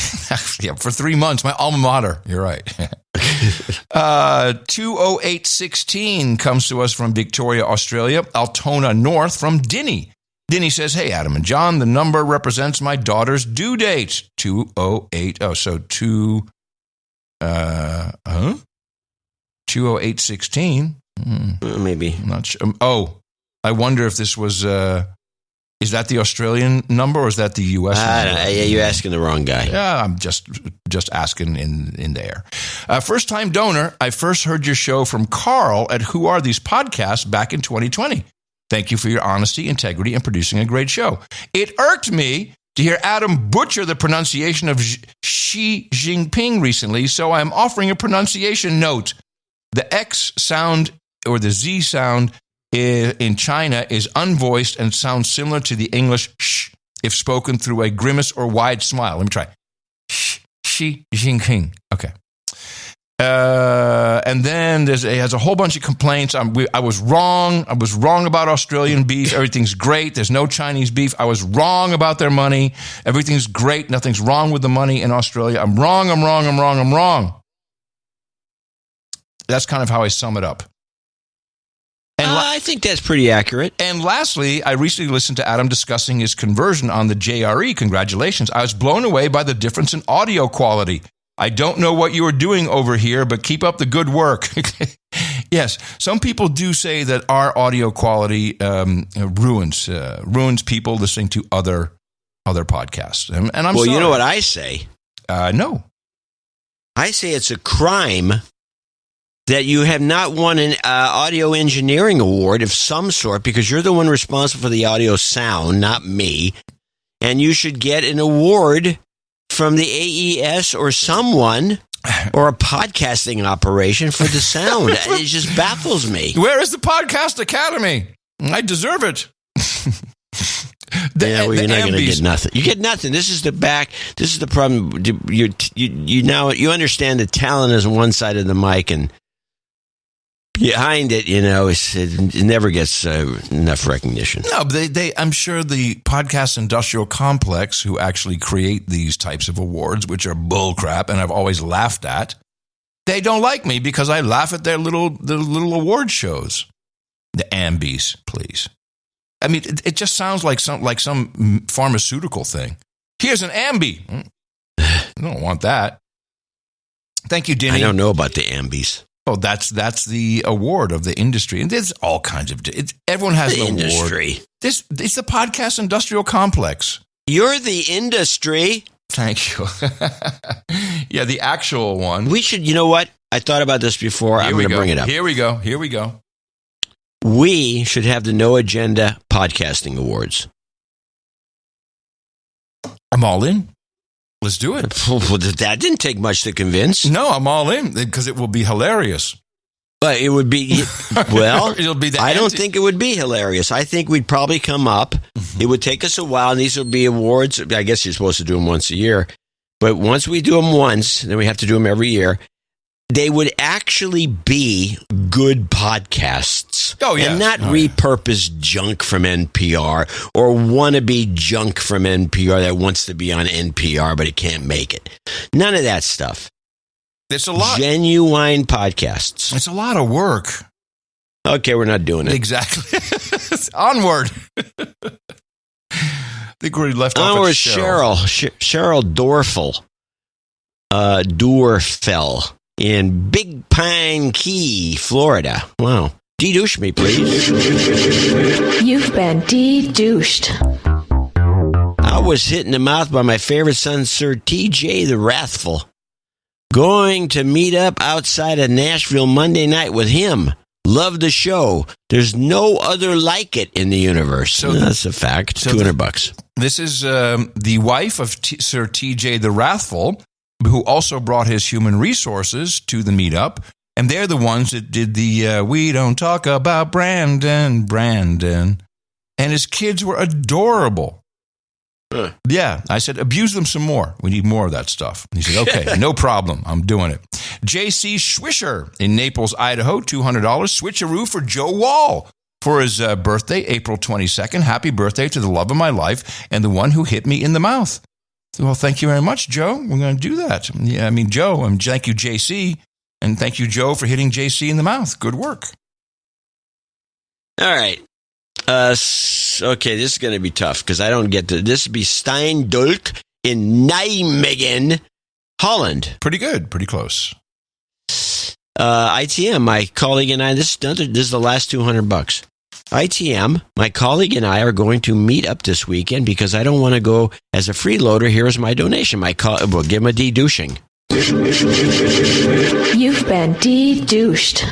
Yeah, for 3 months. My alma mater. You're right. 20816 comes to us from Victoria, Australia. Altona North from Dinny. Dinny says, hey, Adam and John, the number represents my daughter's due date. 2080. Oh, so 20816. Maybe. I'm not sure. I wonder if this was, is that the Australian number or is that the U.S. number? Yeah, you're asking the wrong guy. Yeah, I'm just asking in the air. First-time donor, I first heard your show from Carl at Who Are These Podcasts back in 2020. Thank you for your honesty, integrity, and producing a great show. It irked me to hear Adam butcher the pronunciation of Xi Jinping recently, so I'm offering a pronunciation note. The X sound or the Z sound in China is unvoiced and sounds similar to the English sh if spoken through a grimace or wide smile. Let me try. Xi Jinping. Okay. And then it has a whole bunch of complaints. I was wrong. I was wrong about Australian beef. Everything's great. There's no Chinese beef. I was wrong about their money. Everything's great. Nothing's wrong with the money in Australia. I'm wrong. That's kind of how I sum it up. And I think that's pretty accurate. And lastly, I recently listened to Adam discussing his conversion on the JRE. Congratulations. I was blown away by the difference in audio quality. I don't know what you are doing over here, but keep up the good work. Yes, some people do say that our audio quality ruins people listening to other podcasts. And I'm well, sorry. You know what I say? No. I say it's a crime that you have not won an audio engineering award of some sort because you're the one responsible for the audio sound, not me. And you should get an award from the AES or someone or a podcasting operation for the sound. It just baffles me. Where is the Podcast Academy? I deserve it. You're not going to get nothing. You get nothing. This is the problem. You understand that talent is on one side of the mic and behind it, it never gets enough recognition. No, but I'm sure the podcast industrial complex who actually create these types of awards, which are bullcrap, and I've always laughed at, they don't like me because I laugh at their little award shows. The Ambies, please. I mean, it just sounds like some pharmaceutical thing. Here's an Ambie. I don't want that. Thank you, Denny. I don't know about the Ambies. Oh, that's the award of the industry, and there's all kinds of. Everyone has an industry. Award. It's the podcast industrial complex. You're the industry. Thank you. Yeah, the actual one. We should. You know what? I thought about this before. I'm going to bring it up. Here we go. We should have the No Agenda Podcasting Awards. I'm all in. Let's do it. That didn't take much to convince. No, I'm all in because it will be hilarious. But it would be, well, it'll be I don't think it would be hilarious. I think we'd probably come up. Mm-hmm. It would take us a while, and these would be awards. I guess you're supposed to do them once a year. But once we do them once, then we have to do them every year. They would actually be good podcasts. Oh, yeah. And not repurposed junk from NPR or wannabe junk from NPR that wants to be on NPR, but it can't make it. None of that stuff. It's a lot. Genuine podcasts. It's a lot of work. Okay, we're not doing it. Exactly. Onward. think we left off with at Cheryl. Cheryl Dorfell in Big Pine Key, Florida. Wow. De-douche me, please. You've been de-douched. I was hit in the mouth by my favorite son, Sir TJ the Wrathful. Going to meet up outside of Nashville Monday night with him. Love the show. There's no other like it in the universe. So that's a fact. So $200. This is the wife of Sir TJ the Wrathful, who also brought his human resources to the meetup. And they're the ones that did the We Don't Talk About Brandon. And his kids were adorable. Yeah, I said, abuse them some more. We need more of that stuff. And he said, okay, no problem. I'm doing it. J.C. Swisher in Naples, Idaho, $200. Switcheroo for Joe Wall for his birthday, April 22nd. Happy birthday to the love of my life and the one who hit me in the mouth. Well, thank you very much, Joe. We're going to do that. Yeah, I mean, Joe, thank you, J.C., and thank you, Joe, for hitting J.C. in the mouth. Good work. All right. Okay, this is going to be tough because I don't get to. This would be Steindulk in Nijmegen, Holland. Pretty good. Pretty close. ITM, my colleague and I, this is the last $200. ITM, my colleague and I are going to meet up this weekend because I don't want to go as a freeloader. Here's my donation. We'll give him a de-douching. You've been de-douched.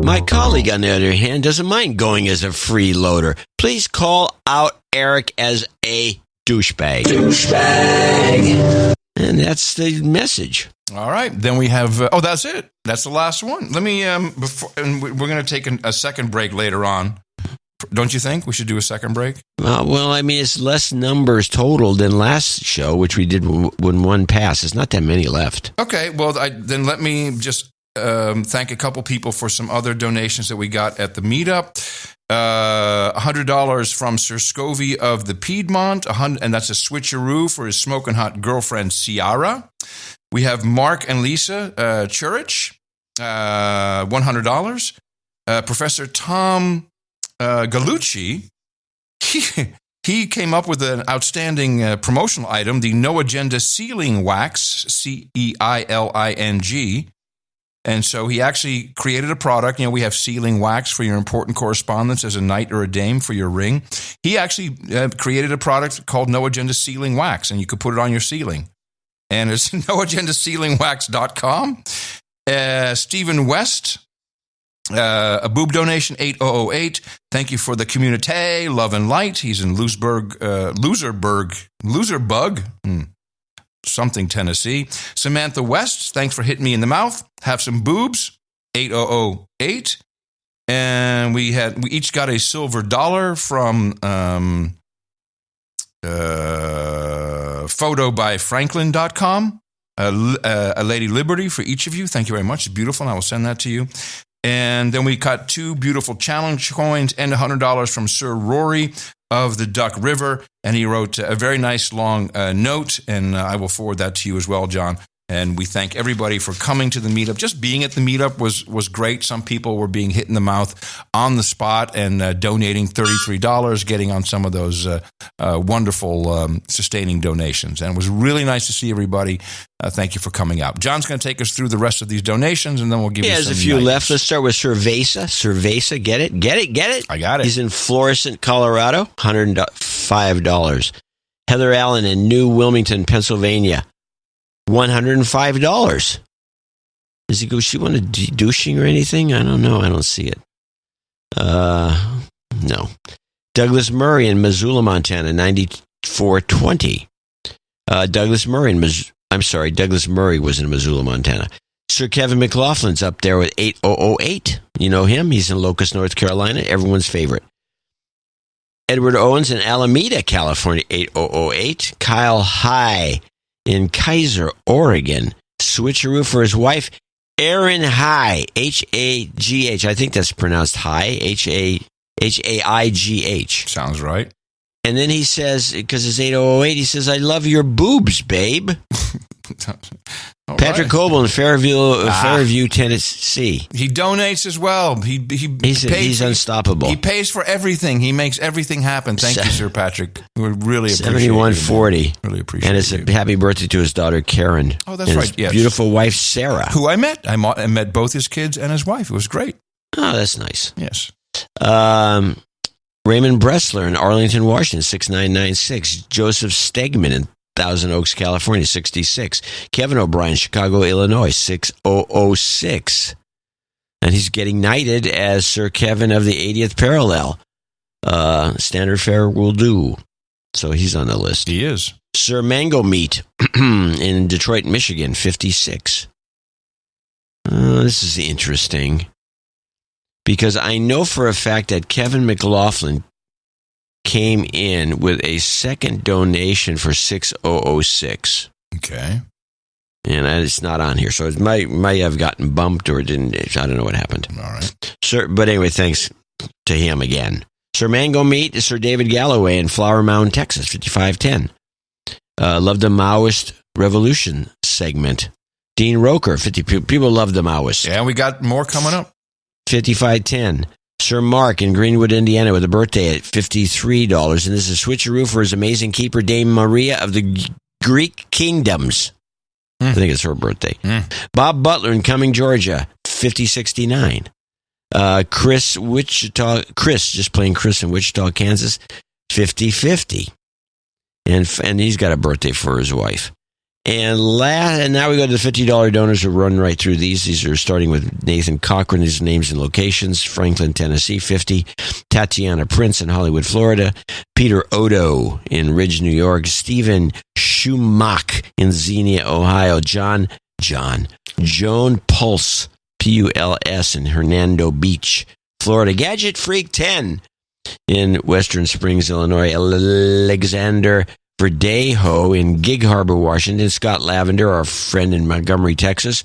My colleague, on the other hand, doesn't mind going as a freeloader. Please call out Eric as a douchebag. Douchebag. And that's the message. All right. Then we have... that's it. That's the last one. Let me... and we're going to take a second break later on. Don't you think we should do a second break? Well, I mean, it's less numbers total than last show, which we did when one passed. There's not that many left. Okay. Well, then let me just... thank a couple people for some other donations that we got at the meetup. $100 from Sir Scovey of the Piedmont, and that's a switcheroo for his smoking hot girlfriend, Ciara. We have Mark and Lisa Churich, $100. Professor Tom Gallucci, he came up with an outstanding promotional item, the No Agenda Sealing Wax, CEILING. And so he actually created a product. You know, we have sealing wax for your important correspondence as a knight or a dame for your ring. He actually created a product called No Agenda Sealing Wax, and you could put it on your ceiling. And it's noagendasealingwax.com. Stephen West, a boob donation, 8008. Thank you for the community, love and light. He's in Loserburg, something, Tennessee. Samantha West, thanks for hitting me in the mouth. Have some boobs, 8008. And we each got a silver dollar from photobyfranklin.com. A Lady Liberty for each of you. Thank you very much. It's beautiful, and I will send that to you. And then we got 2 beautiful challenge coins and $100 from Sir Rory of the Duck River, and he wrote a very nice long note, and I will forward that to you as well, John. And we thank everybody for coming to the meetup. Just being at the meetup was great. Some people were being hit in the mouth on the spot and donating $33, getting on some of those wonderful sustaining donations. And it was really nice to see everybody. Thank you for coming out. John's going to take us through the rest of these donations, and then we'll give you some. There's a few left. Let's start with Cerveza. Cerveza, get it? I got it. He's in Florissant, Colorado, $105. Heather Allen in New Wilmington, Pennsylvania, $105. Does she want a douching or anything? I don't know. I don't see it. No. Douglas Murray in Missoula, Montana, $94.20. Douglas Murray was in Missoula, Montana. Sir Kevin McLaughlin's up there with 8008. You know him? He's in Locust, North Carolina. Everyone's favorite. Edward Owens in Alameda, California, 8008. Kyle High in Kaiser, Oregon. Switcheroo for his wife, Erin High, H-A-G-H. I think that's pronounced High, H-A-I-G-H. Sounds right. And then he says, because it's 8008, he says, I love your boobs, babe. Patrick Coble in Fairview, Tennessee. He donates as well. He's unstoppable. He pays for everything. He makes everything happen. Thank you, Sir Patrick. We really appreciate it. 7140. Really appreciate it. And it's a happy birthday to his daughter, Karen. Oh, that's right. Yes. Beautiful wife, Sarah. Who I met. I met both his kids and his wife. It was great. Oh, that's nice. Yes. Raymond Bressler in Arlington, Washington, 6996. Joseph Stegman in Thousand Oaks, California, 66. Kevin O'Brien, Chicago, Illinois, 6006. And he's getting knighted as Sir Kevin of the 80th parallel. Standard fare will do. So he's on the list. He is. Sir Mango Meat in Detroit, Michigan, 56. This is interesting. Because I know for a fact that Kevin McLaughlin came in with a second donation for 6006. Okay. And it's not on here. So it might have gotten bumped or it didn't. I don't know what happened. All right. Sir, but anyway, thanks to him again. Sir Mango Meat is Sir David Galloway in Flower Mound, Texas, 5510. Love the Maoist Revolution segment. Dean Roker, 50 people love the Maoists. Yeah, we got more coming up. 5510. Sir Mark in Greenwood, Indiana, with a birthday at $53. And this is a switcheroo for his amazing keeper, Dame Maria of the Greek Kingdoms. I think it's her birthday. Bob Butler in Cumming, Georgia, 5069. Chris, just playing Chris in Wichita, Kansas, 5050. And he's got a birthday for his wife. And now we go to the $50 donors who run right through these. These are starting with Nathan Cochran, his names and locations. Franklin, Tennessee, 50. Tatiana Prince in Hollywood, Florida. Peter Odo in Ridge, New York. Stephen Schumach in Xenia, Ohio. Joan Pulse, Puls in Hernando Beach, Florida. Gadget Freak 10 in Western Springs, Illinois. Alexander Verdejo in Gig Harbor, Washington. Scott Lavender, our friend in Montgomery, Texas.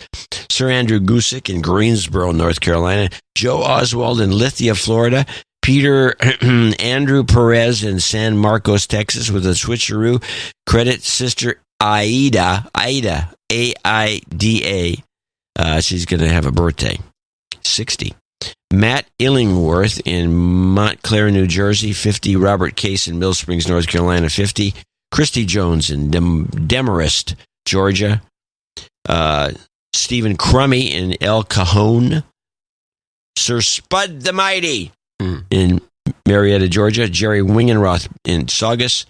Sir Andrew Gusick in Greensboro, North Carolina. Joe Oswald in Lithia, Florida. Peter Andrew Perez in San Marcos, Texas, with a switcheroo. Credit Sister Aida, A-I-D-A. She's going to have a birthday. 60. Matt Illingworth in Montclair, New Jersey, 50. Robert Case in Mill Springs, North Carolina, 50. Christy Jones in Demarest, Georgia. Stephen Crummy in El Cajon. Sir Spud the Mighty in Marietta, Georgia. Jerry Wingenroth in Saugus,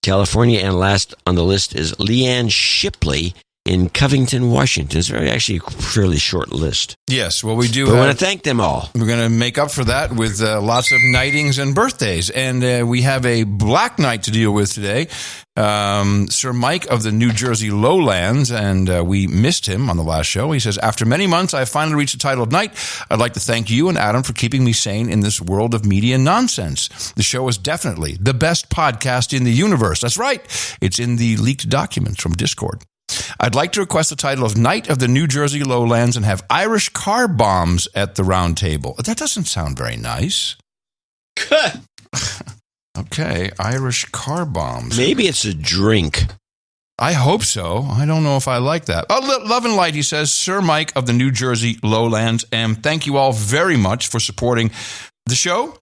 California. And last on the list is Leanne Shipley in Covington, Washington. It's actually a fairly short list. Yes, well, we do. But I want to thank them all. We're going to make up for that with lots of knightings and birthdays. And we have a black knight to deal with today. Sir Mike of the New Jersey Lowlands, and we missed him on the last show. He says, after many months, I finally reached the title of knight. I'd like to thank you and Adam for keeping me sane in this world of media nonsense. The show is definitely the best podcast in the universe. That's right. It's in the leaked documents from Discord. I'd like to request the title of Knight of the New Jersey Lowlands and have Irish car bombs at the round table. That doesn't sound very nice. Okay, Irish car bombs. Maybe it's a drink. I hope so. I don't know if I like that. Oh, Love and Light, he says, Sir Mike of the New Jersey Lowlands, and thank you all very much for supporting the show.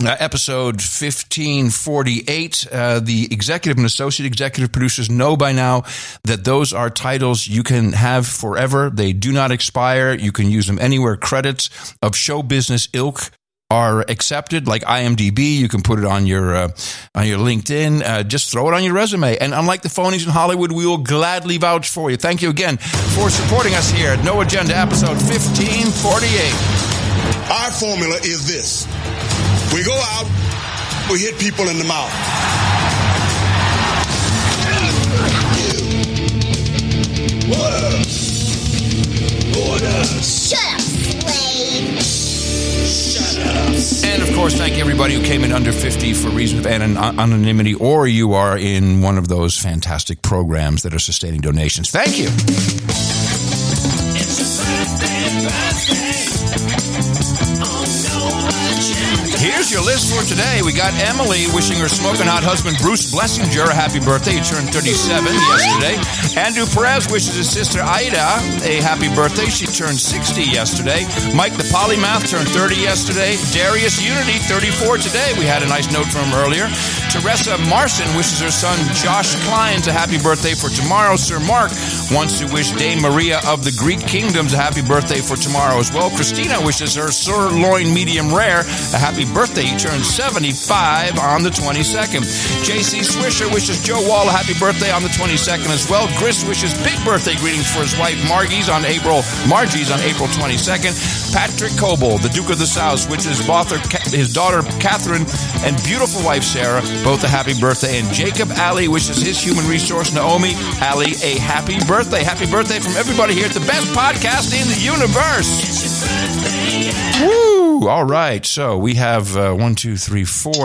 Episode 1548, the executive and associate executive producers know by now that those are titles you can have forever. They do not expire. You can use them anywhere. Credits of show business ilk are accepted, like IMDb. You can put it on your LinkedIn. Just throw it on your resume. And unlike the phonies in Hollywood, we will gladly vouch for you. Thank you again for supporting us here at No Agenda, episode 1548. Our formula is this. We go out, we hit people in the mouth. Shut up, slave. Shut up. And, of course, thank everybody who came in under 50 for reasons of anonymity, or you are in one of those fantastic programs that are sustaining donations. Thank you. It's a birthday. Here's your list for today. We got Emily wishing her smoking hot husband Bruce Blessinger a happy birthday. He turned 37 yesterday. Andrew Perez wishes his sister Aida a happy birthday. She turned 60 yesterday. Mike the Polymath turned 30 yesterday. Darius Unity, 34 today. We had a nice note from him earlier. Teresa Marson wishes her son Josh Kleins a happy birthday for tomorrow. Sir Mark wants to wish Dame Maria of the Greek Kingdoms a happy birthday for tomorrow as well. Christina wishes her sirloin medium rare a happy birthday. He turns 75 on the 22nd. J.C. Swisher wishes Joe Wall a happy birthday on the 22nd as well. Chris wishes big birthday greetings for his wife Margie's on April 22nd. Patrick Coble, the Duke of the South, wishes his daughter Catherine and beautiful wife Sarah both a happy birthday. And Jacob Alley wishes his human resource Naomi Alley a happy birthday. Happy birthday from everybody here at the best podcast in the universe. Woo! All right, so we have 4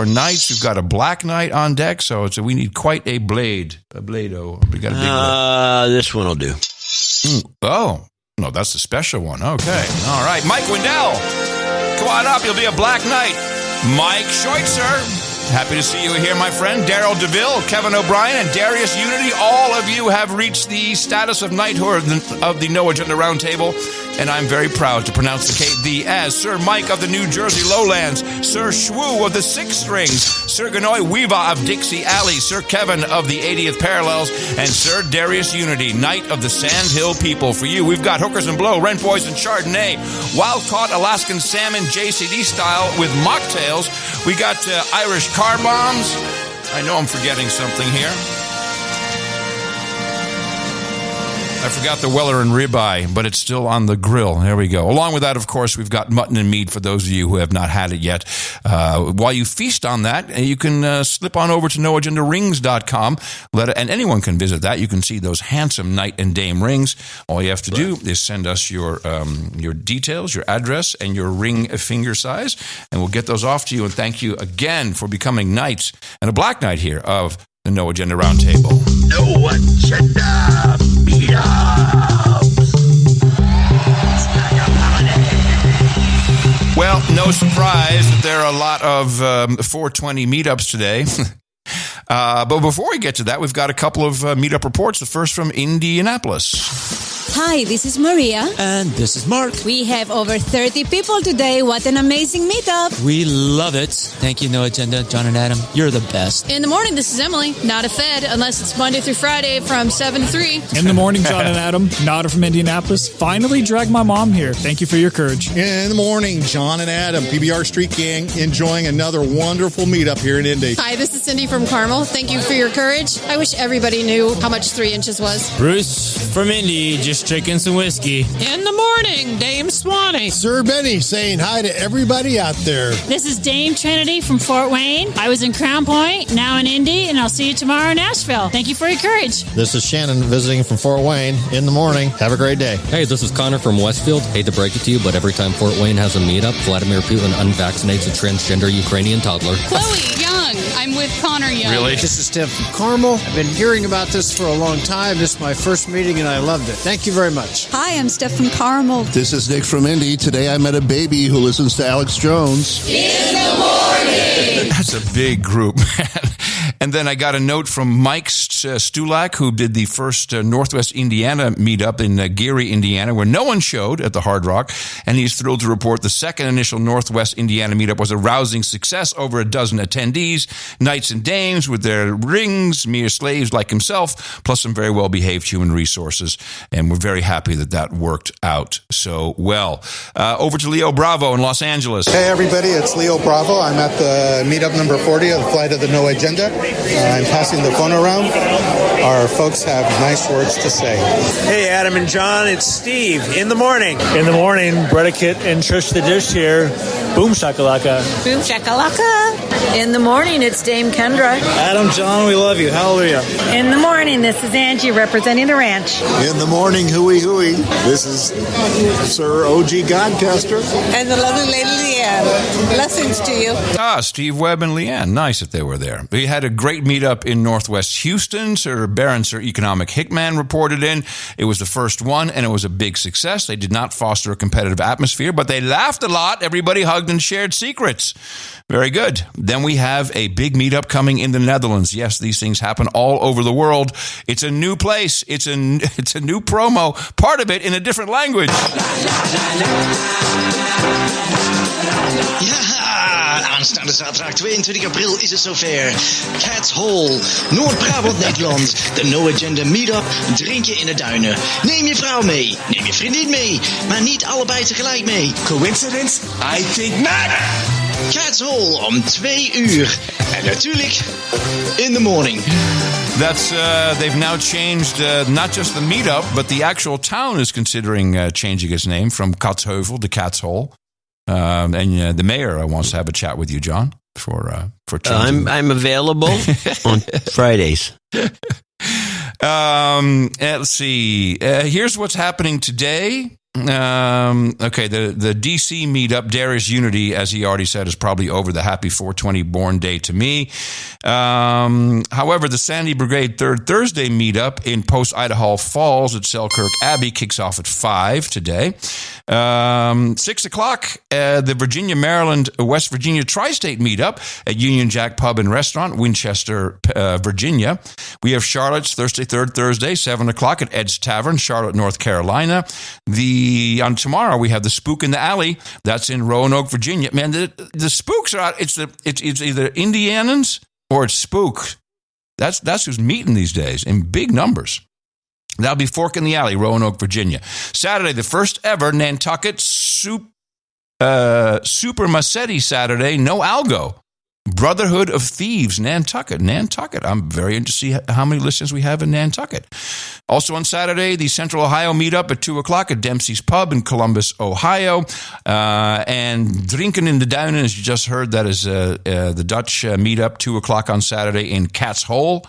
knights. We've got a black knight on deck, so we need quite a blade. A blade-o. We got a big blade. This one will do. Oh, no, that's the special one. Okay. All right, Mike Wendell. Come on up. You'll be a black knight. Mike Scheutzer. Happy to see you here, my friend. Daryl DeVille, Kevin O'Brien, and Darius Unity. All of you have reached the status of knighthood of the No Agenda Roundtable, and I'm very proud to pronounce the as Sir Mike of the New Jersey Lowlands, Sir Shwoo of the Six Strings, Sir Ganoy Weeva of Dixie Alley, Sir Kevin of the 80th Parallels, and Sir Darius Unity, Knight of the Sand Hill People. For you, we've got Hookers and Blow, Rent Boys and Chardonnay, Wild-Caught Alaskan Salmon JCD style with mocktails. We got Irish car bombs. I know I'm forgetting something here. I forgot the Weller and ribeye, but it's still on the grill. There we go. Along with that, of course, we've got mutton and meat for those of you who have not had it yet. While you feast on that, you can slip on over to noagendarings.com, and anyone can visit that. You can see those handsome knight and dame rings. All you have to do is send us your details, your address, and your ring finger size, and we'll get those off to you. And thank you again for becoming knights and a black knight here of the No Agenda Roundtable. No Agenda Meetups. Well, no surprise that there are a lot of 420 meetups today. But before we get to that, we've got a couple of meetup reports. The first from Indianapolis. Hi, this is Maria. And this is Mark. We have over 30 people today. What an amazing meetup. We love it. Thank you, No Agenda. John and Adam, you're the best. In the morning, this is Emily. Not a Fed, unless it's Monday through Friday from 7 to 3. In the morning, John and Adam, Nada from Indianapolis. Finally dragged my mom here. Thank you for your courage. In the morning, John and Adam, PBR Street Gang, enjoying another wonderful meetup here in Indy. Hi, this is Cindy from Carmel. Thank you for your courage. I wish everybody knew how much 3 inches was. Bruce from Indy, just drinking some whiskey. In the morning, Dame Swanee. Sir Benny saying hi to everybody out there. This is Dame Trinity from Fort Wayne. I was in Crown Point, now in Indy, and I'll see you tomorrow in Nashville. Thank you for your courage. This is Shannon visiting from Fort Wayne in the morning. Have a great day. Hey, this is Connor from Westfield. Hate to break it to you, but every time Fort Wayne has a meetup, Vladimir Putin unvaccinates a transgender Ukrainian toddler. Chloe Young. I'm with Connor Young. Really? This is Steph from Carmel. I've been hearing about this for a long time. This is my first meeting, and I loved it. Thank you very much. Hi, I'm Steph from Carmel. This is Nick from Indy. Today I met a baby who listens to Alex Jones. In the morning. That's a big group, man. And then I got a note from Mike Stulak, who did the first Northwest Indiana meetup in Gary, Indiana, where no one showed at the Hard Rock. And he's thrilled to report the second initial Northwest Indiana meetup was a rousing success. Over a dozen attendees, knights and dames with their rings, mere slaves like himself, plus some very well-behaved human resources. And we're very happy that that worked out so well. Over to Leo Bravo in Los Angeles. Hey, everybody. It's Leo Bravo. I'm at the meetup number 40 of the Flight of the No Agenda. I'm passing the phone around. Our folks have nice words to say. Hey, Adam and John, it's Steve. In the morning. In the morning, Bredicate and Trish the Dish here. Boom shakalaka. Boom shakalaka. In the morning, it's Dame Kendra. Adam, John, we love you. Hallelujah. In the morning, this is Angie representing the ranch. In the morning, hooey hooey. This is Sir OG Godcaster. And the lovely Lady Leanne. Blessings to you. Steve Webb and Leanne. Nice that they were there. We had a great meetup in Northwest Houston. Sir Economic Hickman reported in. It was the first one, and it was a big success. They did not foster a competitive atmosphere, but they laughed a lot. Everybody hugged and shared secrets. Very good. Then we have a big meetup coming in the Netherlands. Yes, these things happen all over the world. It's a new place. It's a new promo. Part of it in a different language. Ja, aanstaande zaterdag 22 april is het zover. Cats Hall, Noord-Brabant, Nederland. De No Agenda Meetup, drinken in de duinen. Neem je vrouw mee, neem je vriendin mee, maar niet allebei tegelijk mee. Coincidence? I think not! Cats Hall om 2 uur. En natuurlijk in the morning. They've now changed not just the meetup, but the actual town is considering changing its name from Katsheuvel to Cats Hall. And the mayor wants to have a chat with you, John, for changing. I'm available on Fridays. Let's see. Here's what's happening today. The DC meetup, Darius Unity, as he already said, is probably over. The happy 420 born day to me. However, the Sandy Brigade Third Thursday meetup in Post-Idaho Falls at Selkirk Abbey kicks off at 5 today. 6 o'clock, the Virginia, Maryland, West Virginia Tri-State meetup at Union Jack Pub and Restaurant, Winchester, Virginia. We have Charlotte's Third Thursday, 7 o'clock at Ed's Tavern, Charlotte, North Carolina. On tomorrow we have the Spook in the Alley. That's in Roanoke, Virginia. Man, the spooks are out. It's either Indianans or it's Spook. That's who's meeting these days in big numbers. That'll be Fork in the Alley, Roanoke, Virginia. Saturday, the first ever Nantucket Super Massetti Saturday, no algo. Brotherhood of Thieves, Nantucket. I'm very interested to see how many listeners we have in Nantucket. Also on Saturday, the Central Ohio meetup at 2 o'clock at Dempsey's Pub in Columbus, Ohio. And Drinken in de Duinen, as you just heard, that is the Dutch meetup, 2 o'clock on Saturday in Cats Hole.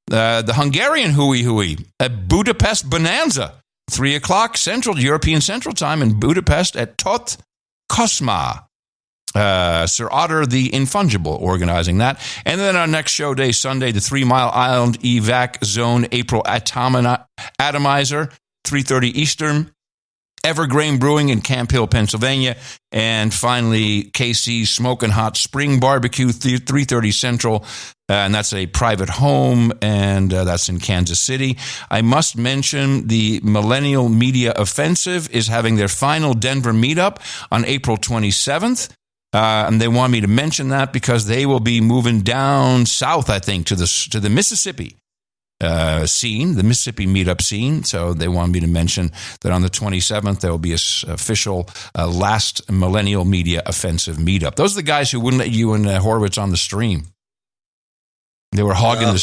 The Hungarian Hui at Budapest Bonanza, 3 o'clock European Central Time in Budapest at Tot Kosma. Sir Otter the Infungible organizing that. And then our next show day, Sunday, the 3 Mile Island Evac Zone April Atomizer, 3:30 Eastern. Evergreen Brewing in Camp Hill, Pennsylvania. And finally, KC's Smokin' Hot Spring Barbecue, 3:30 Central. And that's a private home, and that's in Kansas City. I must mention the Millennial Media Offensive is having their final Denver meetup on April 27th. And they want me to mention that because they will be moving down south, I think, to the Mississippi scene, the Mississippi meetup scene. So they want me to mention that on the 27th, there will be an official last Millennial Media Offensive meetup. Those are the guys who wouldn't let you and Horowitz on the stream. They were hogging the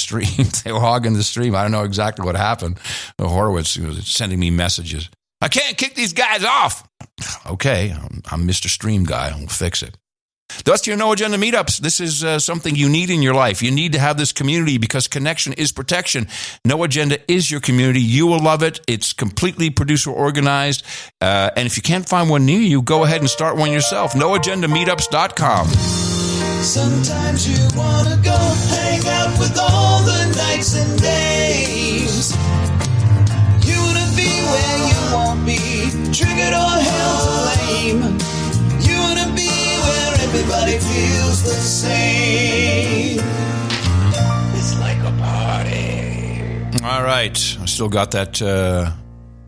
stream. I don't know exactly what happened. Horowitz was sending me messages. I can't kick these guys off. Okay, I'm Mr. Stream Guy. I'll fix it. That's your No Agenda Meetups. This is something you need in your life. You need to have this community because connection is protection. No Agenda is your community. You will love it. It's completely producer organized. And if you can't find one near you, go ahead and start one yourself. NoAgendaMeetups.com. Sometimes you want to go hang out with all the nights and days. You want to be where you won't be triggered or held to blame. You want to be where everybody feels the same. It's like a party. All right. I still got that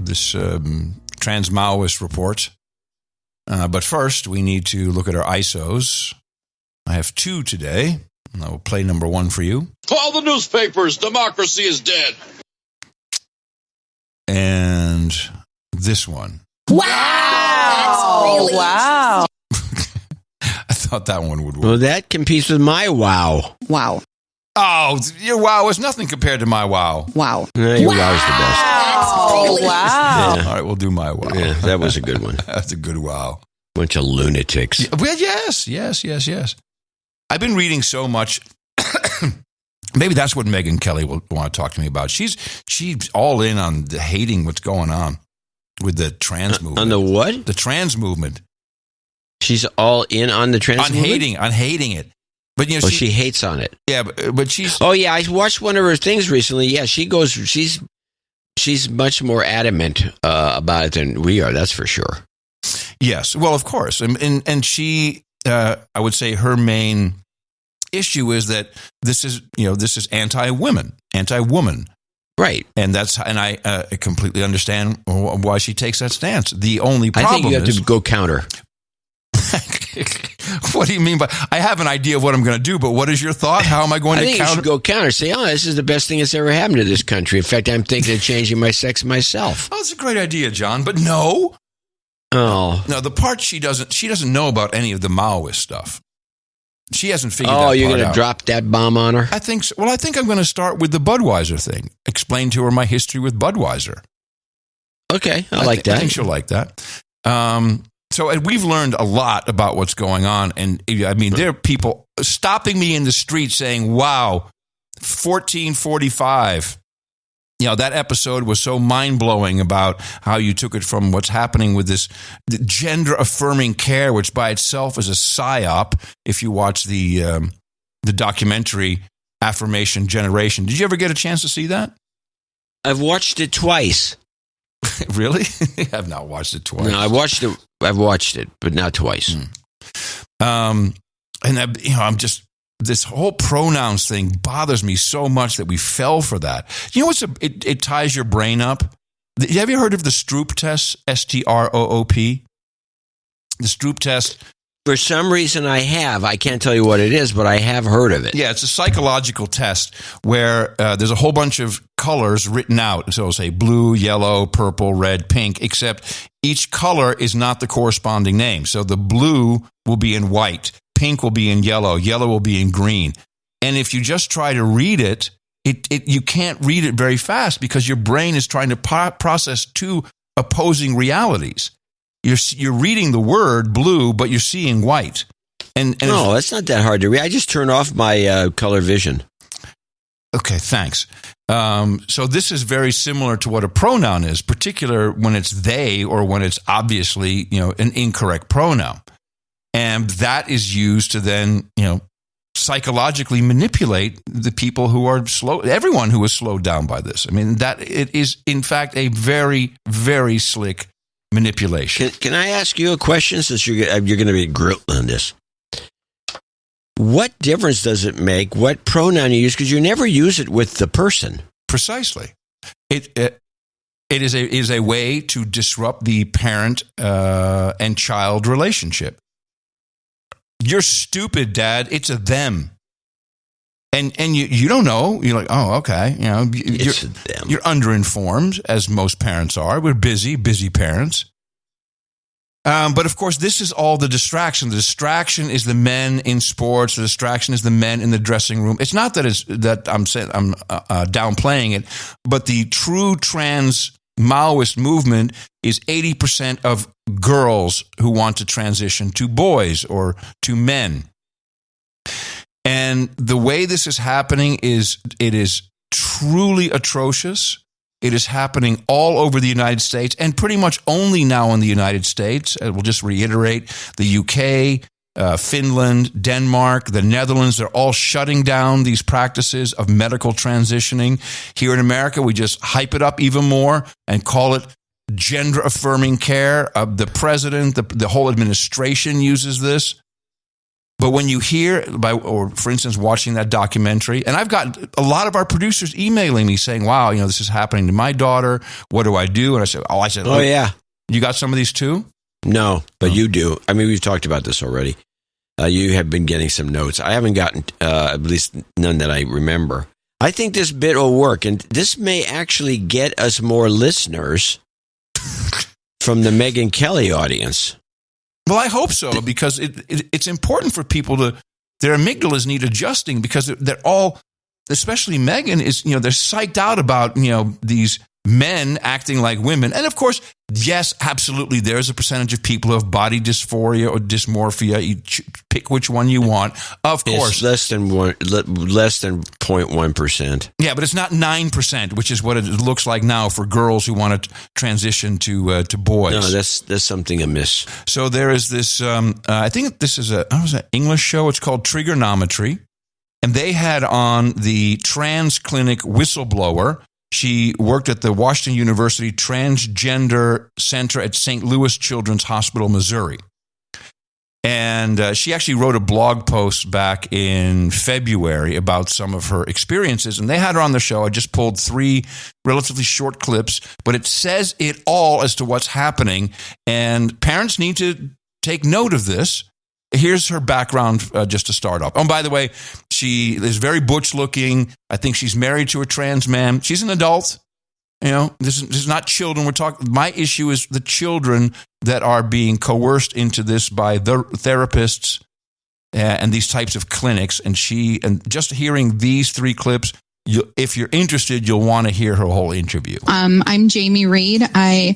this trans-Maoist report. But first, we need to look at our ISOs. I have 2 today, and I will play number 1 for you. Call the newspapers. Democracy is dead. And this one. Wow! That's really wow. I thought that one would work. Well, that competes with my wow. Wow. Oh, your wow is nothing compared to my wow. Wow. Your wow's the best. That's really wow. Yeah. All right, we'll do my wow. Yeah, that was a good one. That's a good wow. Bunch of lunatics. Yeah, well, yes. I've been reading so much. Maybe that's what Megyn Kelly will want to talk to me about. She's all in on the hating what's going on with the trans movement. On the what? The trans movement. She's all in on the trans movement? On hating it. But she hates on it. Yeah, but she's. Oh yeah, I watched one of her things recently. Yeah, she's much more adamant about it than we are. That's for sure. Yes, well, of course, and she, I would say, her main issue is that this is anti-woman, right? And I completely understand why she takes that stance. The only problem I think you have to go counter. What do you mean by? I have an idea of what I'm going to do, but what is your thought? How am I going to counter? I think you should go counter. Say, this is the best thing that's ever happened to this country. In fact, I'm thinking of changing my sex myself. Oh, that's a great idea, John. But no. Oh. No, the part she doesn't know about any of the Maoist stuff. She hasn't figured that out. Oh, you're going to drop that bomb on her? I think so. Well, I think I'm going to start with the Budweiser thing. Explain to her my history with Budweiser. Okay, I like that. I think she'll like that. So we've learned a lot about what's going on. And I mean, there are people stopping me in the street saying, wow, 1445. That episode was so mind-blowing about how you took it from what's happening with this gender-affirming care, which by itself is a psyop, if you watch the documentary Affirmation Generation. Did you ever get a chance to see that? I've watched it twice. Really? I have not watched it twice. No, I've watched it, but not twice. And I'm just... This whole pronouns thing bothers me so much that we fell for that. You know it ties your brain up? Have you heard of the Stroop test? Stroop? The Stroop test. For some reason I have. I can't tell you what it is, but I have heard of it. Yeah, it's a psychological test where there's a whole bunch of colors written out. So it'll say blue, yellow, purple, red, pink, except each color is not the corresponding name. So the blue will be in white. Pink will be in yellow. Yellow will be in green. And if you just try to read it, you can't read it very fast because your brain is trying to process two opposing realities. You're reading the word blue, but you're seeing white. And no, that's not that hard to read. I just turn off my color vision. Okay, thanks. So this is very similar to what a pronoun is, particularly when it's they or when it's obviously an incorrect pronoun. And that is used to then, psychologically manipulate the people who are everyone who is slowed down by this. I mean, that it is, in fact, a very, very slick manipulation. Can I ask you a question since you're going to be grilled on this? What difference does it make what pronoun you use? Because you never use it with the person. Precisely. It is a way to disrupt the parent and child relationship. You're stupid, Dad. It's a them. And you don't know. You're like, oh, okay. You're underinformed, as most parents are. We're busy parents. But of course, this is all the distraction. The distraction is the men in sports. The distraction is the men in the dressing room. It's not that I'm downplaying it, but the true trans Maoist movement is 80% of girls who want to transition to boys or to men. And the way this is happening it is truly atrocious. It is happening all over the United States and pretty much only now in the United States. We'll just reiterate, the UK, Finland, Denmark, the Netherlands, they're all shutting down these practices of medical transitioning. Here in America, we just hype it up even more and call it gender-affirming care. The president, the whole administration uses this. But when you hear, for instance, watching that documentary, and I've got a lot of our producers emailing me saying, wow, this is happening to my daughter. What do I do? And I said, oh, yeah. You got some of these too? No, but you do. I mean, we've talked about this already. You have been getting some notes. I haven't gotten, at least none that I remember. I think this bit will work, and this may actually get us more listeners from the Megyn Kelly audience. Well, I hope so, because it's important for people their amygdalas need adjusting, because they're all, especially Megyn, they're psyched out about, these men acting like women. And of course, yes, absolutely, there's a percentage of people who have body dysphoria or dysmorphia, pick which one you want. Of course, less than 0.1%. Yeah, but it's not 9%, which is what it looks like now for girls who want to transition to boys. No, that's something amiss. So there is this. I think this is an English show. It's called Trigonometry, and they had on the trans clinic whistleblower. She worked at the Washington University Transgender Center at St. Louis Children's Hospital, Missouri. And she actually wrote a blog post back in February about some of her experiences. And they had her on the show. I just pulled 3 relatively short clips, but it says it all as to what's happening. And parents need to take note of this. Here's her background just to start off. Oh, by the way, she is very butch looking. I think she's married to a trans man. She's an adult. You know, this is not children. We're talking. My issue is the children that are being coerced into this by the therapists and these types of clinics. And just hearing these 3 clips, if you're interested, you'll want to hear her whole interview. I'm Jamie Reed. I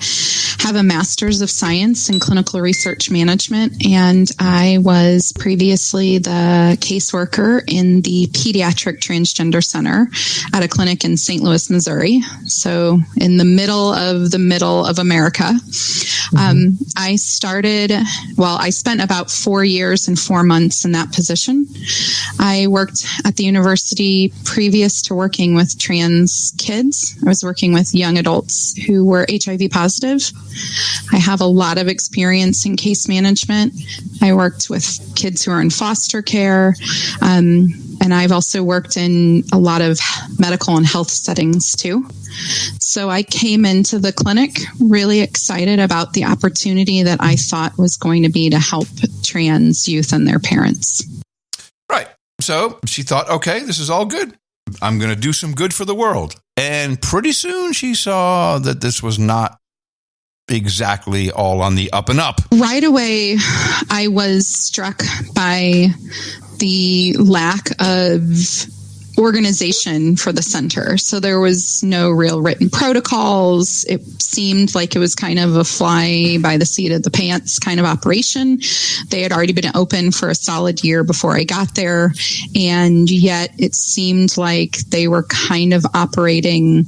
have a Master's of Science in Clinical Research Management, and I was previously the caseworker in the Pediatric Transgender Center at a clinic in St. Louis, Missouri. So in the middle of America. I spent about 4 years and 4 months in that position. I worked at the university previous to working with trans kids. I was working with young adults who were HIV positive. I have a lot of experience in case management. I worked with kids who are in foster care, and I've also worked in a lot of medical and health settings too. So I came into the clinic really excited about the opportunity that I thought was going to be to help trans youth and their parents. Right. So she thought, okay, this is all good. I'm going to do some good for the world. And pretty soon she saw that this was not exactly all on the up and up. Right away, I was struck by the lack of organization for the center. So there was no real written protocols. It seemed like it was kind of a fly by the seat of the pants kind of operation. They had already been open for a solid year before I got there. And yet it seemed like they were kind of operating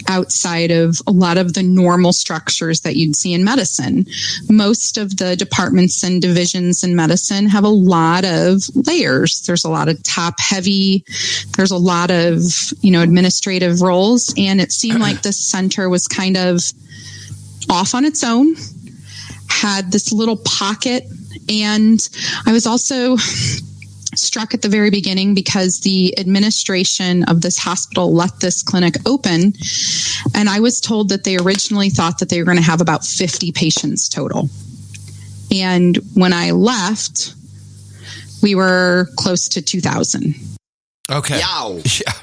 outside of a lot of the normal structures that you'd see in medicine. Most of the departments and divisions in medicine have a lot of layers. There's a lot of top heavy. There's a lot of, administrative roles. And it seemed like this center was kind of off on its own, had this little pocket. And I was also struck at the very beginning because the administration of this hospital let this clinic open. And I was told that they originally thought that they were going to have about 50 patients total. And when I left, we were close to 2,000. Okay. Yow. Yeah,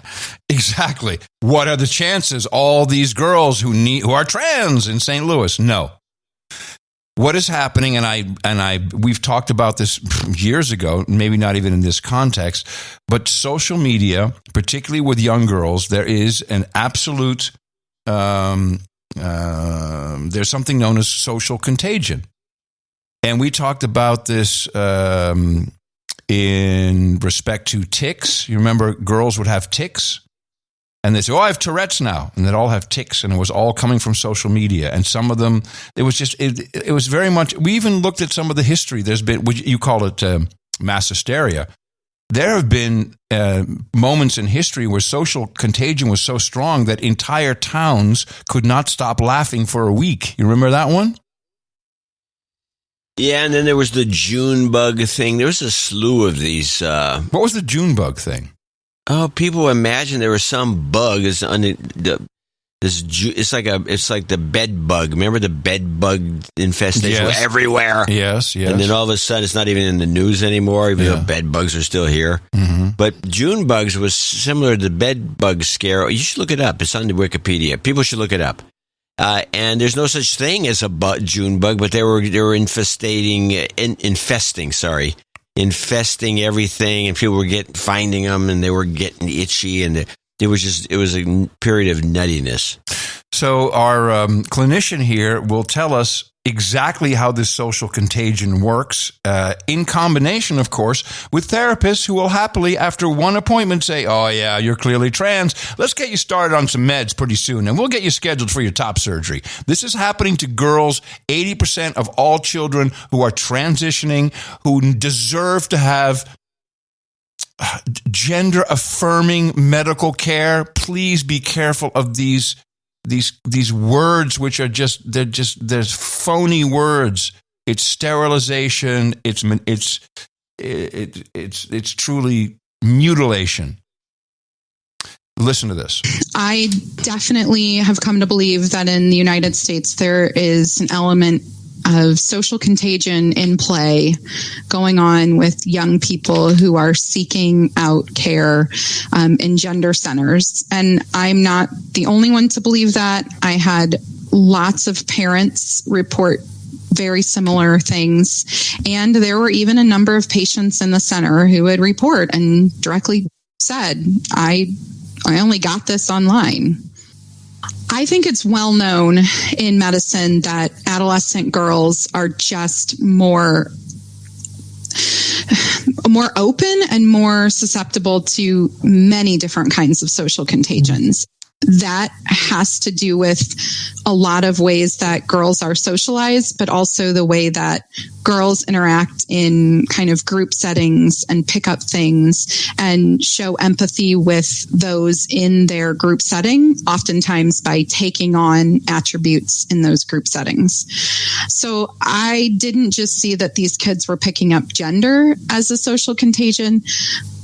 exactly. What are the chances? All these girls who are trans in St. Louis? No. What is happening, and we've talked about this years ago, maybe not even in this context, but social media, particularly with young girls, there is an absolute, there's something known as social contagion. And we talked about this in respect to tics. You remember girls would have tics? And they say, I have Tourette's now. And they'd all have tics. And it was all coming from social media. And some of them, it was very much, we even looked at some of the history. There's been, you call it mass hysteria. There have been moments in history where social contagion was so strong that entire towns could not stop laughing for a week. You remember that one? Yeah, and then there was the June bug thing. There was a slew of these. What was the June bug thing? Oh, people imagine there was some bug. It's like the bed bug. Remember the bed bug infestation everywhere? Yes. And then all of a sudden, it's not even in the news anymore, even though bed bugs are still here. Mm-hmm. But June bugs was similar to the bed bug scare. You should look it up. It's on the Wikipedia. People should look it up. And there's no such thing as a June bug, but they were infesting everything, and people were finding them, and they were getting itchy, and it was a period of nuttiness. So our clinician here will tell us exactly how this social contagion works, in combination, of course, with therapists who will happily, after one appointment, say, oh, yeah, you're clearly trans. Let's get you started on some meds pretty soon, and we'll get you scheduled for your top surgery. This is happening to girls, 80% of all children who are transitioning, who deserve to have gender-affirming medical care. Please be careful of these words, which are there's phony words. It's sterilization. It's truly mutilation. Listen to this. I definitely have come to believe that in the United States there is an element of social contagion in play going on with young people who are seeking out care in gender centers. And I'm not the only one to believe that. I had lots of parents report very similar things. And there were even a number of patients in the center who would report and directly said, I only got this online. I think it's well known in medicine that adolescent girls are just more open and more susceptible to many different kinds of social contagions. That has to do with a lot of ways that girls are socialized, but also the way that girls interact in kind of group settings and pick up things and show empathy with those in their group setting, oftentimes by taking on attributes in those group settings. So I didn't just see that these kids were picking up gender as a social contagion.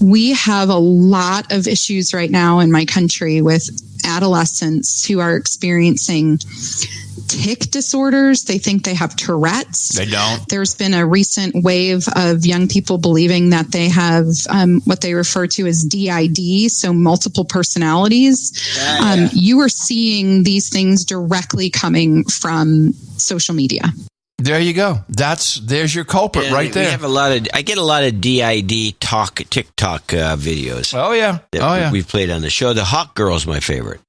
We have a lot of issues right now in my country with adolescents who are experiencing tic disorders. They think they have Tourette's. They don't. There's been a recent wave of young people believing that they have what they refer to as DID, so multiple personalities. You are seeing these things directly coming from social media. There you go. There's your culprit right there. I get a lot of DID TikTok videos. Oh yeah. We've played on the show. The Hawk Girl is my favorite.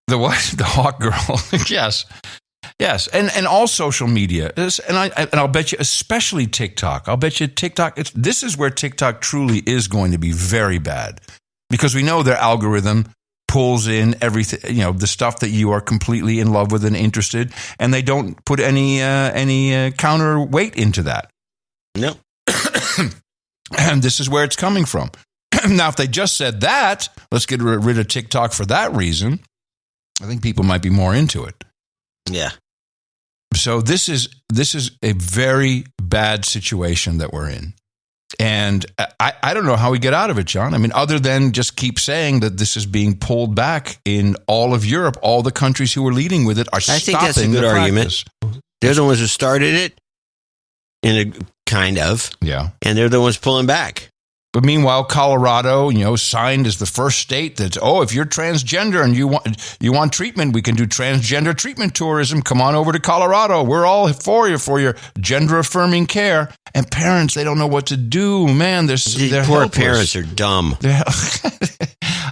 The what? The Hawk Girl. Yes. And all social media. And I'll bet you, especially TikTok. I'll bet you TikTok. This is where TikTok truly is going to be very bad, because we know their algorithm pulls in everything, the stuff that you are completely in love with and interested, and they don't put any counterweight into that. No. And this is where it's coming from. Now, if they just said that, let's get rid of TikTok for that reason, I think people might be more into it. Yeah. So this is a very bad situation that we're in. And I don't know how we get out of it, John. I mean, other than just keep saying that this is being pulled back in all of Europe. All the countries who are leading with it are stopping. I think that's a good argument. They're the ones who started it, Yeah. And they're the ones pulling back. But meanwhile, Colorado, signed as the first state that, if you're transgender and you want treatment, we can do transgender treatment tourism. Come on over to Colorado. We're all for your gender affirming care. And parents, they don't know what to do. Man, they're poor helpless. Parents are dumb. I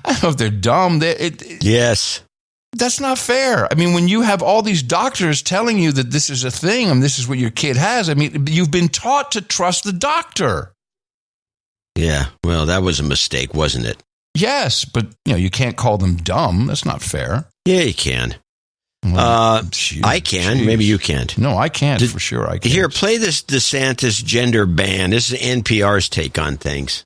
don't know if they're dumb. Yes. That's not fair. I mean, when you have all these doctors telling you that this is a thing and this is what your kid has, I mean, you've been taught to trust the doctor. Yeah, well, that was a mistake, wasn't it? Yes, but you can't call them dumb. That's not fair. Yeah, you can. I can. Maybe you can't. No, I can't for sure. I can't. Here, play this DeSantis gender ban. This is NPR's take on things.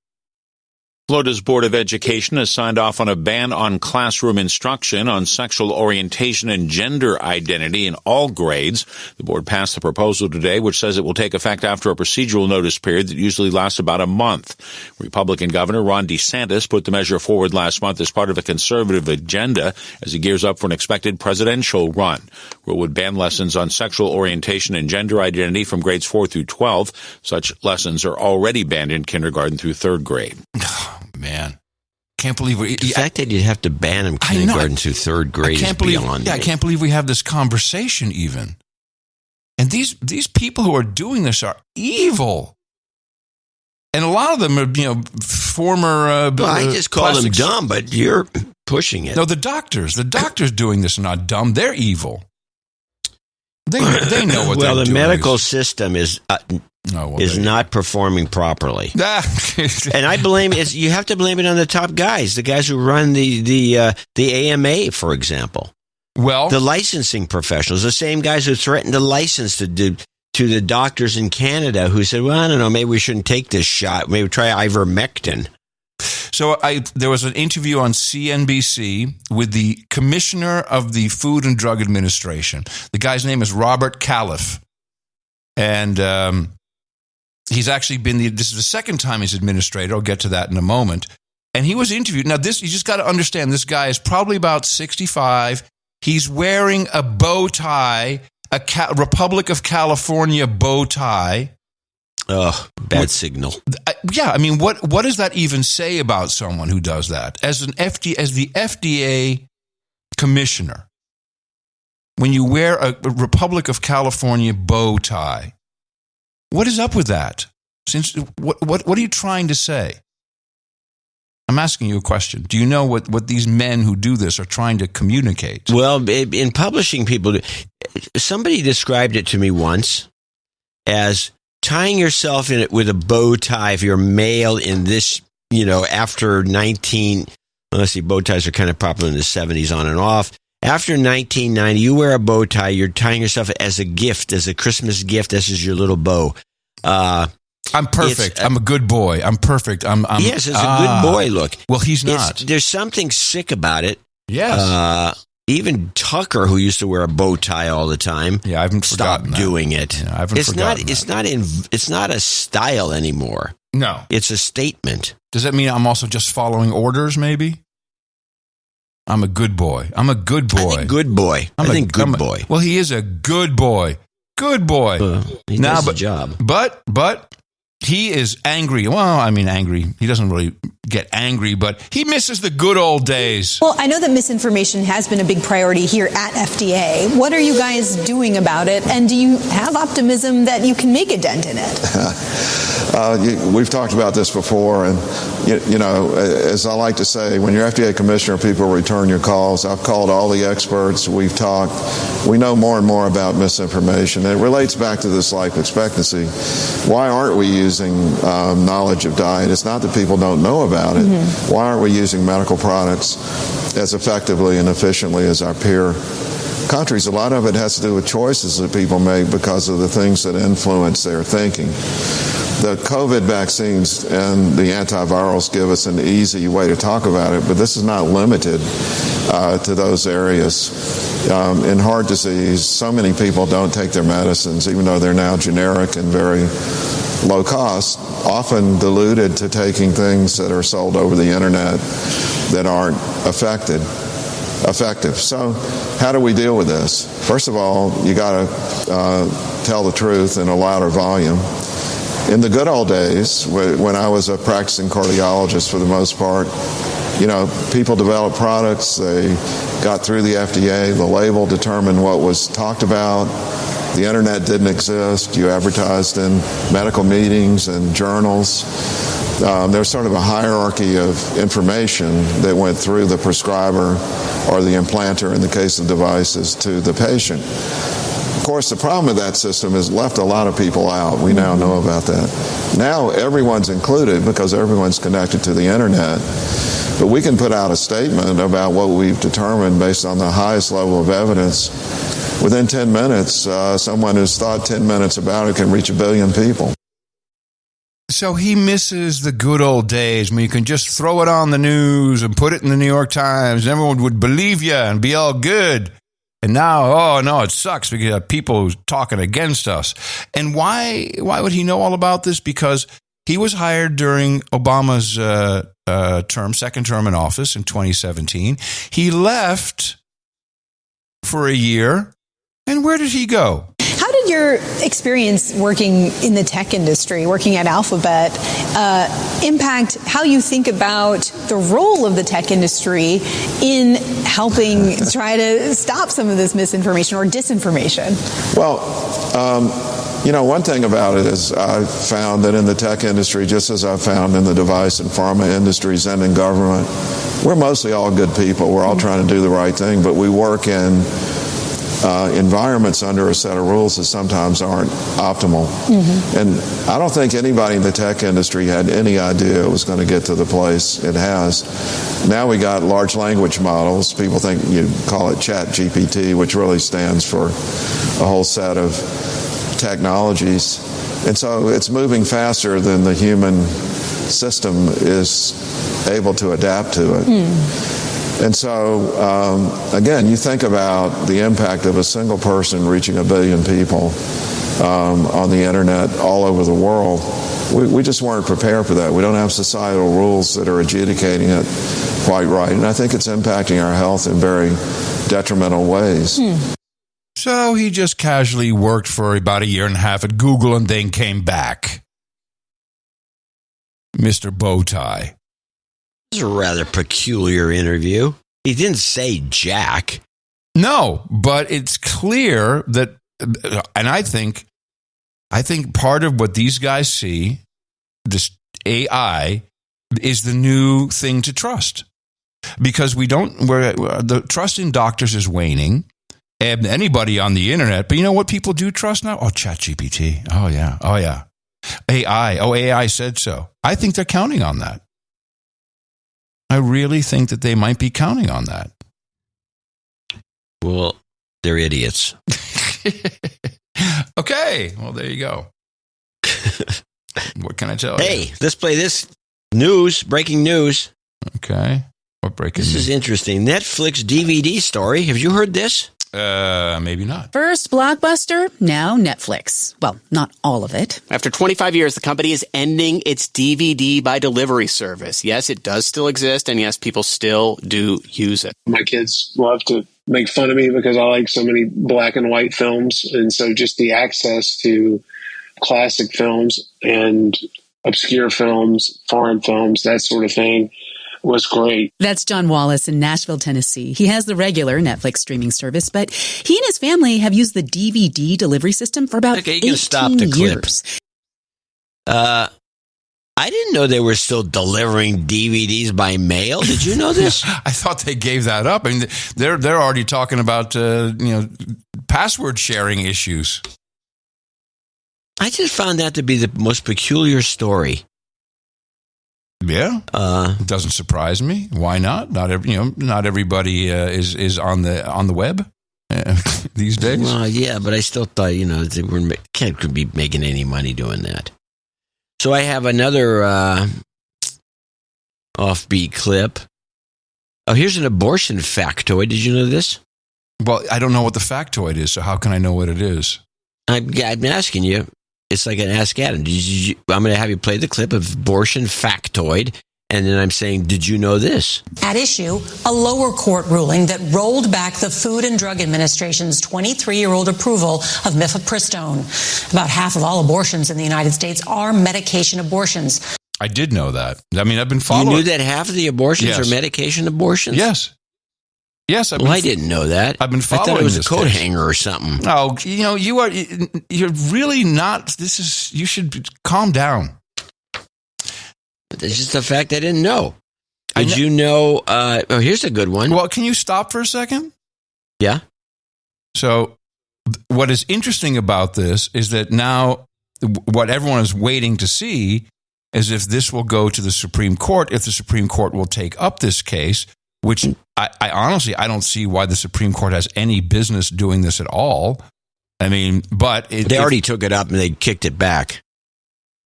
Florida's Board of Education has signed off on a ban on classroom instruction on sexual orientation and gender identity in all grades. The board passed the proposal today, which says it will take effect after a procedural notice period that usually lasts about a month. Republican Governor Ron DeSantis put the measure forward last month as part of a conservative agenda as he gears up for an expected presidential run. Rule would ban lessons on sexual orientation and gender identity from grades 4 through 12. Such lessons are already banned in kindergarten through 3rd grade. Man, can't believe the fact that you'd have to ban them kindergarten through 3rd grade is beyond me. I can't believe we have this conversation even. And these people who are doing this are evil. And a lot of them are, former. Well, I just call them plastics. dumb, but you're pushing it. No, the doctors doing this are not dumb. They're evil. They know what they're doing. Well, the medical system is not performing properly. And I blame it. You have to blame it on the top guys, the guys who run the AMA, for example. Well, the licensing professionals, the same guys who threatened to license to the doctors in Canada who said, well, I don't know, maybe we shouldn't take this shot. Maybe try ivermectin. So there was an interview on CNBC with the commissioner of the Food and Drug Administration. The guy's name is Robert Califf. And he's actually this is the second time he's administrator. I'll get to that in a moment. And he was interviewed. Now, you just got to understand, this guy is probably about 65. He's wearing a bow tie, a Republic of California bow tie. Oh, bad signal. Yeah, I mean, what does that even say about someone who does that? As the FDA commissioner, when you wear a Republic of California bow tie, what is up with that? What are you trying to say? I'm asking you a question. Do you know what these men who do this are trying to communicate? Well, in publishing people, somebody described it to me once as tying yourself in it with a bow tie if you're male in this, after let's see, bow ties are kind of popular in the 70s on and off. After 1990, you wear a bow tie, you're tying yourself as a gift, as a Christmas gift. This is your little bow. I'm perfect. I'm a good boy. I'm perfect. Yes, it's a good boy look. Well, he's not. There's something sick about it. Yes. Even Tucker, who used to wear a bow tie all the time, I haven't forgotten doing it. Yeah, I haven't forgotten It's not a style anymore. No, it's a statement. Does that mean I'm also just following orders? Maybe I'm a good boy. I'm a good boy. I think good boy. Boy. Well, he is a good boy. Good boy. He does the job. But he is angry. Well, I mean, angry. He doesn't really get angry, but he misses the good old days. Well, I know that misinformation has been a big priority here at FDA. What are you guys doing about it? And do you have optimism that you can make a dent in it? We've talked about this before, and as I like to say, when you're FDA commissioner, people return your calls. I've called all the experts. We've talked. We know more and more about misinformation. And it relates back to this life expectancy. Why aren't we using knowledge of diet? It's not that people don't know about it. Mm-hmm. Why aren't we using medical products as effectively and efficiently as our peer countries? A lot of it has to do with choices that people make because of the things that influence their thinking. The COVID vaccines and the antivirals give us an easy way to talk about it, but this is not limited to those areas. In heart disease, so many people don't take their medicines, even though they're now generic and very low cost, often diluted to taking things that are sold over the internet that aren't effective. So how do we deal with this? First of all, you got to tell the truth in a louder volume. In the good old days, when I was a practicing cardiologist for the most part, people developed products, they got through the FDA, the label determined what was talked about. The internet didn't exist. You advertised in medical meetings and journals. There's sort of a hierarchy of information that went through the prescriber or the implanter, in the case of devices, to the patient. Of course, the problem with that system has left a lot of people out. We now know about that. Now everyone's included because everyone's connected to the internet. But we can put out a statement about what we've determined based on the highest level of evidence. Within 10 minutes, someone who's thought 10 minutes about it can reach 1 billion people. So he misses the good old days when you can just throw it on the news and put it in the New York Times and everyone would believe you and be all good. And now, oh no, it sucks because you have people talking against us. And why would he know all about this? Because he was hired during Obama's second term in office in 2017. He left for a year. And where did he go? How did your experience working in the tech industry, working at Alphabet, impact how you think about the role of the tech industry in helping try to stop some of this misinformation or disinformation? Well, one thing about it is I've found that in the tech industry, just as I've found in the device and pharma industries and in government, we're mostly all good people. We're all trying to do the right thing, but we work in environments under a set of rules that sometimes aren't optimal. And I don't think anybody in the tech industry had any idea it was going to get to the place it has. Now we got large language models. People think you call it Chat GPT, which really stands for a whole set of technologies. And so it's moving faster than the human system is able to adapt to it. And so, again, you think about the impact of a single person reaching 1 billion people on the internet all over the world. We just weren't prepared for that. We don't have societal rules that are adjudicating it quite right. And I think it's impacting our health in very detrimental ways. So he just casually worked for about 1.5 years at Google and then came back. Mr. Bowtie. This is a rather peculiar interview. He didn't say Jack. No, but it's clear that, and I think part of what these guys see, this AI, is the new thing to trust. Because the trust in doctors is waning, and anybody on the internet, but you know what people do trust now? Oh, ChatGPT. Oh, yeah. AI said so. I think they're counting on that. I really think that they might be counting on that. Well, they're idiots. Okay. Well, there you go. What can I tell you? Hey, let's play this breaking news. Okay. What breaking news? This is interesting. Netflix DVD story. Have you heard this? Maybe not. First Blockbuster, now Netflix. Well, not all of it. After 25 years, the company is ending its DVD by delivery service. Yes, it does still exist, and yes, people still do use it. My kids love to make fun of me because I like so many black and white films, and so just the access to classic films and obscure films, foreign films, that sort of thing, was great. That's John Wallace in Nashville, Tennessee. He has the regular Netflix streaming service, but he and his family have used the DVD delivery system for about 18 years. Stop the clip. I didn't know they were still delivering DVDs by mail. Did you know this? I thought they gave that up. I mean, they're already talking about password sharing issues. I just found that to be the most peculiar story. Yeah, it doesn't surprise me. Why not? Not everybody is on the web these days. Well, yeah, but I still thought they could be making any money doing that. So I have another offbeat clip. Oh, here's an abortion factoid. Did you know this? Well, I don't know what the factoid is, so how can I know what it is? I'm asking you. It's like an Ask Adam. I'm going to have you play the clip of abortion factoid, and then I'm saying, did you know this? At issue, a lower court ruling that rolled back the Food and Drug Administration's 23-year-old approval of mifepristone. About half of all abortions in the United States are medication abortions. I did know that. I mean, I've been following. You knew that half of the abortions are medication abortions? Yes. Yes, I didn't know that. I've been following. I thought it was a coat case. hanger or something. Oh, you're really not. You should calm down. It's just the fact I didn't know. Did you know? Here's a good one. Well, can you stop for a second? Yeah. So, what is interesting about this is that now what everyone is waiting to see is if this will go to the Supreme Court, if the Supreme Court will take up this case, which I honestly, I don't see why the Supreme Court has any business doing this at all. I mean, but they already took it up and they kicked it back.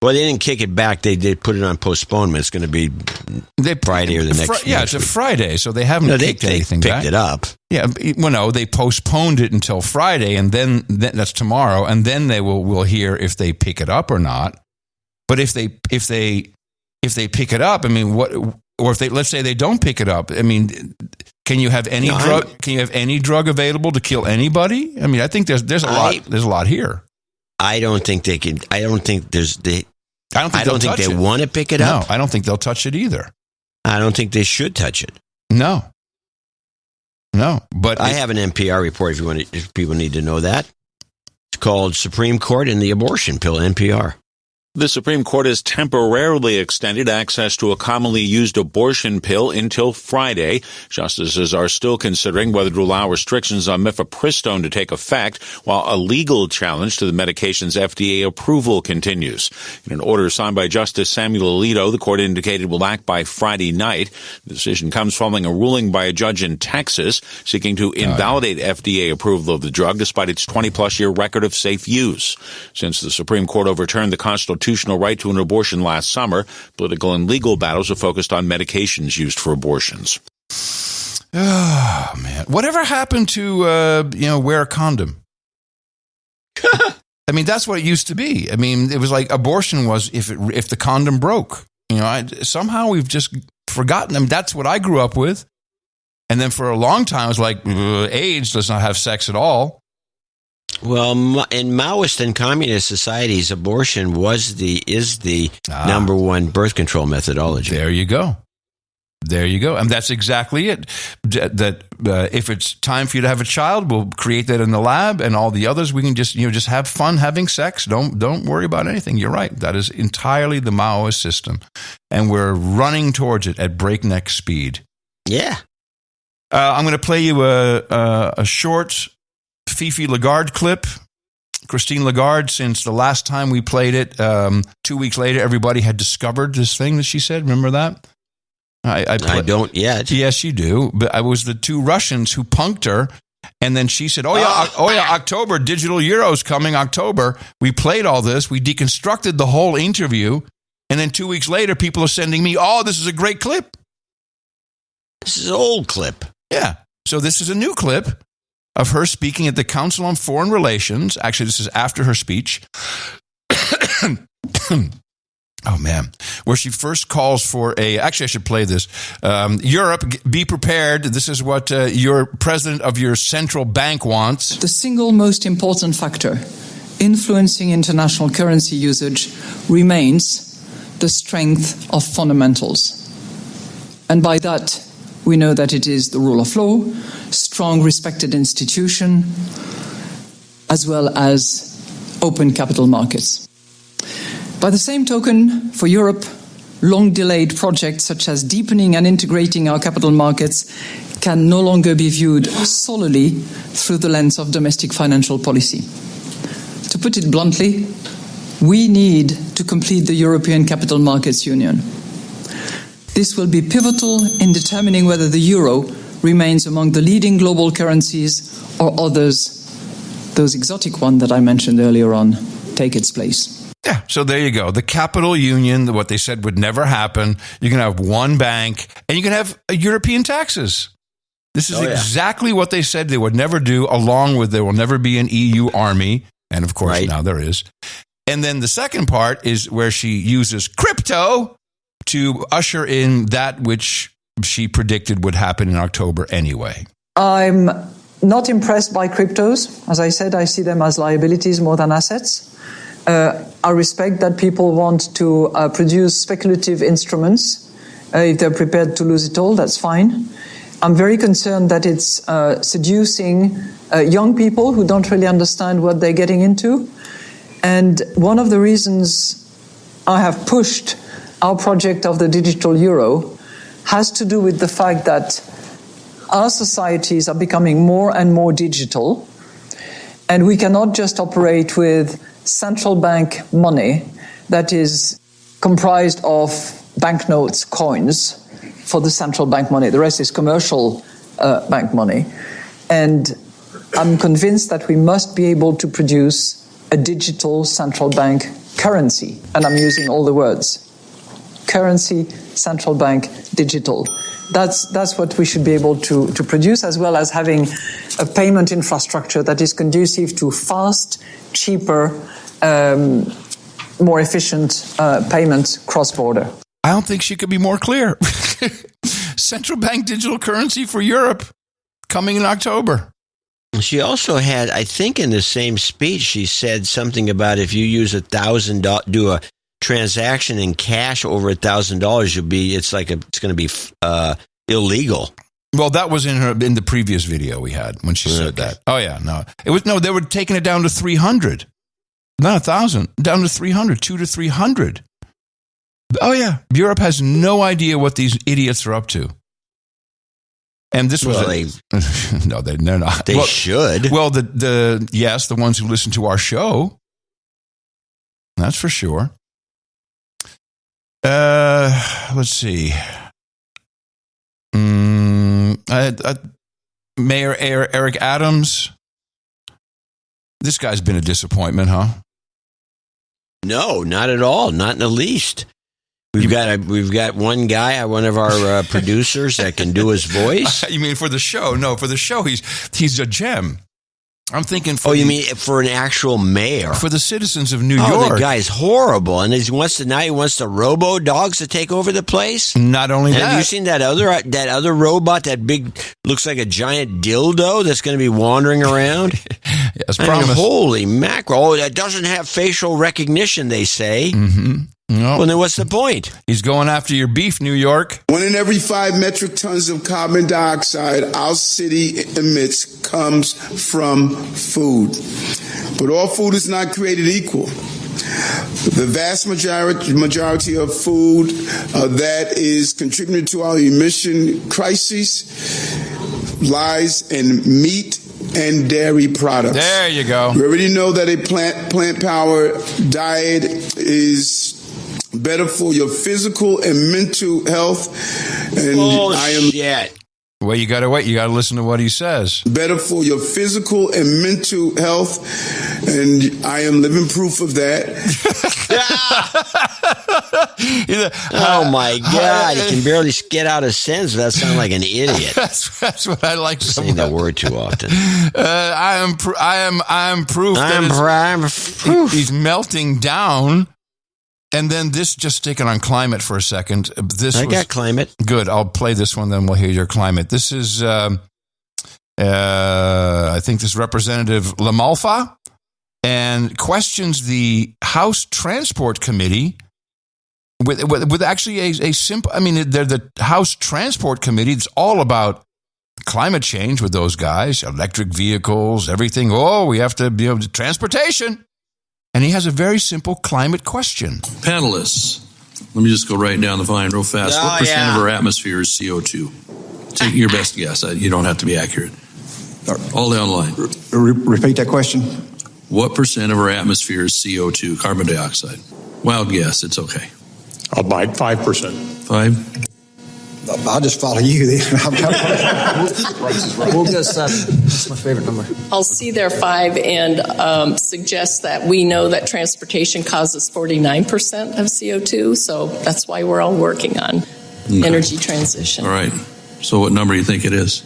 Well, they didn't kick it back. They put it on postponement. It's going to be Friday or the next. Yeah, it's a Friday, so they haven't kicked anything back. Picked it up. Yeah, well, no, they postponed it until Friday, and then that's tomorrow, and then we'll hear if they pick it up or not. But if they pick it up, I mean, what? Or if let's say they don't pick it up, I mean, can you have any drug? Can you have any drug available to kill anybody? I mean, I think there's a lot. There's a lot here. I don't think they can. I don't think they want to pick it up. No, I don't think they'll touch it either. I don't think they should touch it. No. But I have an NPR report if people need to know that. It's called Supreme Court and the Abortion Pill, NPR. The Supreme Court has temporarily extended access to a commonly used abortion pill until Friday. Justices are still considering whether to allow restrictions on mifepristone to take effect, while a legal challenge to the medication's FDA approval continues. In an order signed by Justice Samuel Alito, the court indicated will act by Friday night. The decision comes following a ruling by a judge in Texas seeking to invalidate FDA approval of the drug despite its 20-plus year record of safe use. Since the Supreme Court overturned the constitutional right to an abortion last summer, political and legal battles are focused on medications used for abortions. Oh, man. Whatever happened to, wear a condom? I mean, that's what it used to be. I mean, it was like abortion was if the condom broke. Somehow we've just forgotten. I mean, that's what I grew up with. And then for a long time, it was like, AIDS does not have sex at all. Well, in Maoist and communist societies, abortion is the number one birth control methodology. There you go. And that's exactly it. That if it's time for you to have a child, we'll create that in the lab, and all the others we can just have fun having sex. Don't worry about anything. You're right. That is entirely the Maoist system, and we're running towards it at breakneck speed. Yeah. I'm going to play you a short Fifi Lagarde clip. Christine Lagarde, since the last time we played it, 2 weeks later, everybody had discovered this thing that she said. Remember that? I don't yet. Yes, you do. But I was the two Russians who punked her, and then she said, "Oh yeah, October, Digital Euro's coming, October." We played all this. We deconstructed the whole interview, and then 2 weeks later, people are sending me, "Oh, this is a great clip." This is an old clip. Yeah. So this is a new clip of her speaking at the Council on Foreign Relations. Actually, this is after her speech. Oh, man. Where she first calls for actually, I should play this. Europe, be prepared. This is what your president of your central bank wants. The single most important factor influencing international currency usage remains the strength of fundamentals. And by that, we know that it is the rule of law, strong, respected institution, as well as open capital markets. By the same token, for Europe, long-delayed projects such as deepening and integrating our capital markets can no longer be viewed solely through the lens of domestic financial policy. To put it bluntly, we need to complete the European Capital Markets Union. This will be pivotal in determining whether the euro remains among the leading global currencies or others, those exotic ones that I mentioned earlier on, take its place. Yeah, so there you go. The capital union, what they said would never happen. You can have one bank, and you can have European taxes. This is exactly what they said they would never do, along with there will never be an EU army. And of course, now there is. And then the second part is where she uses crypto to usher in that which she predicted would happen in October anyway. I'm not impressed by cryptos. As I said, I see them as liabilities more than assets. I respect that people want to produce speculative instruments. If they're prepared to lose it all, that's fine. I'm very concerned that it's seducing young people who don't really understand what they're getting into. And one of the reasons I have pushed our project of the digital euro has to do with the fact that our societies are becoming more and more digital, and we cannot just operate with central bank money that is comprised of banknotes, coins for the central bank money. The rest is commercial bank money. And I'm convinced that we must be able to produce a digital central bank currency. And I'm using all the words. Currency, central bank, digital. That's what we should be able to produce, as well as having a payment infrastructure that is conducive to fast, cheaper, more efficient payment cross-border. I don't think she could be more clear. Central bank digital currency for Europe coming in October. She also had, I think in the same speech, she said something about if you use $1,000, do a transaction in cash over $1,000, it's going to be illegal. Well, that was in the previous video we had when she said that. Oh yeah, they were taking it down to 300, not 1,000, down to 300, 2 to 300. Oh yeah, Europe has no idea what these idiots are up to. And this was no, they're not. They should. Well, the ones who listen to our show, that's for sure. Let's see. Mayor Eric Adams. This guy's been a disappointment, huh? No, not at all. Not in the least. We've got one guy, one of our producers that can do his voice. You mean for the show? No, for the show, he's a gem. I'm thinking. You mean for an actual mayor? For the citizens of New York. The guy's horrible, and he wants the robo dogs to take over the place. Not only that, have you seen that other robot, that big, looks like a giant dildo that's going to be wandering around? Yes, promise. Holy mackerel! Oh, that doesn't have facial recognition, they say. Mm-hmm. No. Well, then what's the point? He's going after your beef, New York. 1 in every 5 metric tons of carbon dioxide our city emits comes from food. But all food is not created equal. The vast majority of food that is contributing to our emission crises lies in meat and dairy products. There you go. We already know that a plant-powered diet is better for your physical and mental health. And shit. Well, you got to wait. You got to listen to what he says. Better for your physical and mental health, and I am living proof of that. Oh my God! He can barely get out a sentence without sounding like an idiot. That's what I like. Saying that word too often. I am proof. He's melting down. And then this, just sticking on climate for a second. I got climate. Good. I'll play this one, then we'll hear your climate. This is, I think this is Representative Lamalfa, and questions the House Transport Committee with actually a simple, they're the House Transport Committee. It's all about climate change with those guys, electric vehicles, everything. Oh, we have to be able to transportation. And he has a very simple climate question. Panelists, let me just go right down the vine real fast. What percent of our atmosphere is CO2? Take your best guess. You don't have to be accurate. All down the line. Repeat that question. What percent of our atmosphere is CO2, carbon dioxide? Wild guess. It's okay. I'll bite 5%. 5? I'll just follow you then. We'll go 7. That's my favorite number. I'll see their 5 and suggest that we know that transportation causes 49% of CO2, so that's why we're all working on energy transition. All right. So what number do you think it is?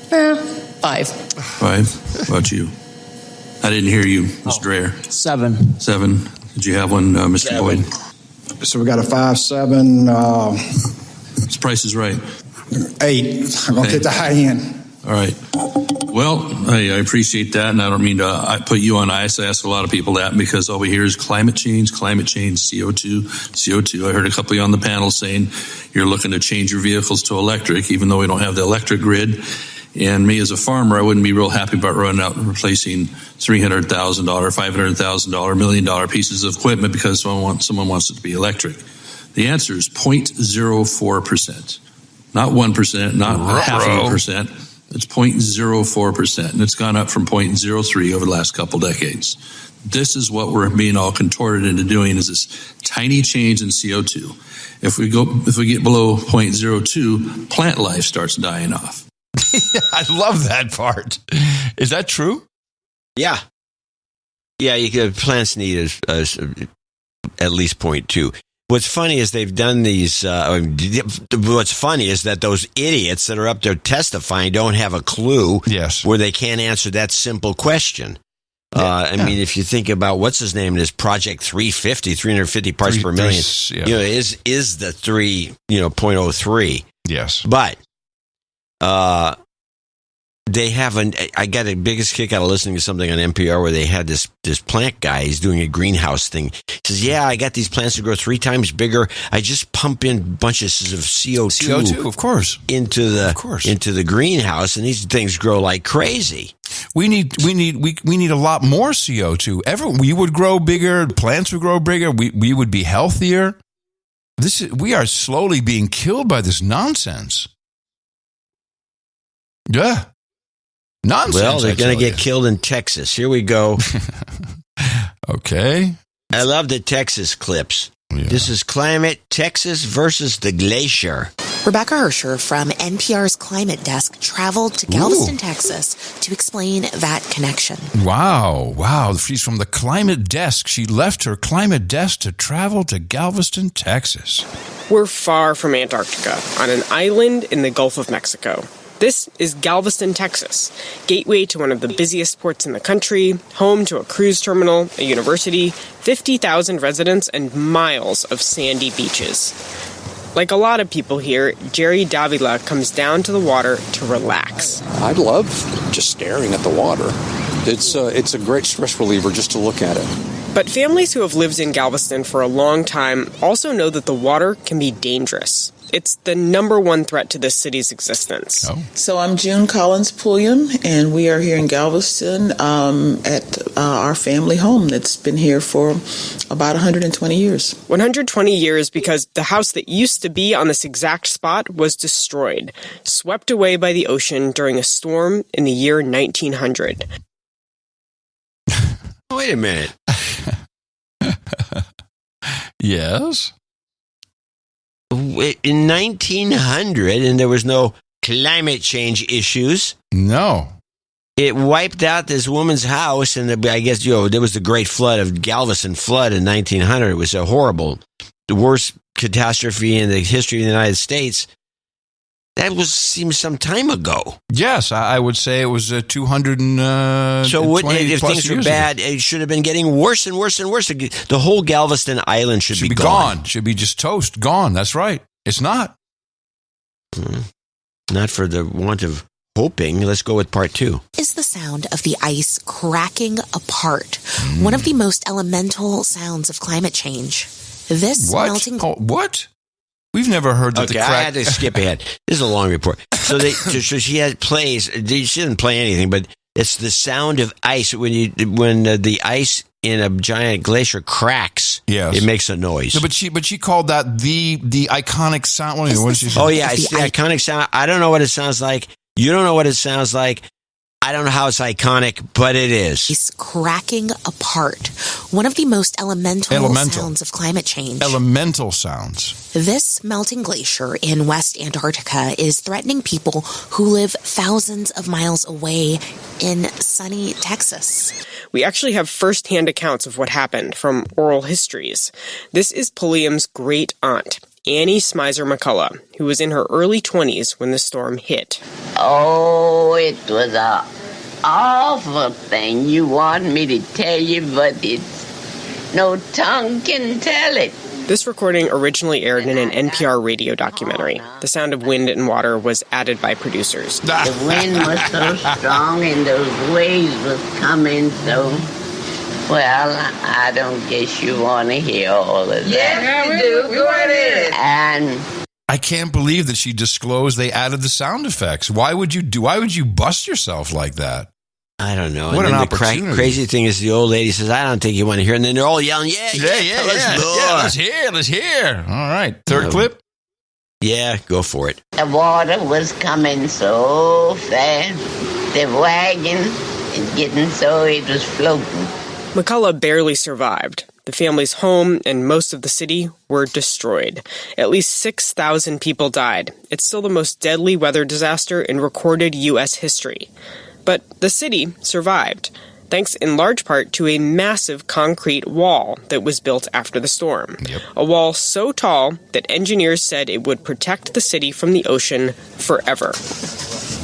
5. 5? How about you? I didn't hear you, Mr. Dreher. 7. 7. Did you have one, Mr. 7. Boyd? So we got a 5, 7. This price is right. 8. I'm going to get the high end. All right. Well, I appreciate that, and I don't mean to put you on ice. I ask a lot of people that because all we hear is climate change, CO2. I heard a couple of you on the panel saying you're looking to change your vehicles to electric, even though we don't have the electric grid. And me as a farmer, I wouldn't be real happy about running out and replacing $300,000, $500,000, $1 million pieces of equipment because someone wants it to be electric. The answer is 0.04%. Not 1%, not half of a percent. It's 0.04%, and it's gone up from 0.03 over the last couple decades. This is what we're being all contorted into doing, is this tiny change in CO2. If we get below 0.02, plant life starts dying off. I love that part. Is that true? Yeah. Yeah, plants need at least 0.2. What's funny is they've done these. What's funny is that those idiots that are up there testifying don't have a clue. Yes. Where they can't answer that simple question. I mean, if you think about what's his name, this Project 350 parts per million. Is the 0.03. Yes. But they have I got the biggest kick out of listening to something on NPR where they had this plant guy. He's doing a greenhouse thing. He says, "Yeah, I got these plants to grow 3 times bigger. I just pump in bunches of CO2, of course, into the greenhouse, and these things grow like crazy." We need a lot more CO2. We would grow bigger. Plants would grow bigger. We would be healthier. We are slowly being killed by this nonsense. Yeah. Nonsense. Well, they're going to get killed in Texas. Here we go. Okay. I love the Texas clips. Yeah. This is Climate Texas versus the Glacier. Rebecca Hersher from NPR's Climate Desk traveled to Galveston, Texas to explain that connection. Wow. She's from the Climate Desk. She left her Climate Desk to travel to Galveston, Texas. We're far from Antarctica, on an island in the Gulf of Mexico. This is Galveston, Texas, gateway to one of the busiest ports in the country, home to a cruise terminal, a university, 50,000 residents, and miles of sandy beaches. Like a lot of people here, Jerry Davila comes down to the water to relax. I love just staring at the water. It's a great stress reliever just to look at it. But families who have lived in Galveston for a long time also know that the water can be dangerous. It's the number one threat to this city's existence. Oh. So I'm June Collins Pulliam, and we are here in Galveston at our family home that's been here for about 120 years. 120 years because the house that used to be on this exact spot was destroyed, swept away by the ocean during a storm in the year 1900. Wait a minute. Yes? In 1900, and there was no climate change issues. No. It wiped out this woman's house, and I guess, there was the Great Flood of Galveston flood in 1900. It was the worst catastrophe in the history of the United States. That seems some time ago. Yes, I would say it was 200. So if things were bad, it should have been getting worse and worse and worse. The whole Galveston Island should be gone. Should be just toast. Gone. That's right. It's not. Not for the want of hoping. Let's go with part 2. Is the sound of the ice cracking apart. One of the most elemental sounds of climate change. This melting... What? We've never heard that. Okay, I had to skip ahead. This is a long report. So she plays. She didn't play anything, but it's the sound of ice when the ice in a giant glacier cracks. Yes, it makes a noise. No, but she called that the iconic sound. Oh yeah, it's the iconic sound. I don't know what it sounds like. You don't know what it sounds like. I don't know how it's iconic, but it is. It's cracking apart. One of the most elemental sounds of climate change. Elemental sounds. This melting glacier in West Antarctica is threatening people who live thousands of miles away in sunny Texas. We actually have first-hand accounts of what happened from oral histories. This is Pulliam's great aunt, Annie Smizer McCullough, who was in her early 20s when the storm hit. Oh, it was a awful thing. You want me to tell you, but it's no tongue can tell it. This recording originally aired in an NPR radio documentary. The sound of wind and water was added by producers. The wind was so strong and those waves was coming so... Well, I don't guess you want to hear all of that. Yes, we do. Go ahead. And I can't believe that she disclosed they added the sound effects. Why would you bust yourself like that? I don't know. What and an the opportunity. Crazy thing is the old lady says, I don't think you want to hear. And then they're all yelling, yeah, let's hear. All right. Third clip? Yeah, go for it. The water was coming so fast. The wagon is getting so it was floating. McCullough barely survived. The family's home and most of the city were destroyed. At least 6,000 people died. It's still the most deadly weather disaster in recorded U.S. history. But the city survived, thanks in large part to a massive concrete wall that was built after the storm. Yep. A wall so tall that engineers said it would protect the city from the ocean forever.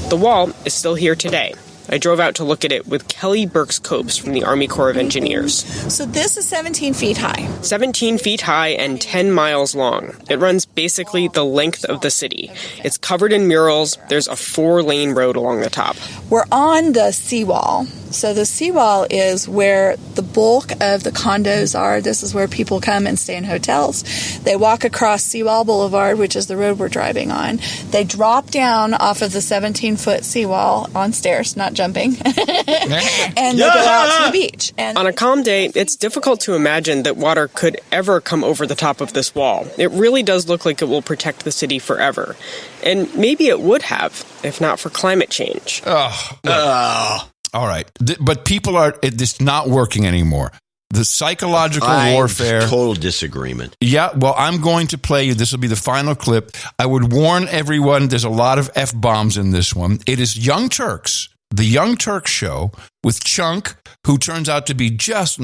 The wall is still here today. I drove out to look at it with Kelly Burks-Copes from the Army Corps of Engineers. So this is 17 feet high. 17 feet high and 10 miles long. It runs basically the length of the city. It's covered in murals. There's a 4-lane road along the top. We're on the seawall. So the seawall is where the bulk of the condos are. This is where people come and stay in hotels. They walk across Seawall Boulevard, which is the road we're driving on. They drop down off of the 17-foot seawall on stairs, not jumping, and they go out to the beach. And on a calm day, it's difficult to imagine that water could ever come over the top of this wall. It really does look like it will protect the city forever. And maybe it would have, if not for climate change. All right. But people it's not working anymore. The psychological warfare. Total disagreement. Yeah, well, I'm going to play you. This will be the final clip. I would warn everyone, there's a lot of F-bombs in this one. It is Young Turks, the Young Turks show with Chunk, who turns out to be just,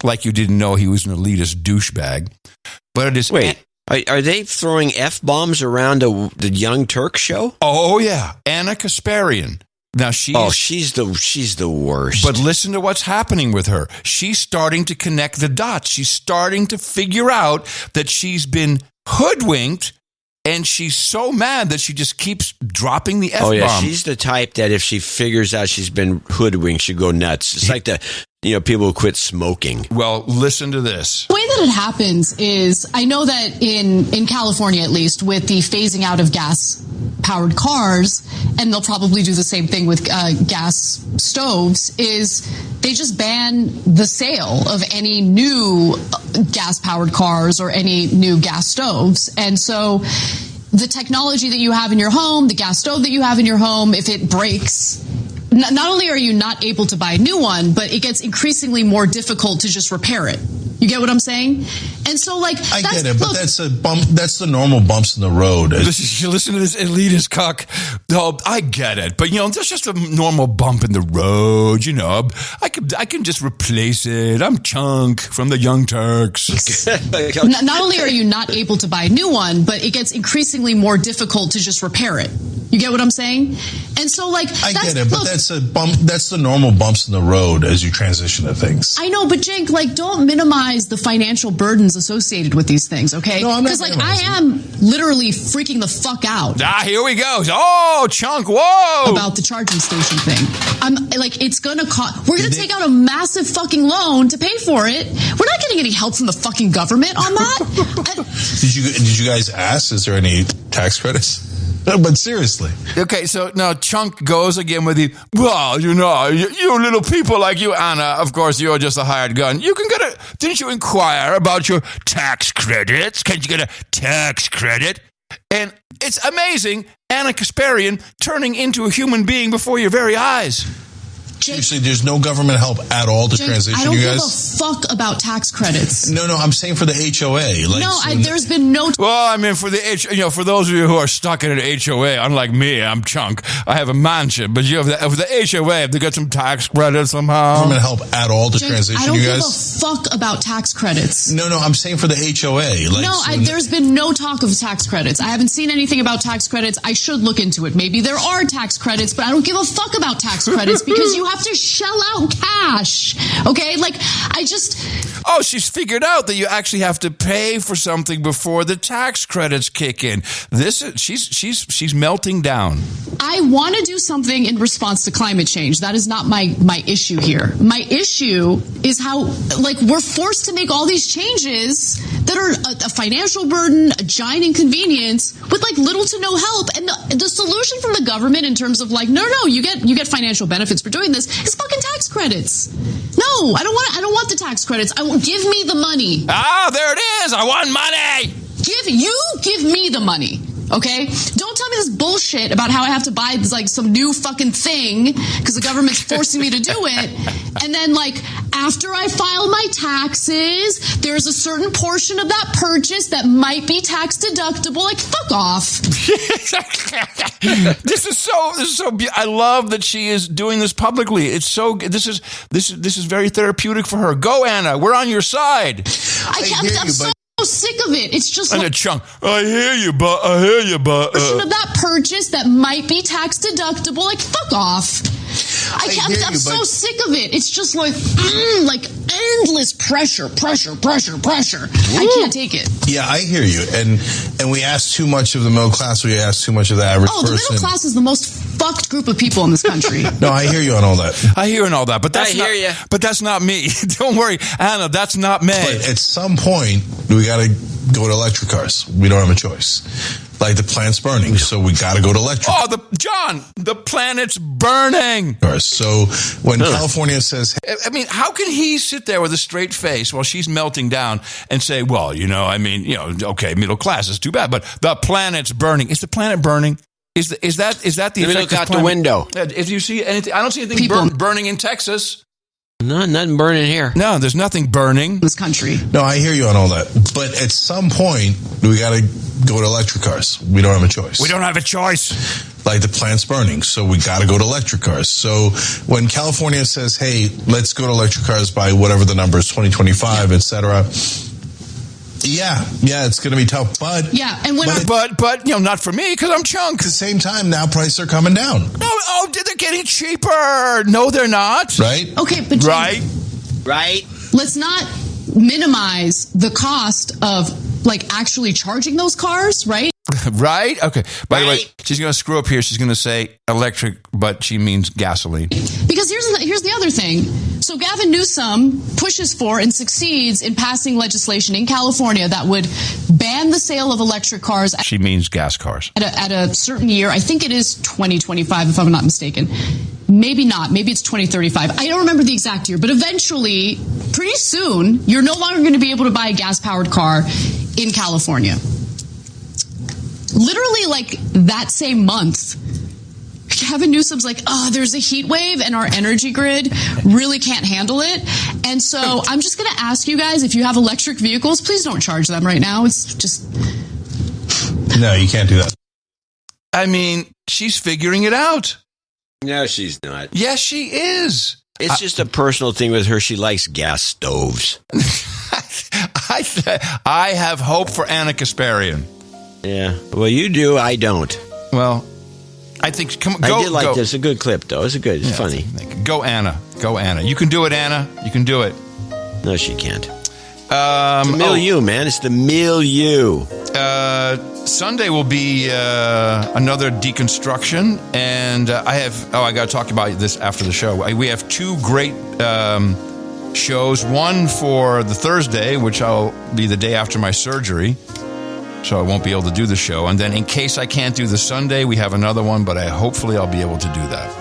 like you didn't know he was an elitist douchebag. But it is... Wait. Are they throwing F-bombs around the Young Turks show? Oh, yeah. Anna Kasparian. Now she's the worst. But listen to what's happening with her. She's starting to connect the dots. She's starting to figure out that she's been hoodwinked, and she's so mad that she just keeps dropping the F-bomb. Oh yeah, she's the type that if she figures out she's been hoodwinked, she'd go nuts. It's like people who quit smoking. Well, listen to this. The way that it happens is, I know that in California, at least, with the phasing out of gas-powered cars, and they'll probably do the same thing with gas stoves, is they just ban the sale of any new gas-powered cars or any new gas stoves. And so the technology that you have in your home, the gas stove that you have in your home, if it breaks, not only are you not able to buy a new one, but it gets increasingly more difficult to just repair it. You get what I'm saying? And so, I get it, but that's a bump. That's the normal bumps in the road. You listen to this elitist cuck. Oh, I get it, but there's just a normal bump in the road. I can just replace it. I'm Chunk from the Young Turks. Not only are you not able to buy a new one, but it gets increasingly more difficult to just repair it. You get what I'm saying? And so, I get it, but that's a bump. That's the normal bumps in the road as you transition to things. I know, but Jake, don't minimize the financial burdens associated with these things, okay? Because I am literally freaking the fuck out. Here we go. Oh, Chunk, whoa! About the charging station thing. I'm it's gonna cost. We're gonna take out a massive fucking loan to pay for it. We're not getting any help from the fucking government on that. Did you guys ask? Is there any tax credits? But seriously. Okay, so now Chunk goes again with the, well, you little people like you, Anna, of course, you're just a hired gun. You can didn't you inquire about your tax credits? Can you get a tax credit? And it's amazing, Anna Kasparian turning into a human being before your very eyes. Seriously, there's no government help at all to transition, I don't you give guys? a fuck about tax credits. No, I'm saying for the HOA. There's been no... Well, for the for those of you who are stuck in an HOA, unlike me, I'm Chunk. I have a mansion, but you have the HOA, have they got some tax credits somehow? Government help at all to transition, you guys? I don't give a fuck about tax credits. No, I'm saying for the HOA. There's been no talk of tax credits. I haven't seen anything about tax credits. I should look into it. Maybe there are tax credits, but I don't give a fuck about tax credits because you have to shell out cash. Okay? Oh, she's figured out that you actually have to pay for something before the tax credits kick in. She's melting down. I want to do something in response to climate change. That is not my issue here. My issue is how we're forced to make all these changes that are a financial burden, a giant inconvenience with little to no help. And the solution from the government in terms of no, you get financial benefits for doing this is fucking tax credits. No, I don't want the tax credits. Give me the money. There it is. I want money. Give me the money. Okay? Don't tell me this bullshit about how I have to buy some new fucking thing because the government's forcing me to do it. And then after I file my taxes, there's a certain portion of that purchase that might be tax deductible. Fuck off. This is so I love that she is doing this publicly. It's so this is very therapeutic for her. Go, Anna. We're on your side. I'm so sick of it. It's just and a Chunk. I hear you, but portion of that purchase that might be tax deductible. Fuck off. I'm so sick of it. It's just like endless pressure. I can't take it. Yeah, I hear you. And we ask too much of the middle class. We ask too much of the average person. The middle class is the most fucked group of people in this country. No, I hear you on all that. I hear on all that, but that's not me. Don't worry, Anna. That's not me. But at some point, we got to go to electric cars. We don't have a choice. Like the planet's burning, so we got to go to electric. Oh, the planet's burning. So when California says, I mean, how can he sit there with a straight face while she's melting down and say, well, okay, middle class is too bad, but the planet's burning. Is the planet burning? Is that the effect? Let me look out the window. If you see anything, I don't see anything burning in Texas. No, nothing burning here. No, there's nothing burning in this country. No, I hear you on all that. But at some point, we got to go to electric cars. We don't have a choice. We don't have a choice. Like the planet's burning, so we got to go to electric cars. So when California says, hey, let's go to electric cars by whatever the number is, 2025, et cetera. Yeah, it's going to be tough, but but not for me because I'm chunk. At the same time, now prices are coming down. No, they're getting cheaper. No, they're not. Right? Okay, but right. Let's not minimize the cost of actually charging those cars, right? Right? Okay. By the way, she's going to screw up here. She's going to say electric, but she means gasoline. Because here's the other thing. So Gavin Newsom pushes for and succeeds in passing legislation in California that would ban the sale of electric cars. She means gas cars. At a certain year. I think it is 2025, if I'm not mistaken. Maybe not. Maybe it's 2035. I don't remember the exact year. But eventually, pretty soon, you're no longer going to be able to buy a gas-powered car in California. Literally, that same month, Gavin Newsom's there's a heat wave and our energy grid really can't handle it. And so I'm just going to ask you guys, if you have electric vehicles, please don't charge them right now. It's just... No, you can't do that. I mean, she's figuring it out. No, she's not. Yes, she is. It's just a personal thing with her. She likes gas stoves. I have hope for Anna Kasparian. Yeah. Well, you do. I don't. Well, I think... I did like this. It's a good clip, though. It's funny. Go, Anna. Go, Anna. You can do it, Anna. You can do it. No, she can't. It's the milieu, man. It's the milieu. Sunday will be another deconstruction, and I got to talk about this after the show. We have two great shows. One for the Thursday, which I'll be the day after my surgery, so I won't be able to do the show. And then in case I can't do the Sunday, we have another one, but hopefully I'll be able to do that.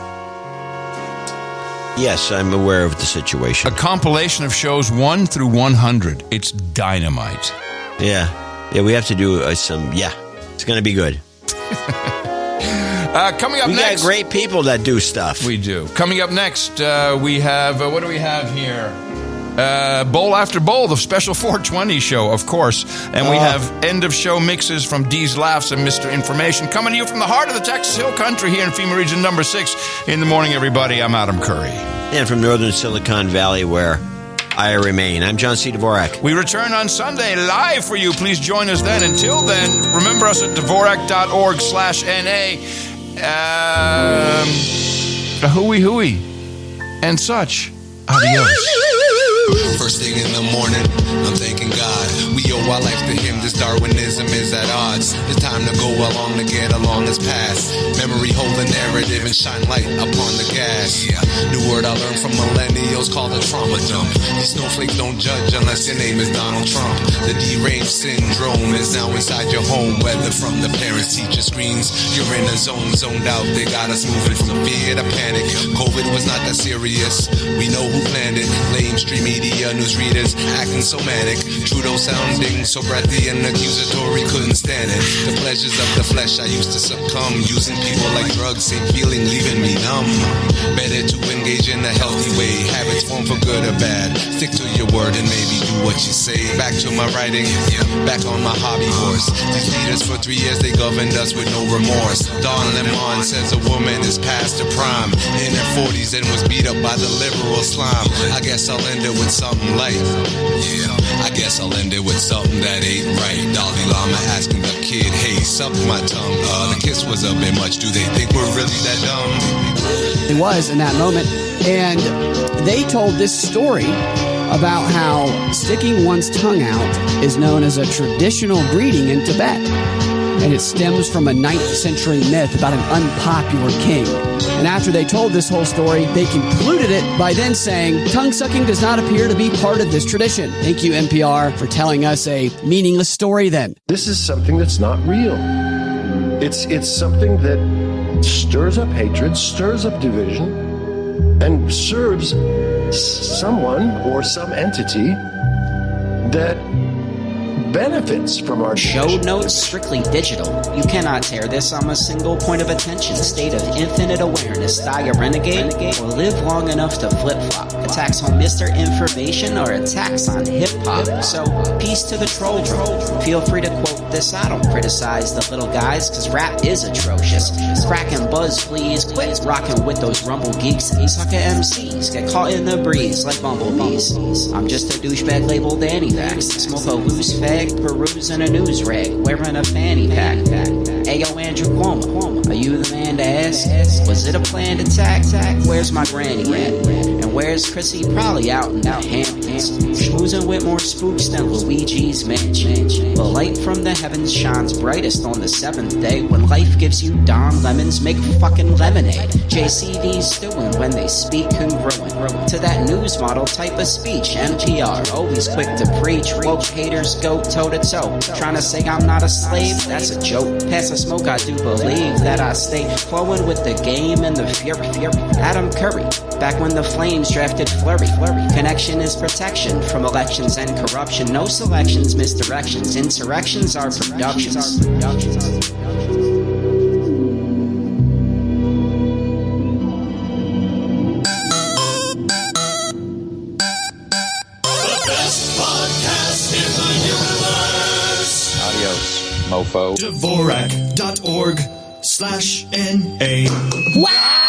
Yes, I'm aware of the situation. A compilation of shows 1 through 100. It's dynamite. Yeah, we have to do some... Yeah, it's going to be good. Coming up next... We got great people that do stuff. We do. Coming up next, we have... what do we have here? Bowl after bowl, the special 420 show, of course. And we have end-of-show mixes from Dee's Laughs and Mr. Information coming to you from the heart of the Texas Hill Country here in FEMA Region number 6. In the morning, everybody, I'm Adam Curry. And from northern Silicon Valley, where I remain, I'm John C. Dvorak. We return on Sunday live for you. Please join us then. Until then, remember us at Dvorak.org/NA. Hooey and such. Adios. First thing in the morning, I'm thanking God. We owe our life to Him. This Darwinism is at odds. It's time to go along to get along this past. Memory hold the narrative and shine light upon the gas. New word I learned from millennials called a trauma dump. These snowflakes don't judge unless your name is Donald Trump. The deranged syndrome is now inside your home. Whether from the parents, teacher screens, you're in a zone, zoned out. They got us moving from fear to panic. COVID was not that serious. We know who planned it. Lamestream media, newsreaders acting so manic. Trudeau sounding so breathy and accusatory, couldn't stand it. The pleasures of the flesh I used to succumb. Using people like drugs, same feeling leaving me numb. Better to engage in a healthy way. Habits form for good or bad. Stick to your word and maybe do what you say. Back to my writing, back on my hobby horse. These leaders for 3 years, they governed us with no remorse. Don Lemon says a woman is past her prime, in her 40s and was beat up by the liberal slime. I guess I'll end it with something light. I guess I'll end it with something that ain't right. Dalai Lama asking the kid, hey sucked my tongue. The kiss was a bit much. Do they think we're really that dumb? It was in that moment. And they told this story about how sticking one's tongue out is known as a traditional greeting in Tibet. And it stems from a 9th century myth about an unpopular king. And after they told this whole story, they concluded it by then saying, tongue sucking does not appear to be part of this tradition. Thank you, NPR, for telling us a meaningless story then. This is something that's not real. It's something that stirs up hatred, stirs up division, and serves someone or some entity that benefits from our show notes strictly digital. You cannot tear this on a single point of attention. State of infinite awareness. Die a renegade or live long enough to flip-flop. Attacks on Mr. Information or attacks on hip-hop. So, peace to the troll. Feel free to quote this. I don't criticize the little guys, cause rap is atrocious. Crack and buzz, please. Quit rocking with those rumble geeks. Sucker MCs get caught in the breeze like bumblebees. I'm just a douchebag labeled anti-vax. Smoke a loose fag, perusing a news rag, wearing a fanny pack. Ayo, Andrew Cuomo, are you the man to ask? Was it a planned attack? Where's my granny at? And where's Chrissy? Probably out in the Hamptons, schmoozing with more spooks than Luigi's Mansion. The light from the heavens shines brightest on the 7th day. When life gives you Don Lemons, make fucking lemonade. JCV's stewing when they speak congruent to that news model type of speech. NPR, always quick to preach. Woke haters go toe-to-toe. Trying to say I'm not a slave? That's a joke. Pass the smoke, I do believe that I stay flowing with the game and the fury. Adam Curry, back when the Flames drafted Flurry. Connection is protection from elections and corruption. No selections, misdirections. Insurrections are productions. Mofo. Dvorak.org/NA. Wow!